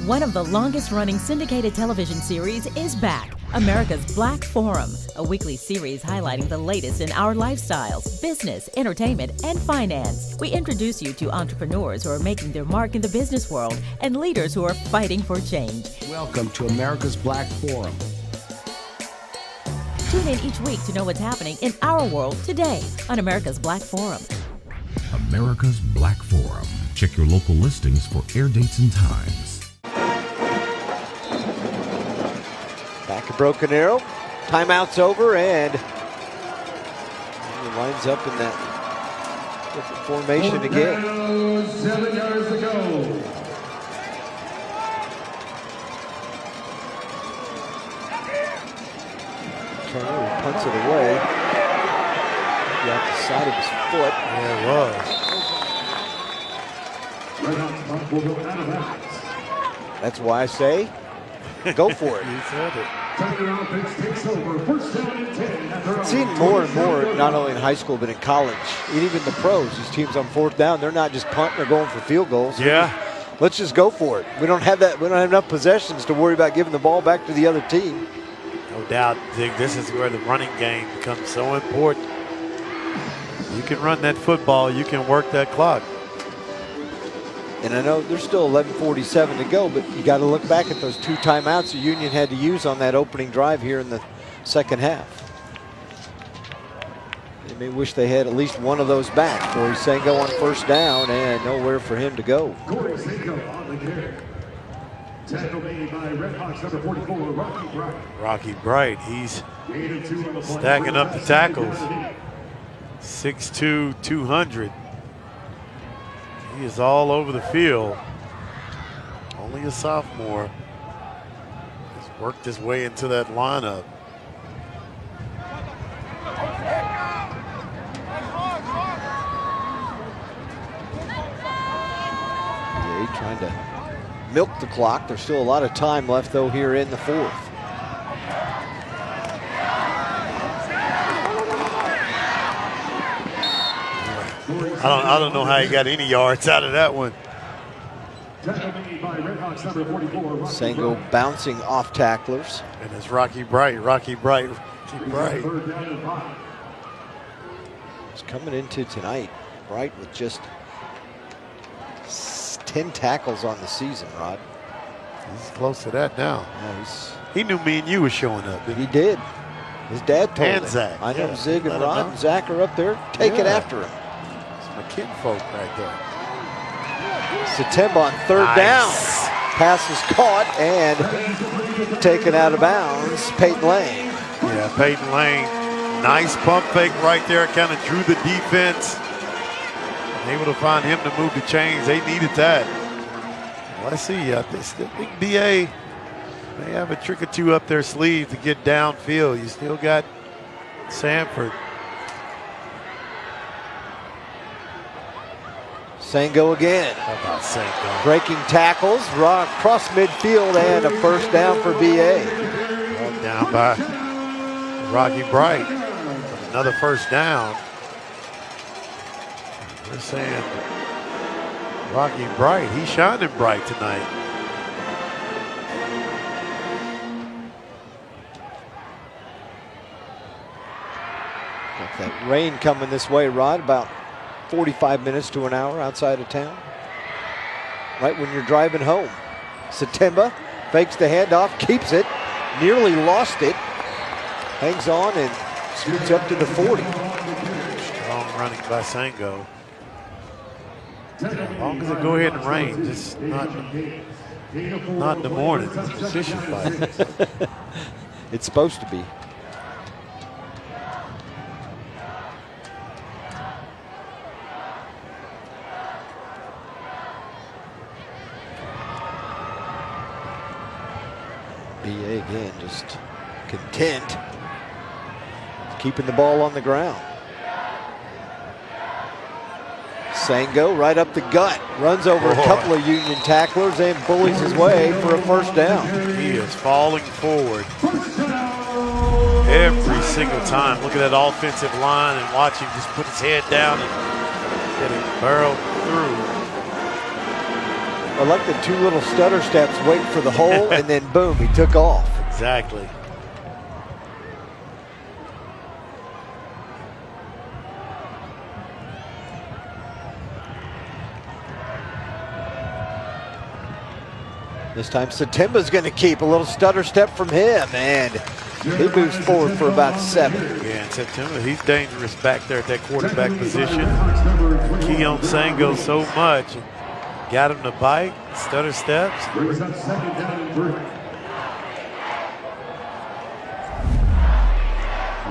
One of the longest-running syndicated television series is back, America's Black Forum, a weekly series highlighting the latest in our lifestyles, business, entertainment, and finance. We introduce you to entrepreneurs who are making their mark in the business world and leaders who are fighting for change. Welcome to America's Black Forum. Tune in each week to know what's happening in our world today on America's Black Forum. America's Black Forum. Check your local listings for air dates and times. Back of Broken Arrow. Timeout's over, and he lines up in that different formation again. 7 yards to go. Turner punts it away. Maybe off the side of his foot. Yeah, it was. That's why I say, go for it. You said it. It's seen more and more, not only in high school, but in college. And even the pros, these teams on 4th down, they're not just punting or going for field goals. Yeah. Let's just go for it. We don't have enough possessions to worry about giving the ball back to the other team. No doubt, Zig, this is where the running game becomes so important. You can run that football, you can work that clock. And I know there's still 11:47 to go, but you got to look back at those 2 timeouts the Union had to use on that opening drive here in the second half. They may wish they had at least one of those back. Corey Sango on 1st down, and nowhere for him to go. Corey Sango on the carry. Tackle made by Red Hawks number 44, Rocky Bright. Rocky Bright, he's stacking up the tackles. 6'2", 200. He is all over the field. Only a sophomore. He's worked his way into that lineup. Yeah, trying to milk the clock. There's still a lot of time left, though, here in the 4th. I don't know how he got any yards out of that one. Sango bouncing off tacklers. And it's Rocky Bright. He's coming into tonight, Bright, with just 10 tackles on the season, Rod. He's close to that now. Yeah, he knew me and you were showing up. He did. His dad told him. Zach. I know Yeah, Zig let and him Rod know. and Zach are up there taking after him. It's my kinfolk right there. Satemba on third down. Pass is caught and taken out of bounds. Peyton Lane. Yeah, Peyton Lane. Nice pump fake right there. Kind of drew the defense. Able to find him to move the chains. They needed that. Let's see. I think BA may have a trick or two up their sleeve to get downfield. You still got Sanford. Sango again. How about Sango? Breaking tackles, cross midfield, and a first down for BA. Brought down by Rocky Bright. Another first down. They're saying Rocky Bright, he's shining bright tonight. Got that rain coming this way, Rod, about 45 minutes to an hour outside of town. Right when you're driving home. Satemba fakes the handoff, keeps it, nearly lost it, hangs on and scoots up to the 40. Strong running by Sango. As long as it go ahead and rain, just not in the morning. Position fight. It's supposed to be. BA again, just content, keeping the ball on the ground. Sango right up the gut, runs over a couple of Union tacklers and bullies his way for a first down. He is falling forward every single time. Look at that offensive line and watch him just put his head down and get it barreled through. I like the two little stutter steps waiting for the hole and then boom, he took off. Exactly. This time Satemba's going to keep a little stutter step from him, and he moves forward for about 7. Yeah, and Satemba, he's dangerous back there at that quarterback position. Keon Sango so much. Got him to bite, stutter steps.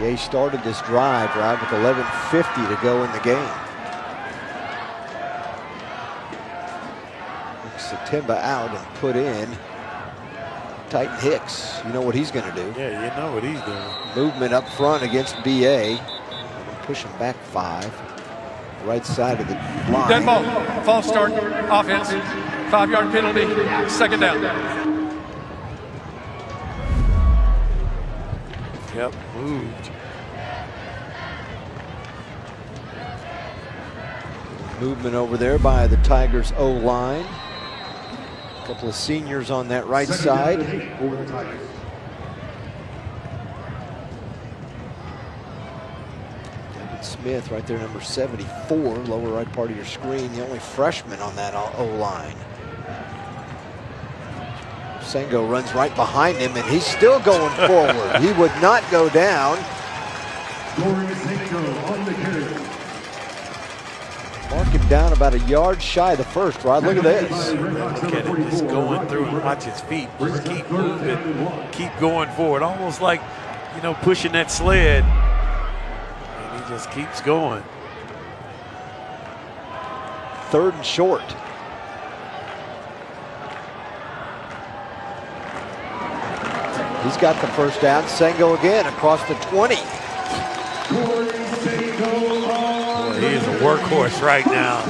Ye started this drive, right, with 11:50 to go in the game. Satemba out and put in Titan Hicks. You know what he's going to do. Yeah, you know what he's doing. Movement up front against BA. Push him back 5. Right side of the line. Dead ball. False start. Offense. 5-yard penalty. Second down. Yep, moved. Movement over there by the Tigers O-line. A couple of seniors on that right side. Smith right there, number 74, lower right part of your screen, the only freshman on that O-line. Sango runs right behind him, and he's still going forward. He would not go down. Marking down about a yard shy of the first, Rod. Look at this. Look at him just going through and watch his feet. Just keep moving, keep going forward. Almost like, you know, pushing that sled. And he just keeps going. 3rd and short. He's got the first down. Sango again across the 20. Boy, he is a workhorse right now. I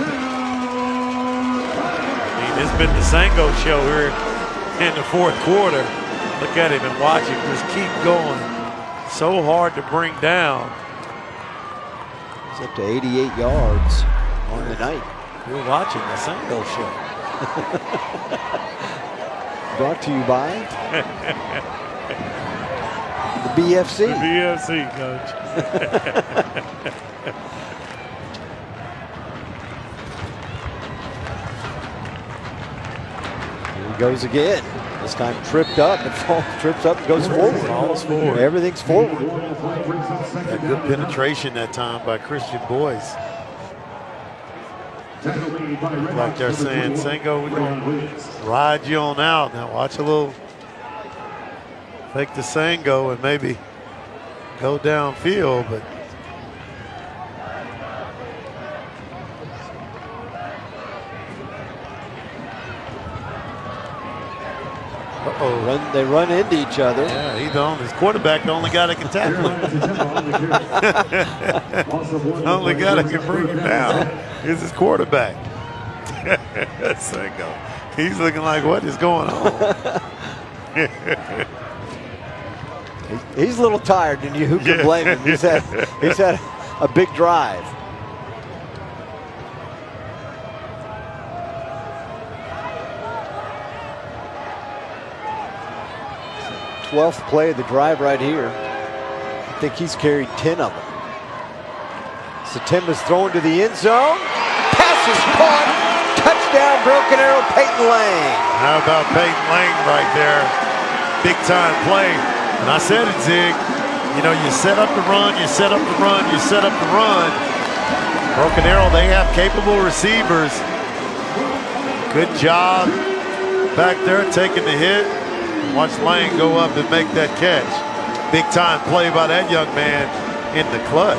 mean, it's been the Sango show here in the 4th quarter. Look at him and watch him just keep going. So hard to bring down. He's up to 88 yards on the night. You're watching the Sango show. Brought to you by the BFC. The BFC, Coach. He goes again. This time tripped up and falls, trips up and goes forward. Falls forward. Everything's forward. A good penetration that time by Christian Boyce. Like they're saying, Sango, we're going to ride you on out. Now watch a little fake the Sango and maybe go downfield, but They run into each other. Yeah, his quarterback, the only guy that can tackle him. The only guy that can bring him down is his quarterback. Sango. He's looking like, what is going on? He's a little tired, and who can blame him? He's had a big drive. The 12th play of the drive right here. I think he's carried 10 of them. Satemba's thrown to the end zone. Pass is caught. Touchdown, Broken Arrow, Peyton Lang. How about Peyton Lang right there? Big time play. And I said it, Zig. You know, you set up the run, you set up the run, you set up the run. Broken Arrow, they have capable receivers. Good job back there taking the hit. Watch Lang go up and make that catch. Big time play by that young man in the clutch.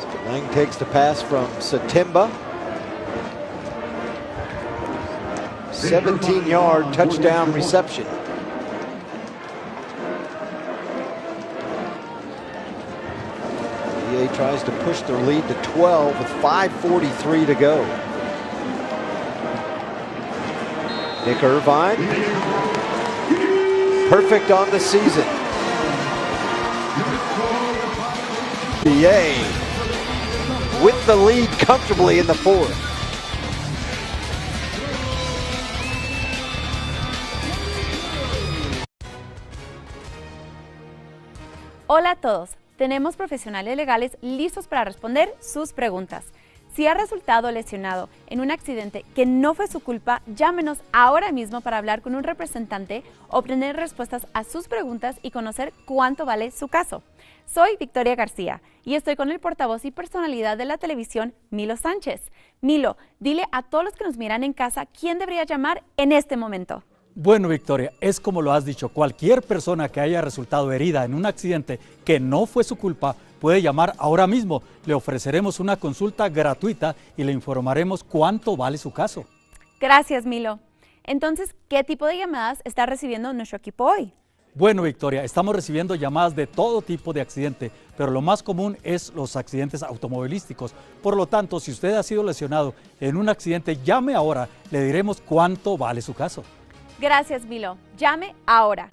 So Lang takes the pass from Satemba. 17-yard touchdown reception. VA tries to push their lead to 12 with 5:43 to go. Nick Irvine, perfect on the season. VA with the lead comfortably in the fourth. Hola a todos, tenemos profesionales legales listos para responder sus preguntas. Si ha resultado lesionado en un accidente que no fue su culpa, llámenos ahora mismo para hablar con un representante, obtener respuestas a sus preguntas y conocer cuánto vale su caso. Soy Victoria García y estoy con el portavoz y personalidad de la televisión, Milo Sánchez. Milo, dile a todos los que nos miran en casa quién debería llamar en este momento. Bueno, Victoria, es como lo has dicho, cualquier persona que haya resultado herida en un accidente que no fue su culpa puede llamar ahora mismo. Le ofreceremos una consulta gratuita y le informaremos cuánto vale su caso. Gracias, Milo. Entonces, ¿qué tipo de llamadas está recibiendo nuestro equipo hoy? Bueno, Victoria, estamos recibiendo llamadas de todo tipo de accidente, pero lo más común es los accidentes automovilísticos. Por lo tanto, si usted ha sido lesionado en un accidente, llame ahora, le diremos cuánto vale su caso. Gracias, Milo. Llame ahora.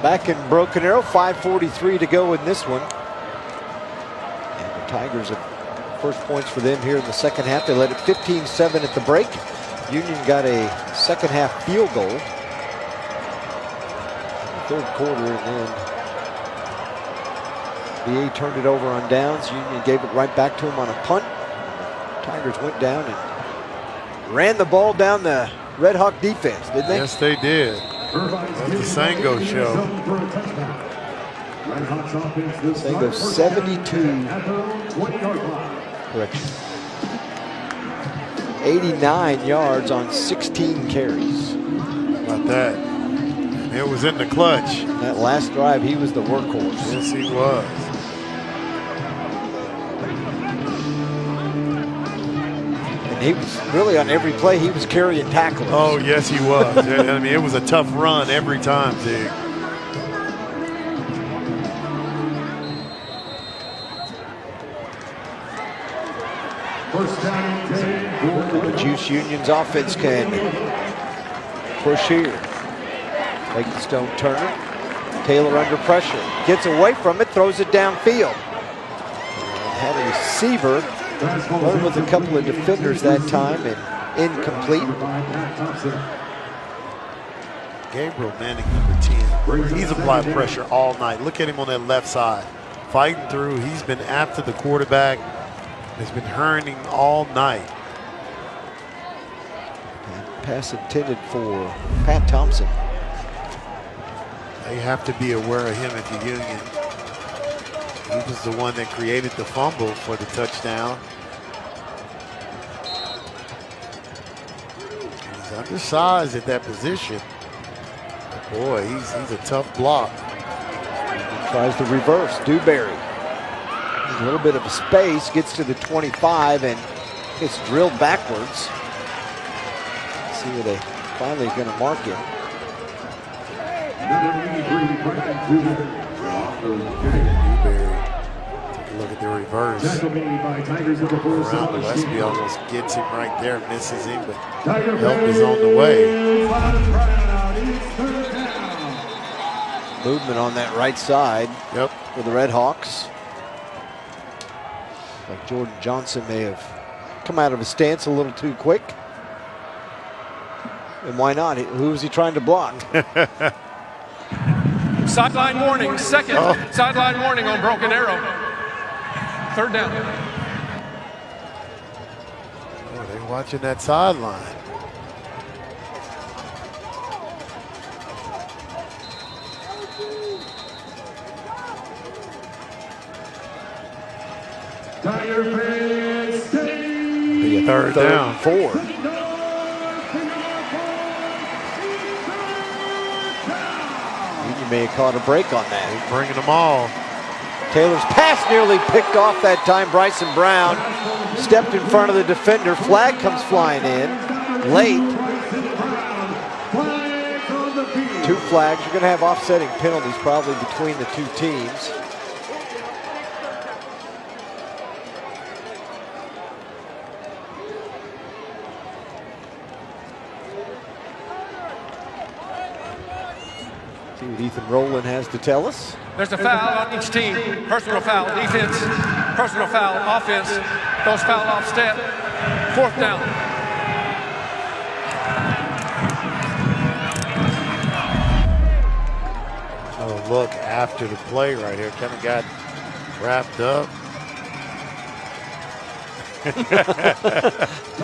Back in Broken Arrow, 5:43 to go in this one. And the Tigers have first points for them here in the second half. They led it 15-7 at the break. Union got a second half field goal in the third quarter, and then VA turned it over on downs. Union gave it right back to him on a punt. Tigers went down and ran the ball down the Red Hawk defense, didn't they? Yes, they did. That's the Sango show. Sango 72. Correction. 89 yards on 16 carries. How about that? It was in the clutch. That last drive, he was the workhorse. Yes, he was. He was really on every play, he was carrying tacklers. Oh, yes, he was. I mean, it was a tough run every time, Zig. The Juice Union's offense can push here. Make the Stone Turner. Taylor under pressure. Gets away from it, throws it downfield. And had a receiver. One with a couple of defenders that time and incomplete. Gabriel Manning, number 10. He's applied pressure all night. Look at him on that left side, fighting through. He's been after the quarterback. He's been hurting all night. And pass intended for Pat Thompson. They have to be aware of him at the Union. He was the one that created the fumble for the touchdown. He's undersized at that position. But boy, he's a tough block. He tries the reverse. Dewberry. A little bit of a space, gets to the 25 and gets drilled backwards. Let's see where they finally going to mark him. Take a look at the reverse. Around Gillespie almost gets him right there, misses him, but help is on the way. Movement on that right side. Yep. For the Red Hawks. Like Jordan Johnson may have come out of his stance a little too quick. And why not? Who was he trying to block? Sideline warning, second. Sideline warning on broken arrow. Third down. Oh, they're watching that sideline. Be a third down. 4. You may have caught a break on that. He's bringing them all. Taylor's pass nearly picked off that time. Bryson Brown stepped in front of the defender. Flag comes flying in late. 2 flags. You're going to have offsetting penalties probably between the two teams. See what Ethan Rowland has to tell us. There's a foul on each team. Personal foul, defense. Personal foul, offense. Those foul off step. 4th down. Oh, look after the play right here. Kind of got wrapped up.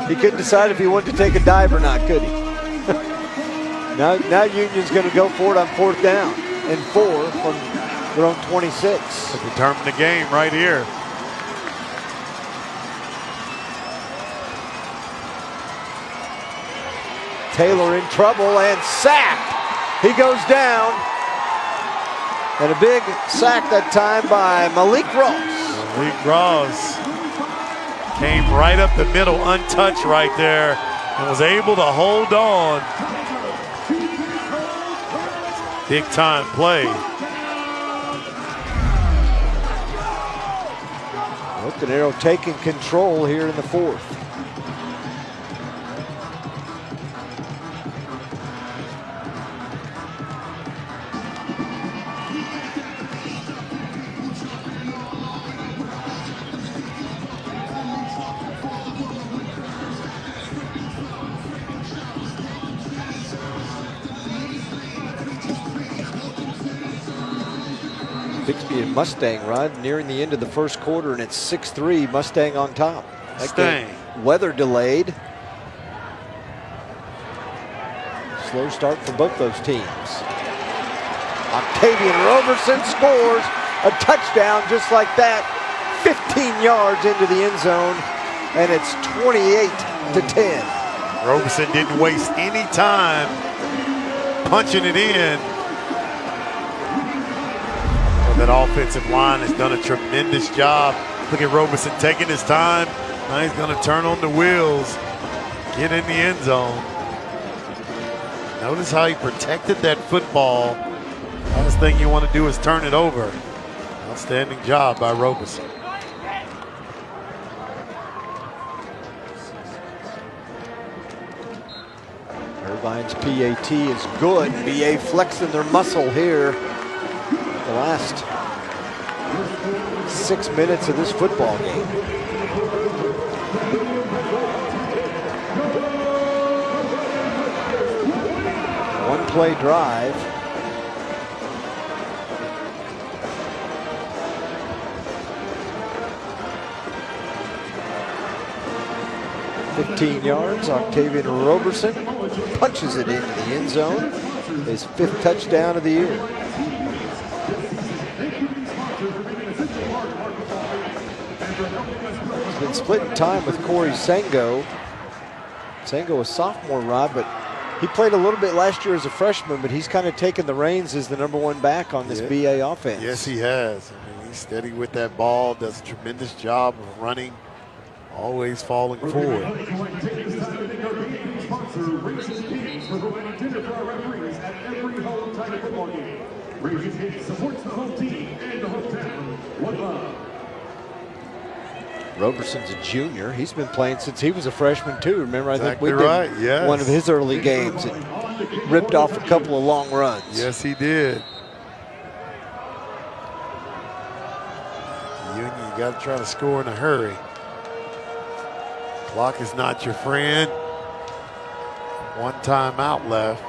He couldn't decide if he wanted to take a dive or not, could he? Now Union's going to go for it on 4th down and 4 from their own 26. To determine the game right here. Taylor in trouble and sacked. He goes down. And a big sack that time by Malik Ross. Malik Ross came right up the middle, untouched right there, and was able to hold on. Big time play. Broken Arrow taking control here in the 4th. Bixby and Mustang, Rod, nearing the end of the 1st quarter, and it's 6-3, Mustang on top. Mustang. Weather delayed. Slow start for both those teams. Octavian Roberson scores a touchdown just like that. 15 yards into the end zone, and it's 28-10. Roberson didn't waste any time punching it in. That offensive line has done a tremendous job. Look at Roberson taking his time. Now he's going to turn on the wheels, get in the end zone. Notice how he protected that football. Last thing you want to do is turn it over. Outstanding job by Roberson. Irvine's PAT is good. BA flexing their muscle here. The last 6 minutes of this football game. One play drive. 15 yards. Octavian Roberson punches it into the end zone. His 5th touchdown of the year. He's been splitting time with Corey Sango. Sango, a sophomore, Rod, but he played a little bit last year as a freshman, but he's kind of taken the reins as the #1 back on this BA offense. Yes, he has. I mean, he's steady with that ball, does a tremendous job of running, always falling forward. Roberson's a junior. He's been playing since he was a freshman too. Remember, I think we did right, yes. one of his early games and ripped off a couple of long runs. Yes, he did. Union, you got to try to score in a hurry. Clock is not your friend. 1 timeout left.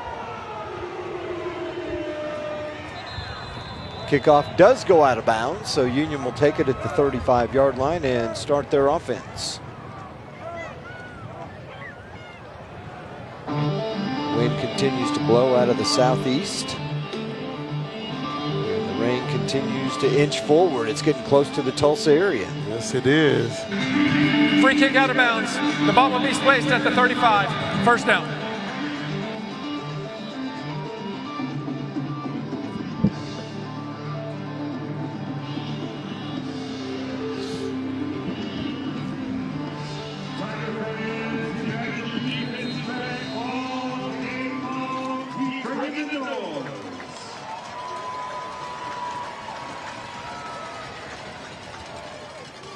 Kickoff does go out of bounds, so Union will take it at the 35-yard line and start their offense. Wind continues to blow out of the southeast. And the rain continues to inch forward. It's getting close to the Tulsa area. Yes, it is. Free kick out of bounds. The ball will be placed at the 35. First down.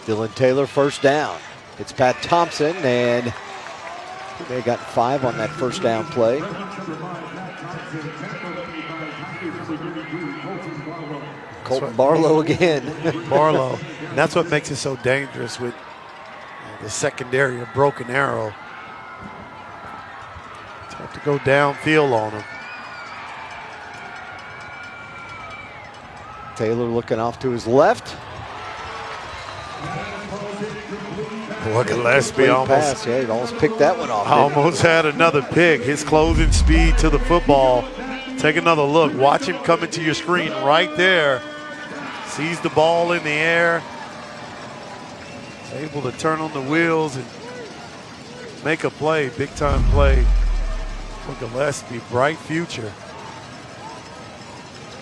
Dylan Taylor first down. It's Pat Thompson, and they got 5 on that first down play. Colton Barlow again. Barlow. And that's what makes it so dangerous with the secondary of broken arrow. It's hard to go downfield on him. Taylor looking off to his left. Boy, Gillespie almost picked that one off. Almost had another pick. His closing speed to the football. Take another look. Watch him come into your screen right there. Sees the ball in the air. Able to turn on the wheels and make a play, big time play for Gillespie. Bright future.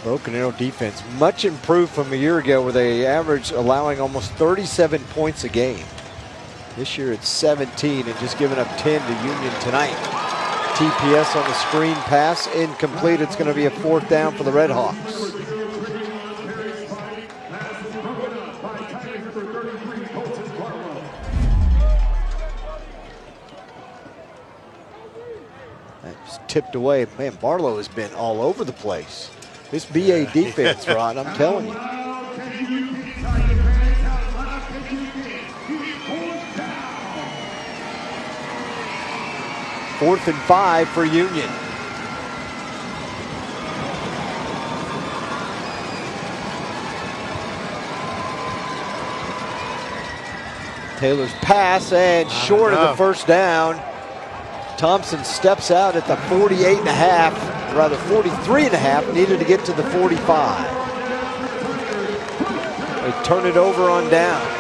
Broken Arrow defense, much improved from a year ago where they averaged allowing almost 37 points a game. This year it's 17 and just giving up 10 to Union tonight. TPS on the screen pass, incomplete. It's going to be a 4th down for the Red Hawks. That just tipped away. Man, Barlow has been all over the place. This BA defense, Rod, I'm telling you. Fourth and 5 for Union. Taylor's pass and short of the first down. Thompson steps out at the 48 and a half, rather 43 and a half, needed to get to the 45. They turn it over on downs.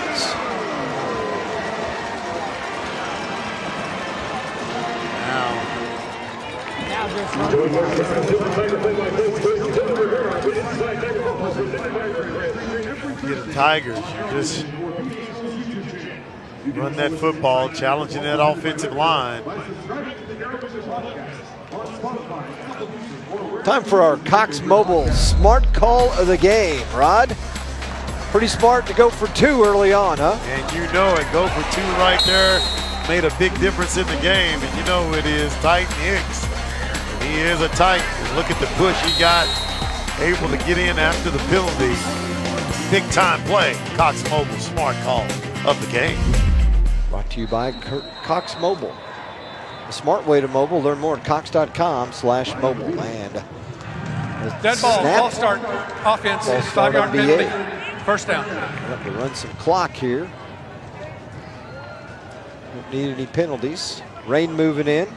You're the Tigers. You just run that football, challenging that offensive line. Time for our Cox Mobile smart call of the game. Rod, pretty smart to go for 2 early on, huh? And you know it. Go for 2 right there. Made a big difference in the game. And you know it is Titan Hicks. He is a Titan. Look at the push he got. Able to get in after the penalty. Big time play. Cox Mobile smart call of the game. Brought to you by Cox Mobile. A smart way to mobile. Learn more at cox.com/mobile. And dead ball, ball start, offense, 5-yard penalty. First down. We'll have to run some clock here. Don't need any penalties. Rain moving in.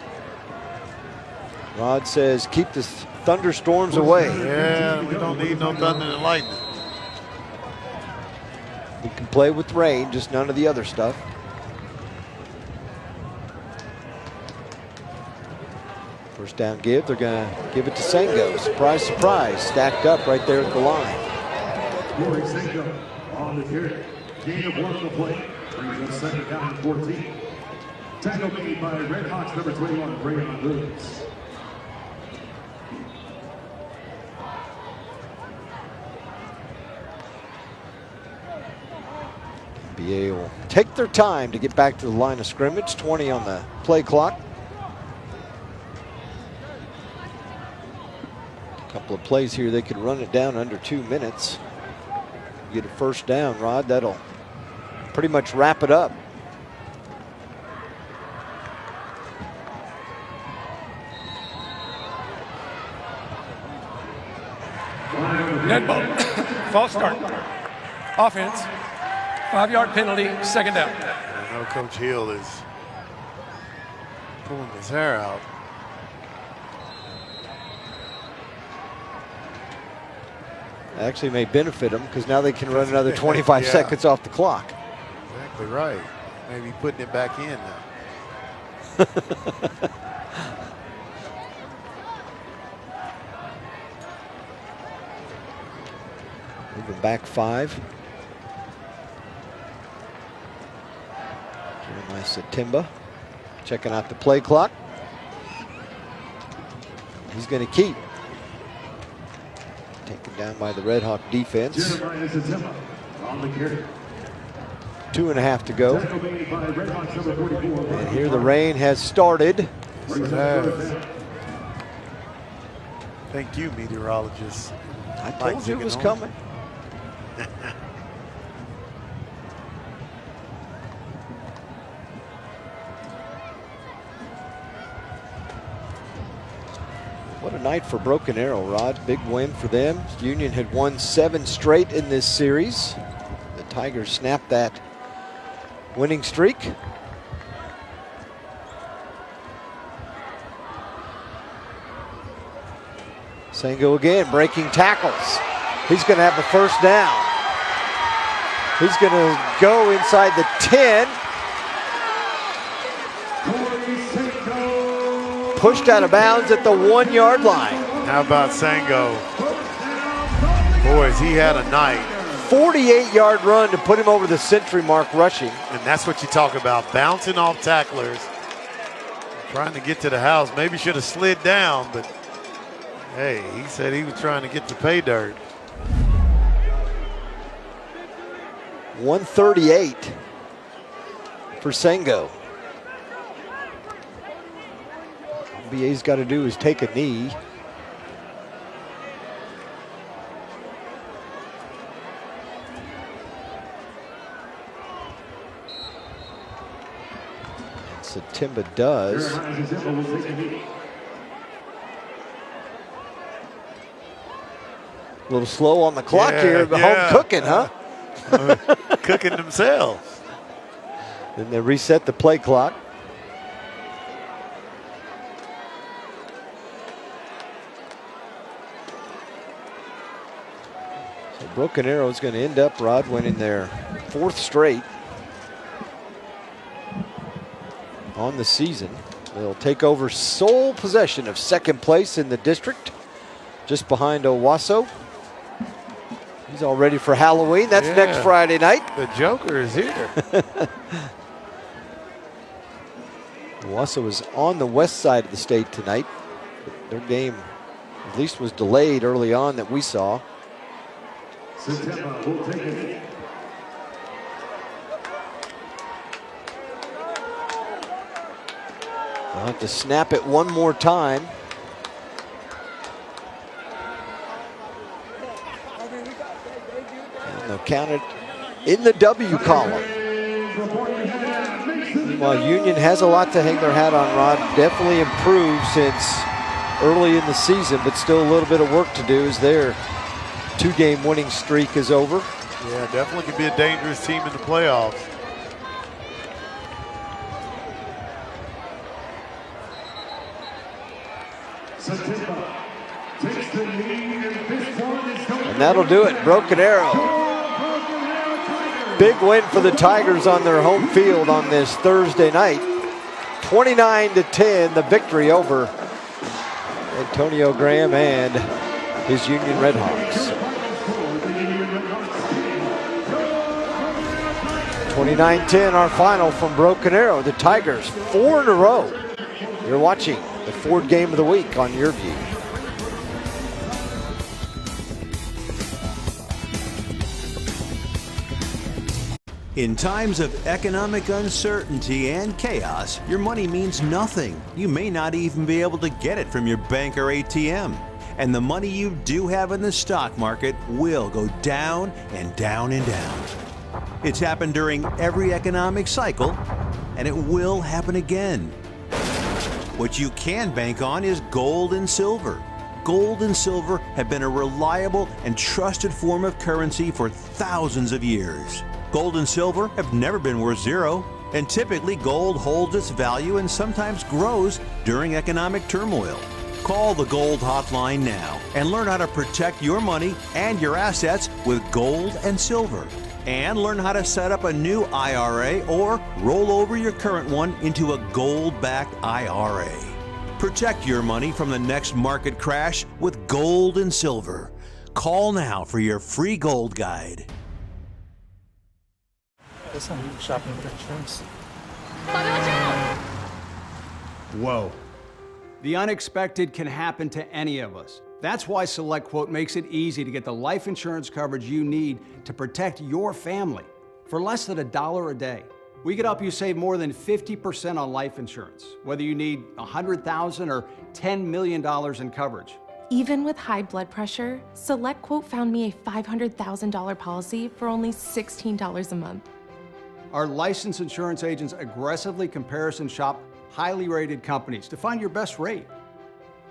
Rod says keep the thunderstorms away. Yeah, we don't need no thunder and lightning. We can play with rain, just none of the other stuff. First down give, they're going to give it to Sengo. Surprise, surprise, stacked up right there at the line. Corey Sengo on the carry. Gain of 1 on the play. Brings us second down and 14. Tackle made by Red Hawks number 21, Braylon Williams. NBA will take their time to get back to the line of scrimmage. 20 on the play clock. A couple of plays here, they could run it down under 2 minutes. Get a first down, Rod. That'll pretty much wrap it up. Dead ball. False start. Offense. 5-yard penalty, second down. I know Coach Hill is pulling his hair out. Actually may benefit them because now they can run another 25 seconds off the clock. Exactly right. Maybe putting it back in now. Moving back 5. Jeremiah Satimba checking out the play clock. He's going to keep. Taken down by the Red Hawk defense. Jeremiah Satimba on the carry. 2.5 to go. And here the rain has started. Yes, it has. Thank you, meteorologists. I told you it was coming. What a night for Broken Arrow, Rod. Big win for them. Union had won 7 straight in this series. The Tigers snapped that winning streak. Sengo again, breaking tackles. He's going to have the first down. He's going to go inside the 10. Pushed out of bounds at the 1-yard line. How about Sengo? Boys, he had a night. 48-yard run to put him over the century mark rushing. And that's what you talk about, bouncing off tacklers, trying to get to the house. Maybe should have slid down, but hey, he said he was trying to get to pay dirt. 138 for Sengo. All BA's got to do is take a knee. Satimba does. A little slow on the clock here, but home cooking, huh? Cooking themselves. Then they reset the play clock. So Broken Arrow is going to end up, Rod, winning their 4th straight on the season. They'll take over sole possession of 2nd place in the district, just behind Owasso. He's all ready for Halloween. That's next Friday night. The Joker is here. Owasso was on the west side of the state tonight. Their game at least was delayed early on that we saw. Satimba will take it. They'll have to snap it one more time. And they'll count it in the W column. While Union has a lot to hang their hat on, Rod, definitely improved since early in the season, but still a little bit of work to do as their 2-game winning streak is over. Yeah, definitely could be a dangerous team in the playoffs. that'll do it. Broken Arrow. Big win for the Tigers on their home field on this Thursday night. 29-10, the victory over Antonio Graham and his Union Redhawks. 29-10, our final from Broken Arrow. The Tigers, 4 in a row. You're watching the Ford Game of the Week on Your View. In times of economic uncertainty and chaos, your money means nothing. You may not even be able to get it from your bank or ATM. And the money you do have in the stock market will go down and down and down. It's happened during every economic cycle, and it will happen again. What you can bank on is gold and silver. Gold and silver have been a reliable and trusted form of currency for thousands of years. Gold and silver have never been worth zero, and typically gold holds its value and sometimes grows during economic turmoil. Call the Gold Hotline now and learn how to protect your money and your assets with gold and silver. And learn how to set up a new IRA or roll over your current one into a gold-backed IRA. Protect your money from the next market crash with gold and silver. Call now for your free gold guide. Listen, shopping for insurance. Whoa. The unexpected can happen to any of us. That's why SelectQuote makes it easy to get the life insurance coverage you need to protect your family. For less than $1 a day, we can help you save more than 50% on life insurance, whether you need $100,000 or $10 million in coverage. Even with high blood pressure, SelectQuote found me a $500,000 policy for only $16 a month. Our licensed insurance agents aggressively comparison shop highly rated companies to find your best rate.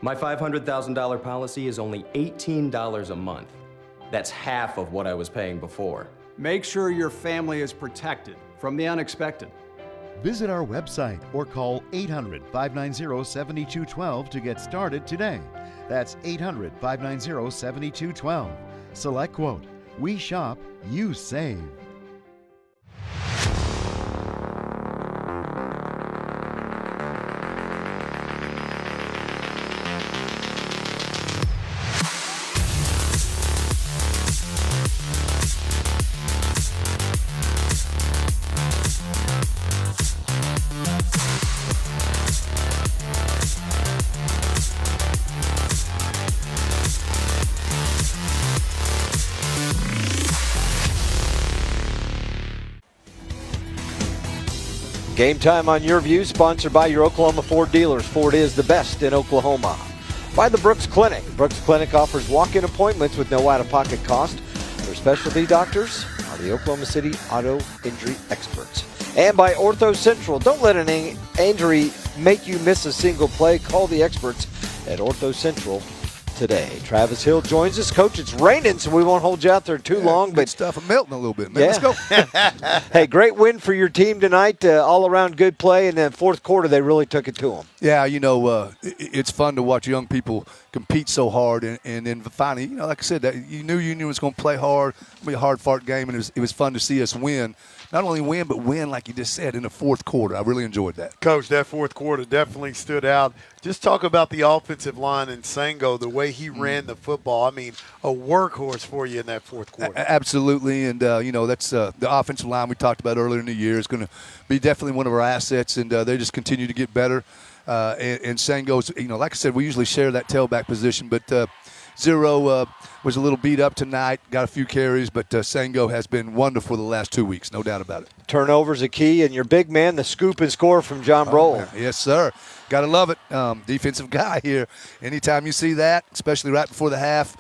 My $500,000 policy is only $18 a month. That's half of what I was paying before. Make sure your family is protected from the unexpected. Visit our website or call 800-590-7212 to get started today. That's 800-590-7212. SelectQuote. We shop, you save. Game time on Your View, sponsored by your Oklahoma Ford dealers. Ford is the best in Oklahoma. By the Brooks Clinic. Brooks Clinic offers walk-in appointments with no out-of-pocket cost. Their specialty doctors are the Oklahoma City auto injury experts. And by Ortho Central. Don't let an injury make you miss a single play. Call the experts at Ortho Central today. Travis Hill joins us. Coach, it's raining, so we won't hold you out there too long. But stuff is melting a little bit, man. Yeah. Let's go. Hey, great win for your team tonight. All-around good play. And then fourth quarter, they really took it to them. Yeah, it's fun to watch young people compete so hard. And then finally, like I said, that you knew Union was going to play hard. It's going to be a hard-fought game, and it was fun to see us win. Not only win, but win, like you just said, in the fourth quarter. I really enjoyed that. Coach, that fourth quarter definitely stood out. Just talk about the offensive line and Sango, the way he ran the football. I mean, a workhorse for you in that fourth quarter. Absolutely, and, that's the offensive line we talked about earlier in the year is going to be definitely one of our assets, and they just continue to get better. And Sango's, like I said, we usually share that tailback position, but Zero was a little beat up tonight, got a few carries, but Sango has been wonderful the last 2 weeks, no doubt about it. Turnovers a key, and your big man, the scoop and score from John Brohl. Yes, sir. Got to love it. Defensive guy here. Anytime you see that, especially right before the half,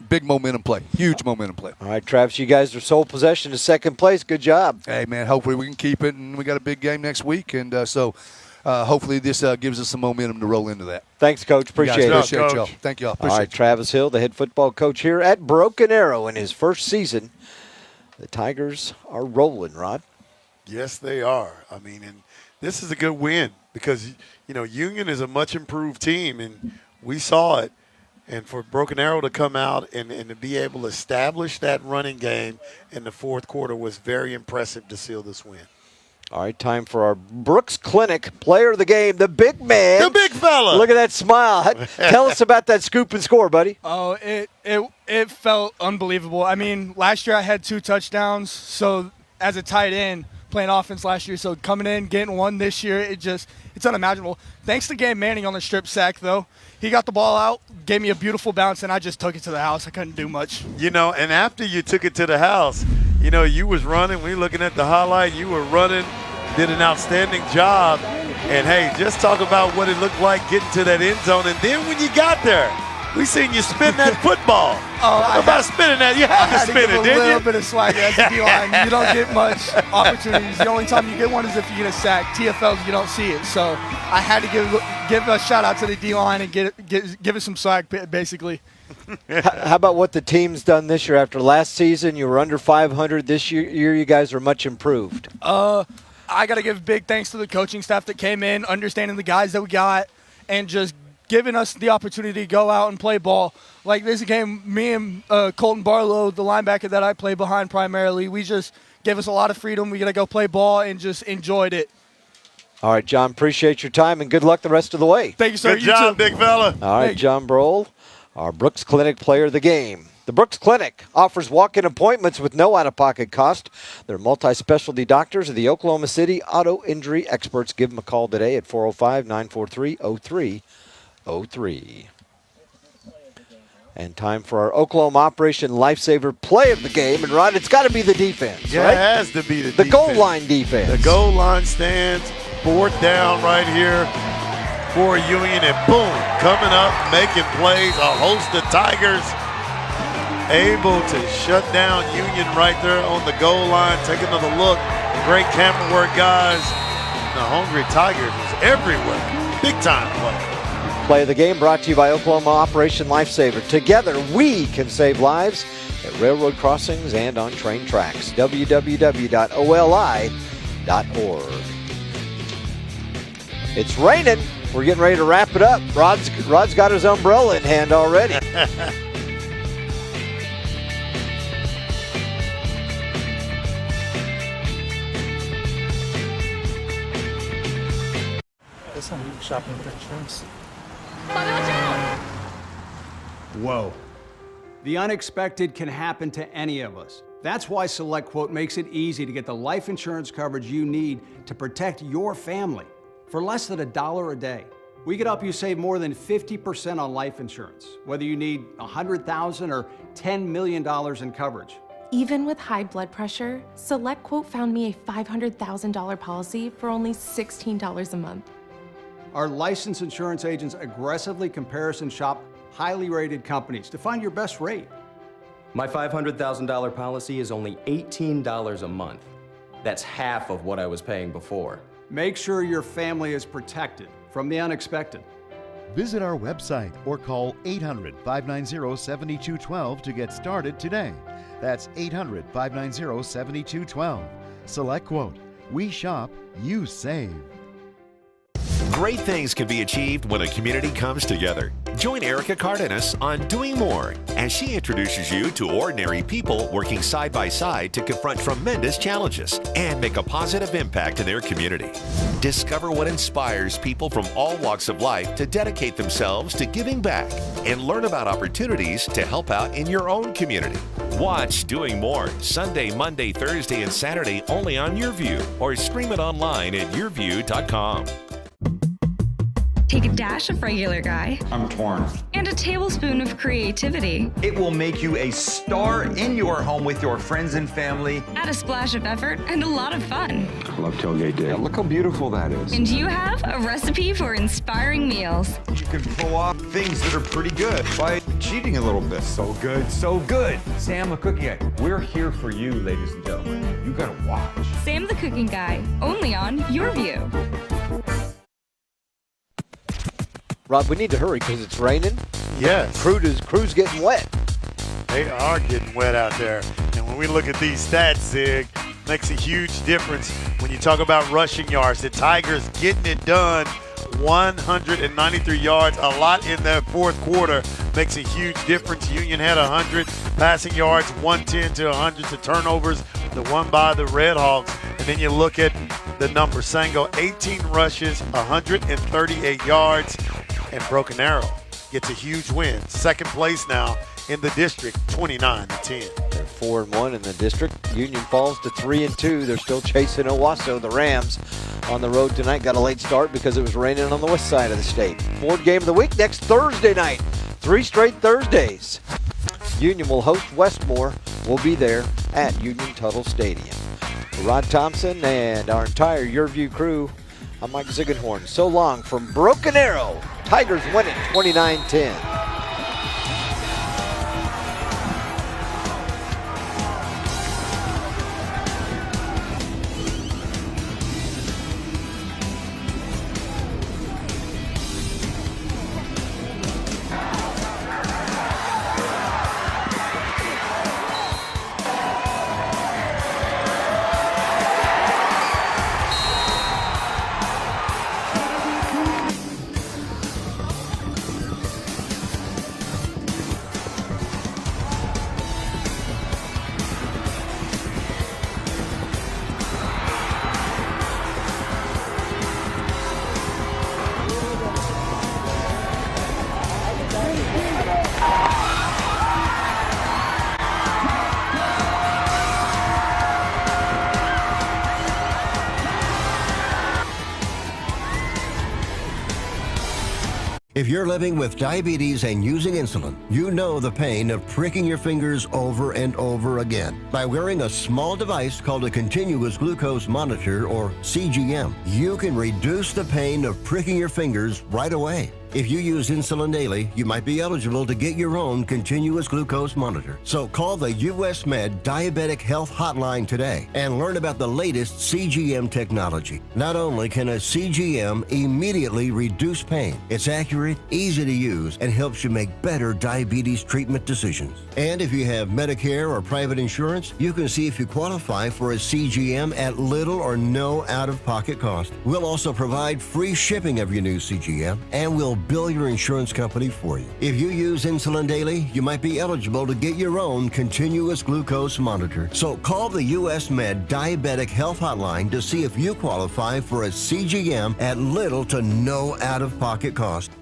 big momentum play, huge momentum play. All right, Travis, you guys are sole possession to second place. Good job. Hey, man, hopefully we can keep it, and we got a big game next week, and hopefully this gives us some momentum to roll into that. Thanks, Coach. Appreciate it. Appreciate y'all. Thank y'all. All right, Travis Hill, the head football coach here at Broken Arrow in his first season. The Tigers are rolling, Rod. Yes, they are. I mean, and this is a good win because, Union is a much improved team, and we saw it. And for Broken Arrow to come out and to be able to establish that running game in the fourth quarter was very impressive to seal this win. All right, time for our Brooks Clinic player of the game, the big man. The big fella. Look at that smile. Tell us about that scoop and score, buddy. Oh, it felt unbelievable. I mean, last year I had 2 touchdowns, so as a tight end playing offense last year, so coming in, getting one this year, it's unimaginable. Thanks to Gabe Manning on the strip sack, though. He got the ball out, gave me a beautiful bounce, and I just took it to the house. I couldn't do much. You know, and after you took it to the house, you know, you was running. We looking at the highlight. You were running, did an outstanding job. And, hey, just talk about what it looked like getting to that end zone. And then when you got there, we seen you spin that football. Talk about spinning that. You had to spin it, didn't you? A little bit of swag as a D-line. You don't get much opportunities. The only time you get one is if you get a sack. TFLs, you don't see it. So I had to give a shout-out to the D-line and give it some swag, basically. How about what the team's done this year? After last season, you were under 500. This year you guys are much improved. I got to give big thanks to the coaching staff that came in, understanding the guys that we got, and just giving us the opportunity to go out and play ball. Like this game, me and Colton Barlow, the linebacker that I play behind primarily, we just gave us a lot of freedom. We got to go play ball and just enjoyed it. All right, John, appreciate your time, and good luck the rest of the way. Thank you, sir. Good job, big fella. All right, John Brohl, our Brooks Clinic player of the game. The Brooks Clinic offers walk-in appointments with no out-of-pocket cost. They're multi-specialty doctors of the Oklahoma City auto injury experts. Give them a call today at 405-943-0303. And time for our Oklahoma Operation Lifesaver play of the game. And, Rod, it's got to be the defense, yeah, right? It has to be the defense. goal line defense. The goal line stands, 4th down right here for Union. And, boom, coming up, making plays, a host of Tigers able to shut down Union right there on the goal line. Take another look. Great camera work, guys. The Hungry Tigers was everywhere. Big time play. Play of the game brought to you by Oklahoma Operation Lifesaver. Together, we can save lives at railroad crossings and on train tracks. www.oli.org. It's raining. We're getting ready to wrap it up. Rod's got his umbrella in hand already. Listen, shopping for insurance. Whoa. The unexpected can happen to any of us. That's why SelectQuote makes it easy to get the life insurance coverage you need to protect your family. For less than $1 a day, we could help you save more than 50% on life insurance, whether you need $100,000 or $10 million in coverage. Even with high blood pressure, SelectQuote found me a $500,000 policy for only $16 a month. Our licensed insurance agents aggressively comparison shop highly rated companies to find your best rate. My $500,000 policy is only $18 a month. That's half of what I was paying before. Make sure your family is protected from the unexpected. Visit our website or call 800-590-7212 to get started today. That's 800-590-7212. SelectQuote. We shop, you save. Great things can be achieved when a community comes together. Join Erica Cardenas on Doing More as she introduces you to ordinary people working side by side to confront tremendous challenges and make a positive impact in their community. Discover what inspires people from all walks of life to dedicate themselves to giving back and learn about opportunities to help out in your own community. Watch Doing More Sunday, Monday, Thursday, and Saturday only on YourView or stream it online at yourview.com. Take a dash of regular guy. I'm torn. And a tablespoon of creativity. It will make you a star in your home with your friends and family. Add a splash of effort and a lot of fun. I love tailgate day. Look how beautiful that is. And you have a recipe for inspiring meals. You can pull off things that are pretty good by cheating a little bit. So good, so good. Sam the Cooking Guy. We're here for you, ladies and gentlemen. You gotta watch. Sam the Cooking Guy, only on YourView. Rob, we need to hurry because it's raining. Yes. Crew's getting wet. They are getting wet out there. And when we look at these stats, Zig, makes a huge difference when you talk about rushing yards. The Tigers getting it done 193 yards, a lot in the fourth quarter. Makes a huge difference. Union had 100 passing yards, 110 to 100 to turnovers, the one by the Red Hawks. And then you look at the numbers. Sango, 18 rushes, 138 yards, and Broken Arrow gets a huge win. Second place now in the district, 29-10. They're 4-1 in the district. Union falls to 3-2. They're still chasing Owasso. The Rams on the road tonight got a late start because it was raining on the west side of the state. Ford game of the week next Thursday night. 3 straight Thursdays. Union will host Westmore. We'll be there at Union Tuttle Stadium. For Rod Thompson and our entire YurView crew, I'm Mike Ziegenhorn. So long from Broken Arrow. Tigers win it 29-10. If you're living with diabetes and using insulin, you know the pain of pricking your fingers over and over again. By wearing a small device called a continuous glucose monitor, or CGM, you can reduce the pain of pricking your fingers right away. If you use insulin daily, you might be eligible to get your own continuous glucose monitor. So call the US Med Diabetic Health Hotline today and learn about the latest CGM technology. Not only can a CGM immediately reduce pain, it's accurate, easy to use, and helps you make better diabetes treatment decisions. And if you have Medicare or private insurance, you can see if you qualify for a CGM at little or no out-of-pocket cost. We'll also provide free shipping of your new CGM, and we'll bill your insurance company for you. If you use insulin daily, you might be eligible to get your own continuous glucose monitor. So call the US Med Diabetic Health Hotline to see if you qualify for a CGM at little to no out-of-pocket cost.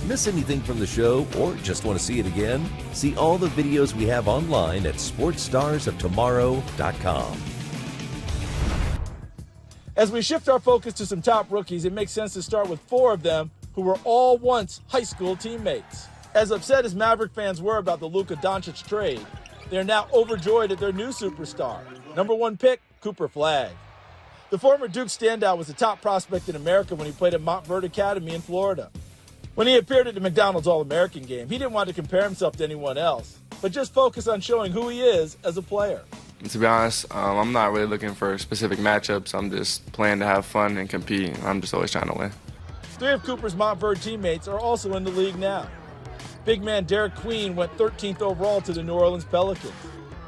Miss anything from the show or just want to see it again? See all the videos we have online at sportsstarsoftomorrow.com. As we shift our focus to some top rookies, it makes sense to start with 4 of them who were all once high school teammates. As upset as Maverick fans were about the Luka Doncic trade, they're now overjoyed at their new superstar. Number 1 pick, Cooper Flagg. The former Duke standout was a top prospect in America when he played at Montverde Academy in Florida. When he appeared at the McDonald's All-American game, he didn't want to compare himself to anyone else, but just focus on showing who he is as a player. To be honest, I'm not really looking for specific matchups. I'm just playing to have fun and compete. I'm just always trying to win. 3 of Cooper's Montverde teammates are also in the league now. Big man Derek Queen went 13th overall to the New Orleans Pelicans.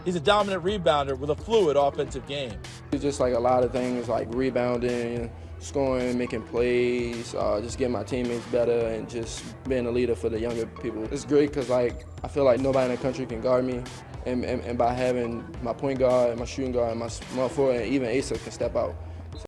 He's a dominant rebounder with a fluid offensive game. It's just like a lot of things like rebounding, scoring, making plays, just getting my teammates better, and just being a leader for the younger people. It's great because I feel like nobody in the country can guard me, and by having my point guard, my shooting guard, and my small forward, and even Asa can step out.